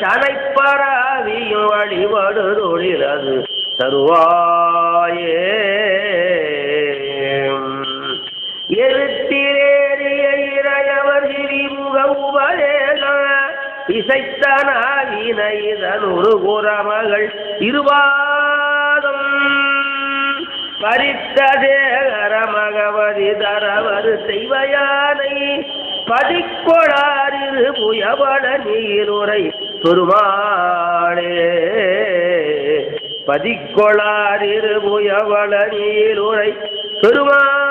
தனைப்பராவியும் வழிபடு தொழிலது தருவாயே. எழுத்திலேறிய இறையவர் சிறிமுக உபதேசம் இசைத்தனாவின இதனொரு குறமகள் இருவாதம் பரித்த சேகர மகவதி தரவர் செய்வயானை பதிக்கொடாரிரு புயபட நீருரை பெருமாளே. பதிக்கொளாரிரு புயபட நீருரை பெருமாள்